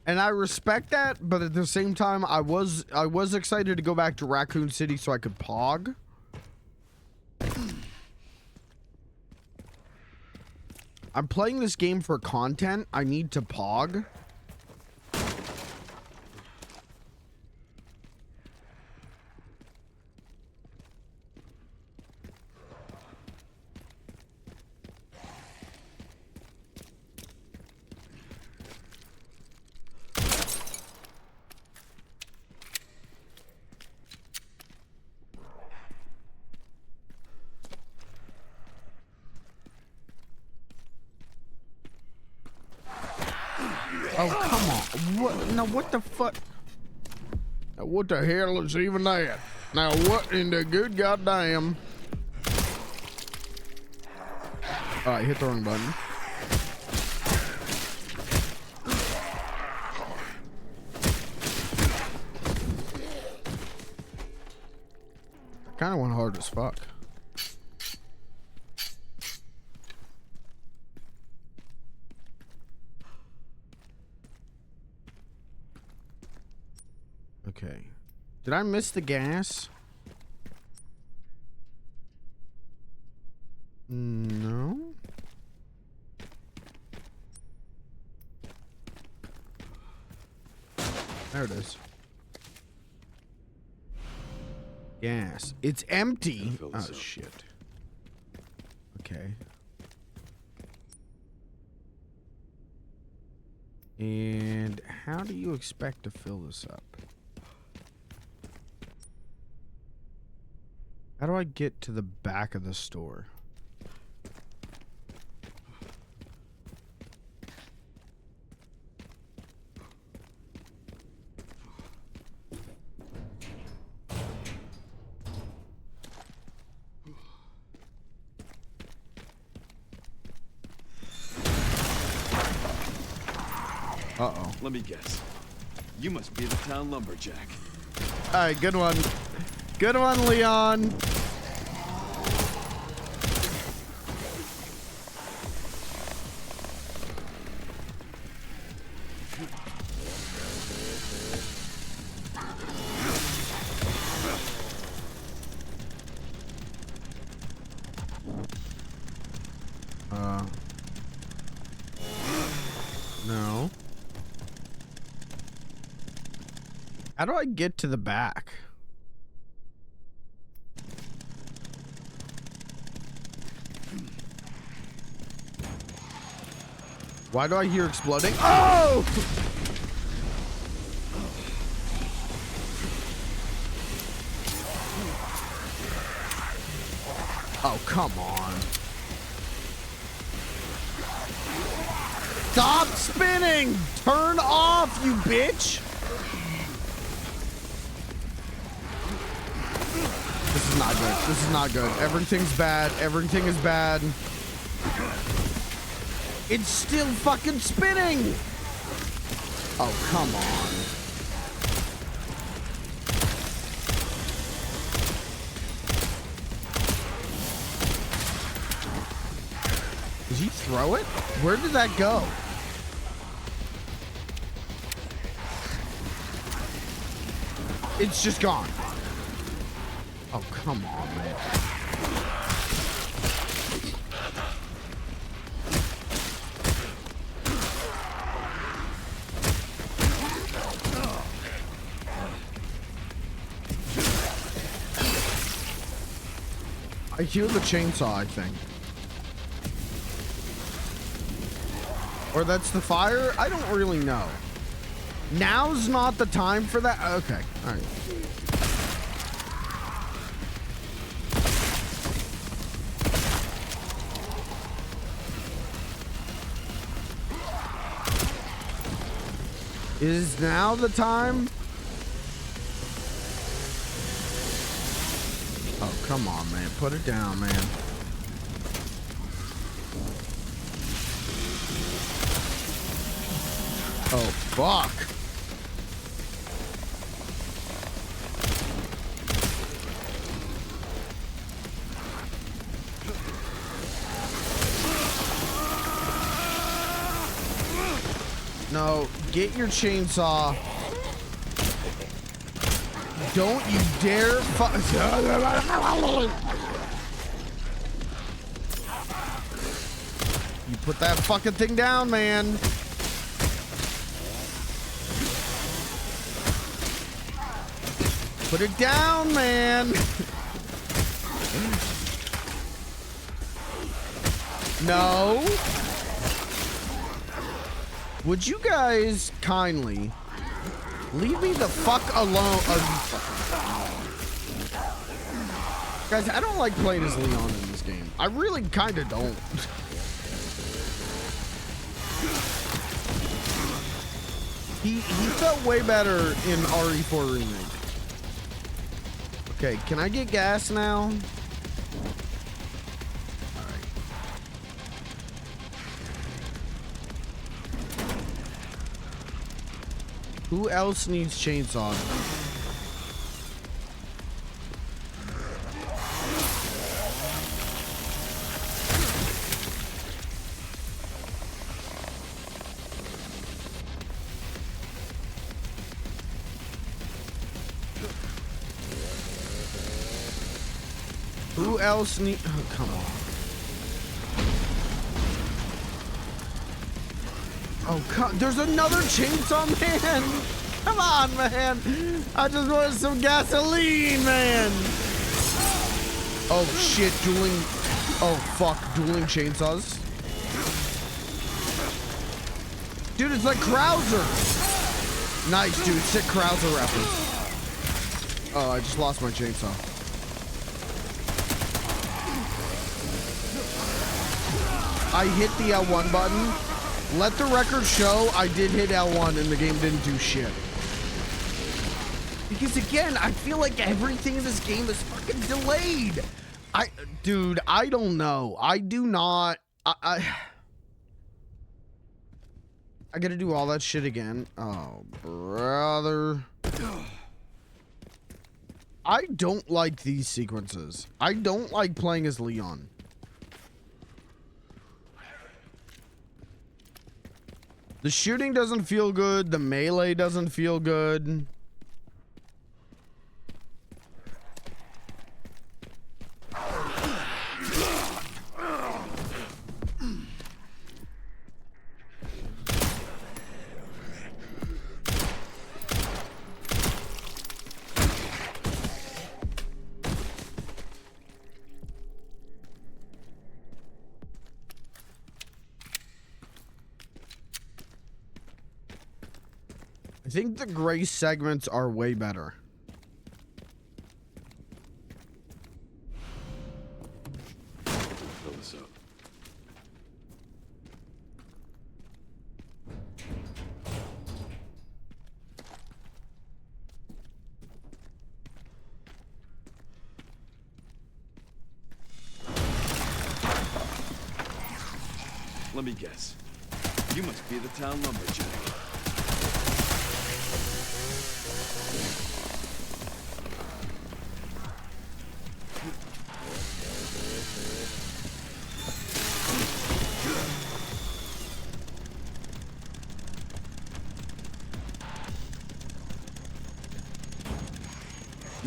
And I respect that, but at the same time, I was excited to go back to Raccoon City so I could pog. I'm playing this game for content. I need to pog. Oh, come on. What? No, what the fuck? Now, what the hell is even that? Now, what in the good goddamn? Alright, hit the wrong button. I kind of went hard as fuck. Okay. Did I miss the gas? No. There it is. Gas. It's empty. Oh, shit. Okay. And how do you expect to fill this up? How do I get to the back of the store? Uh-oh. Let me guess. You must be the town lumberjack. All right, good one. Good one, Leon. No. How do I get to the back? Why do I hear exploding? Oh! Oh, come on. Stop spinning! Turn off, you bitch! This is not good. This is not good. Everything's bad. Everything is bad. It's still fucking spinning! Oh, come on. Did he throw it? Where did that go? It's just gone. Oh, come on, man. I hear the chainsaw, I think. Or that's the fire? I don't really know. Now's not the time for that? Okay, all right. Is now the time? Oh, come on, man. Put it down, man. Oh, fuck. No, get your chainsaw. Don't you dare You put that fucking thing down, man. Put it down, man. No. Would you guys kindly leave me the fuck alone? Guys, I don't like playing as Leon in this game. I really kind of don't. He felt way better in RE4 Remake. Okay, can I get gas now? Who else needs chainsaw? Who else need? Oh, come on. Oh, God. There's another chainsaw, man. Come on, man. I just wanted some gasoline, man. Oh, shit. Dueling. Oh, fuck. Dueling chainsaws. Dude, it's like Krauser. Nice, dude. Sick Krauser reference. Oh, I just lost my chainsaw. I hit the L1 button. Let the record show I did hit L1 and the game didn't do shit. Because again, I feel like everything in this game is fucking delayed. Dude, I don't know. I do not. I gotta do all that shit again. Oh, brother. I don't like these sequences. I don't like playing as Leon. The shooting doesn't feel good. The melee doesn't feel good. I think the gray segments are way better. Fill this up. Let me guess. You must be the town lumberjack.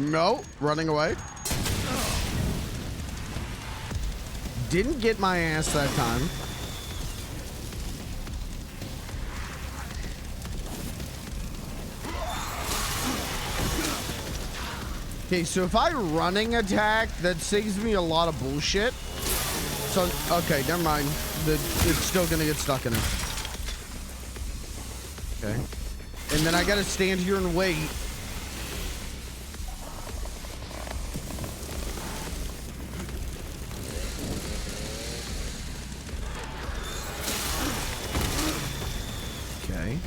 No, running away. Didn't get my ass that time. Okay, so if I running attack, that saves me a lot of bullshit. So, okay, never mind. It's still gonna get stuck in it. Okay. And then I gotta stand here and wait. Okay.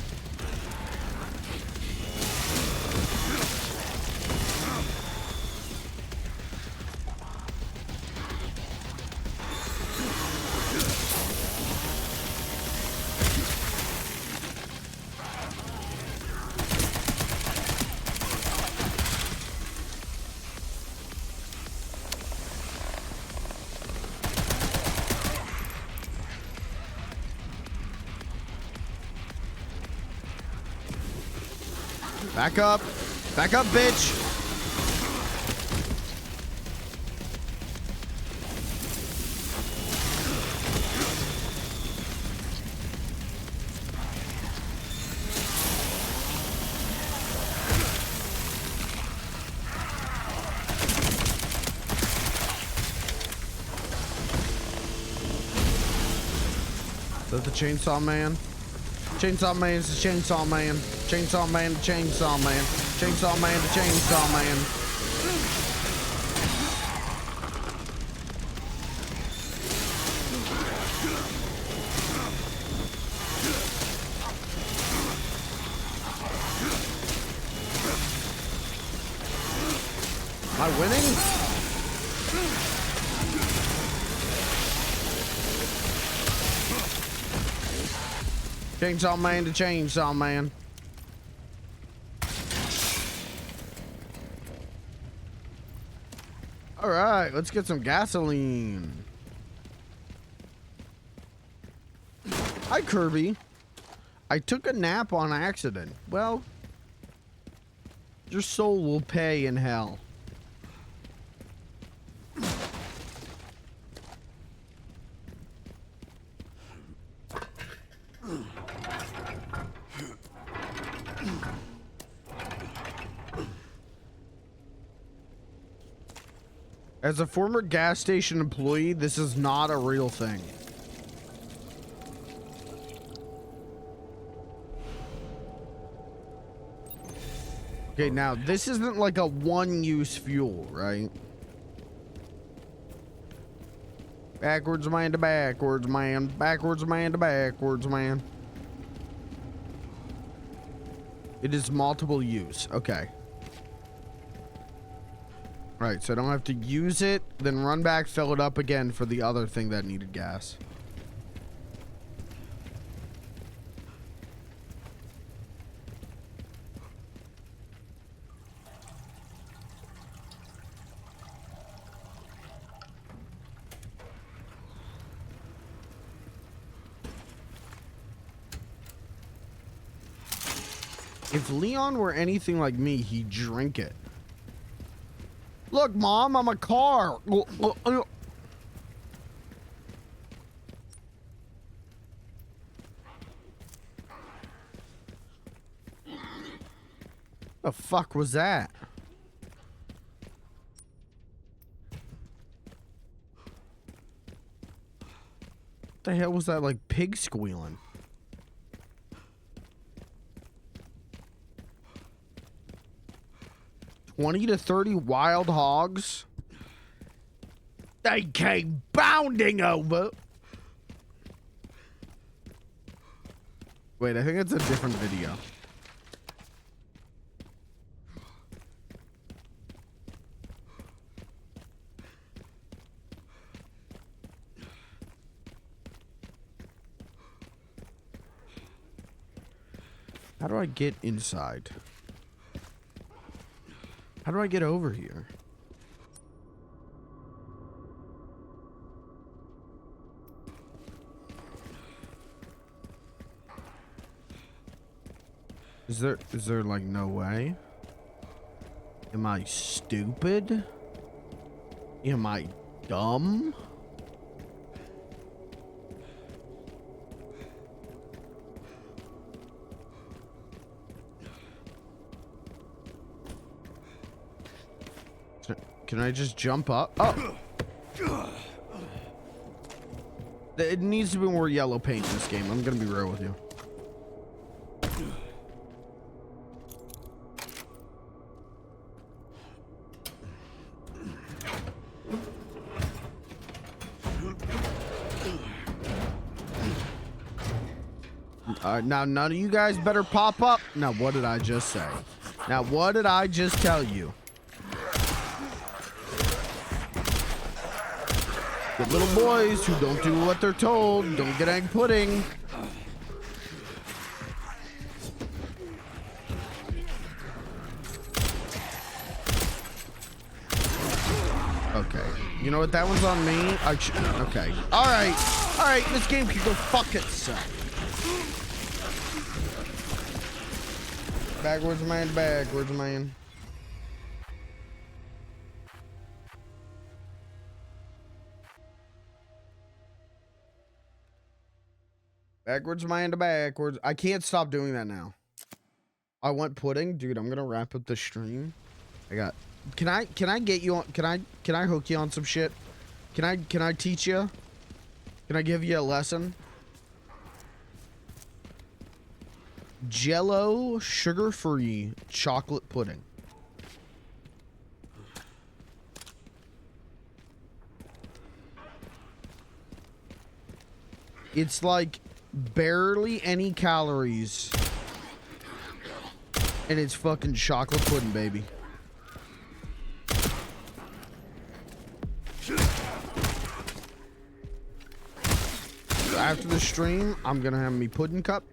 Back up. Back up, bitch. Is that the chainsaw man? Chainsaw man is the chainsaw man. Chainsaw man, the chainsaw man. Chainsaw man, the chainsaw man. Am I winning? Chainsaw man to chainsaw man. All right, let's get some gasoline. Hi, Kirby. I took a nap on accident. Well, your soul will pay in hell. As a former gas station employee, this is not a real thing. Okay, now this isn't like a one-use fuel, right? Backwards man to backwards man. Backwards man to backwards man. It is multiple use. Okay. Right, so I don't have to use it, then run back, fill it up again for the other thing that needed gas. If Leon were anything like me, he'd drink it. Look, Mom, I'm a car. The fuck was that? What the hell was that, like pig squealing? $20 to $30 wild hogs. They came bounding over. Wait, I think it's a different video. How do I get inside? How do I get over here? Is there like no way? Am I stupid? Am I dumb? Can I just jump up? Oh! It needs to be more yellow paint in this game. I'm gonna be real with you. Now none of you guys better pop up. Now what did I just say? Now what did I just tell you? The little boys who don't do what they're told don't get egg pudding. Okay, you know what? That one's on me. Okay. All right. This game can go fuck itself. Backwards man, backwards man. Backwards man to backwards. I can't stop doing that now. I want pudding, dude. I'm gonna wrap up the stream. Can I get you on? Can I hook you on some shit? Can I teach you? Can I give you a lesson? Jello sugar-free chocolate pudding. It's like barely any calories. And it's fucking chocolate pudding, baby. So after the stream, I'm gonna have me pudding cup.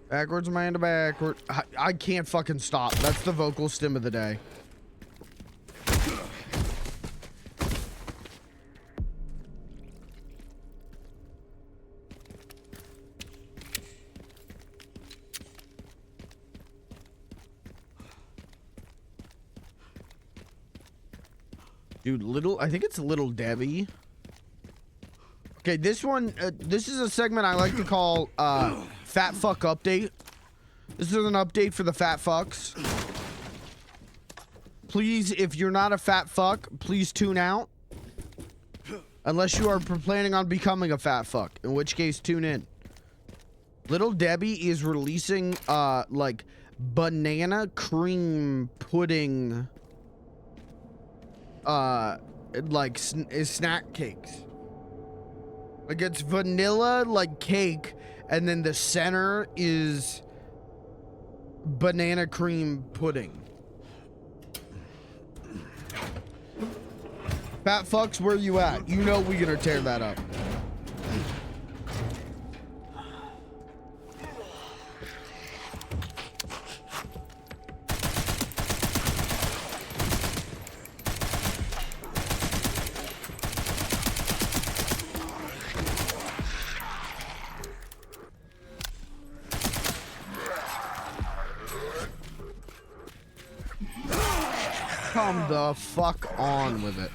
Backwards man to backward. I can't fucking stop. That's the vocal stim of the day. Dude, I think it's Little Debbie. Okay, this one, this is a segment I like to call, Fat Fuck Update. This is an update for the fat fucks. please, if you're not a fat fuck, please tune out. Unless you are planning on becoming a fat fuck, in which case tune in. Little Debbie is releasing like banana cream pudding like snack cakes. Like it's vanilla like cake, and then the center is banana cream pudding. Fat fucks, where you at? You know we're gonna tear that up. Come the fuck on with it.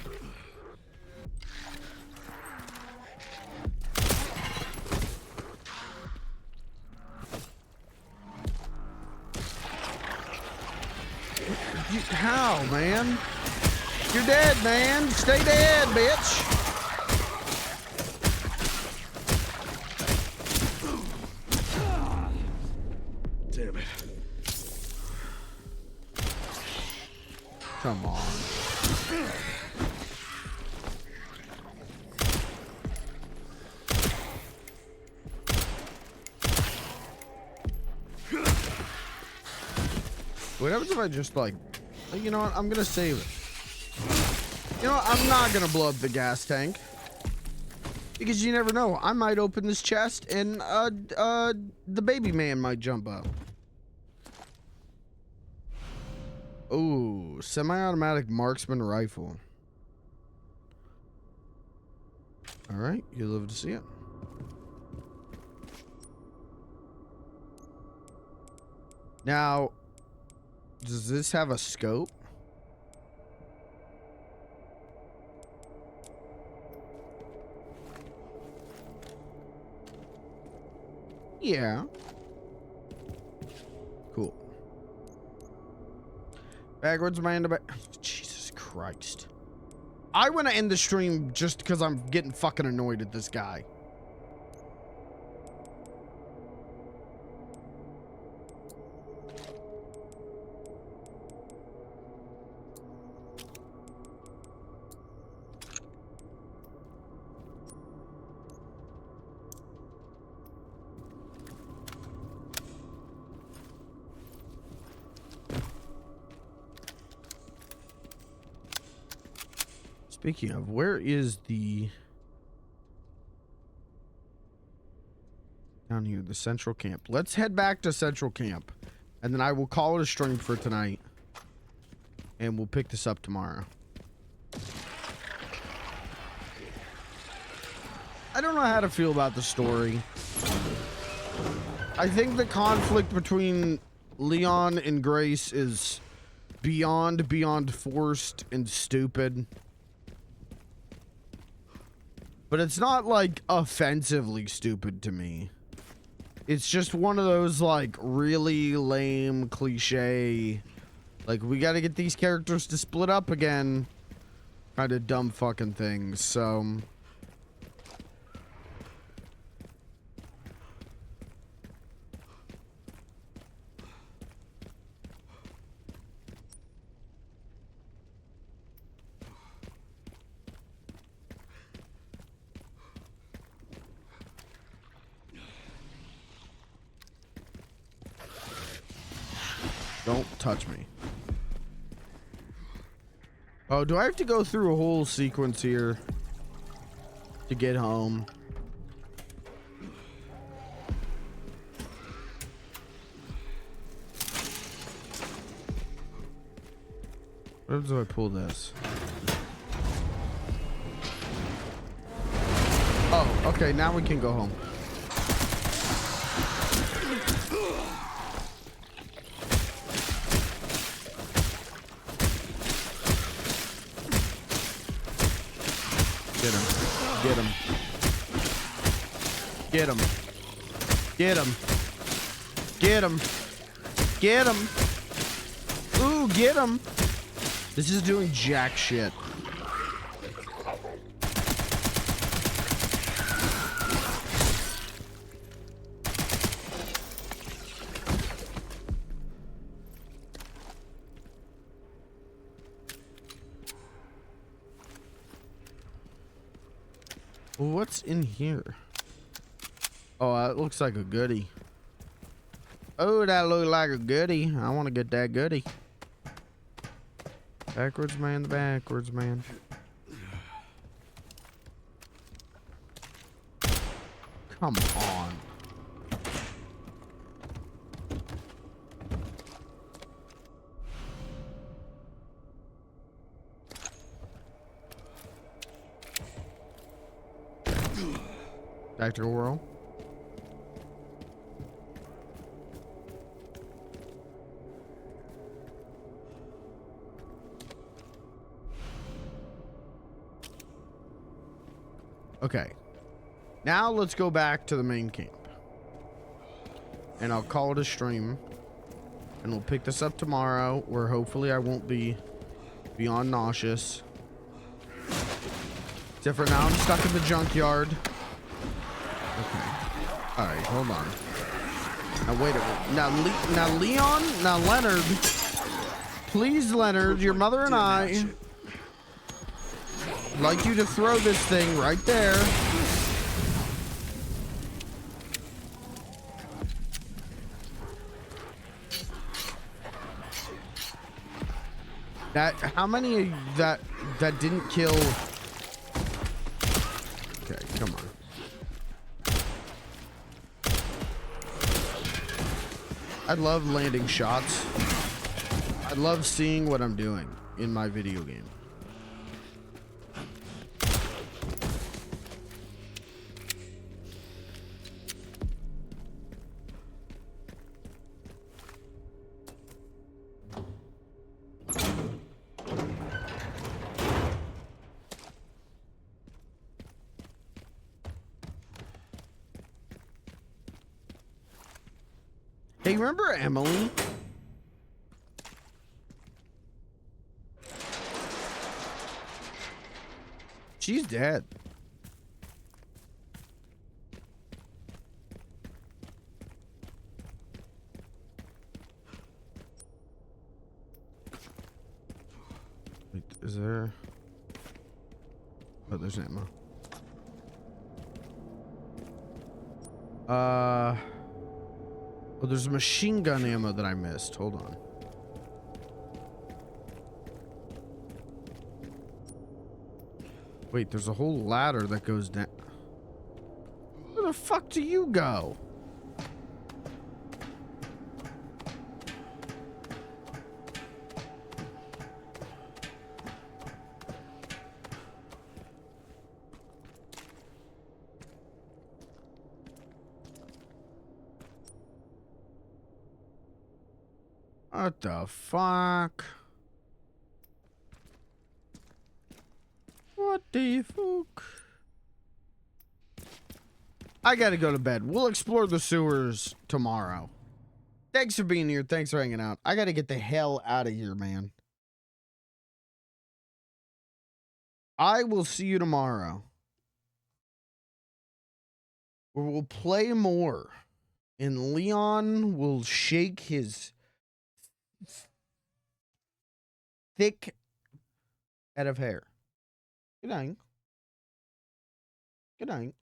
How, man? You're dead, man. Stay dead, bitch. Damn it. Come on. What happens if I just like, you know what? I'm gonna save it. You know what? I'm not gonna blow up the gas tank. Because you never know. I might open this chest and the baby man might jump up. Ooh, semi-automatic marksman rifle. All right, you live to see it. Now, does this have a scope? Yeah. Cool. Backwards, my end of Jesus Christ. I want to end the stream just because I'm getting fucking annoyed at this guy. Speaking of, where is the... Down here, the central camp. Let's head back to central camp. And then I will call it a stream for tonight. And we'll pick this up tomorrow. I don't know how to feel about the story. I think the conflict between Leon and Grace is beyond forced and stupid. But it's not, like, offensively stupid to me. It's just one of those, like, really lame, cliche, like, we gotta get these characters to split up again kind of dumb fucking things, so... Don't touch me. Oh, do I have to go through a whole sequence here to get home? What happens if I pull this? Oh, okay, now we can go home. Get him. Get him. Get him. Get him. Get him. Get him. Ooh, get him. This is doing jack shit. What's in here? Oh, that looks like a goodie. Oh, that looks like a goodie. I want to get that goodie. Backwards man, the backwards man. Come on. Tactical roll. Okay. Now let's go back to the main camp. And I'll call it a stream. And we'll pick this up tomorrow, where hopefully I won't be beyond nauseous. Except for now I'm stuck in the junkyard. Okay. Alright, hold on. Now wait a minute. Now Leon, now Leonard. Please, Leonard, your mother and I would like you to throw this thing right there. That, how many that didn't kill? Okay, come on. I love landing shots. I love seeing what I'm doing in my video game. Hey, remember Emily? She's dead. Wait, is there? Oh, there's ammo. Oh, there's machine gun ammo that I missed. Hold on. Wait, there's a whole ladder that goes down. Where the fuck do you go? What the fuck? What the fuck? I gotta go to bed. We'll explore the sewers tomorrow. Thanks for being here. Thanks for hanging out. I gotta get the hell out of here, man. I will see you tomorrow, where we'll play more. And Leon will shake his thick head of hair. Good night. Good night.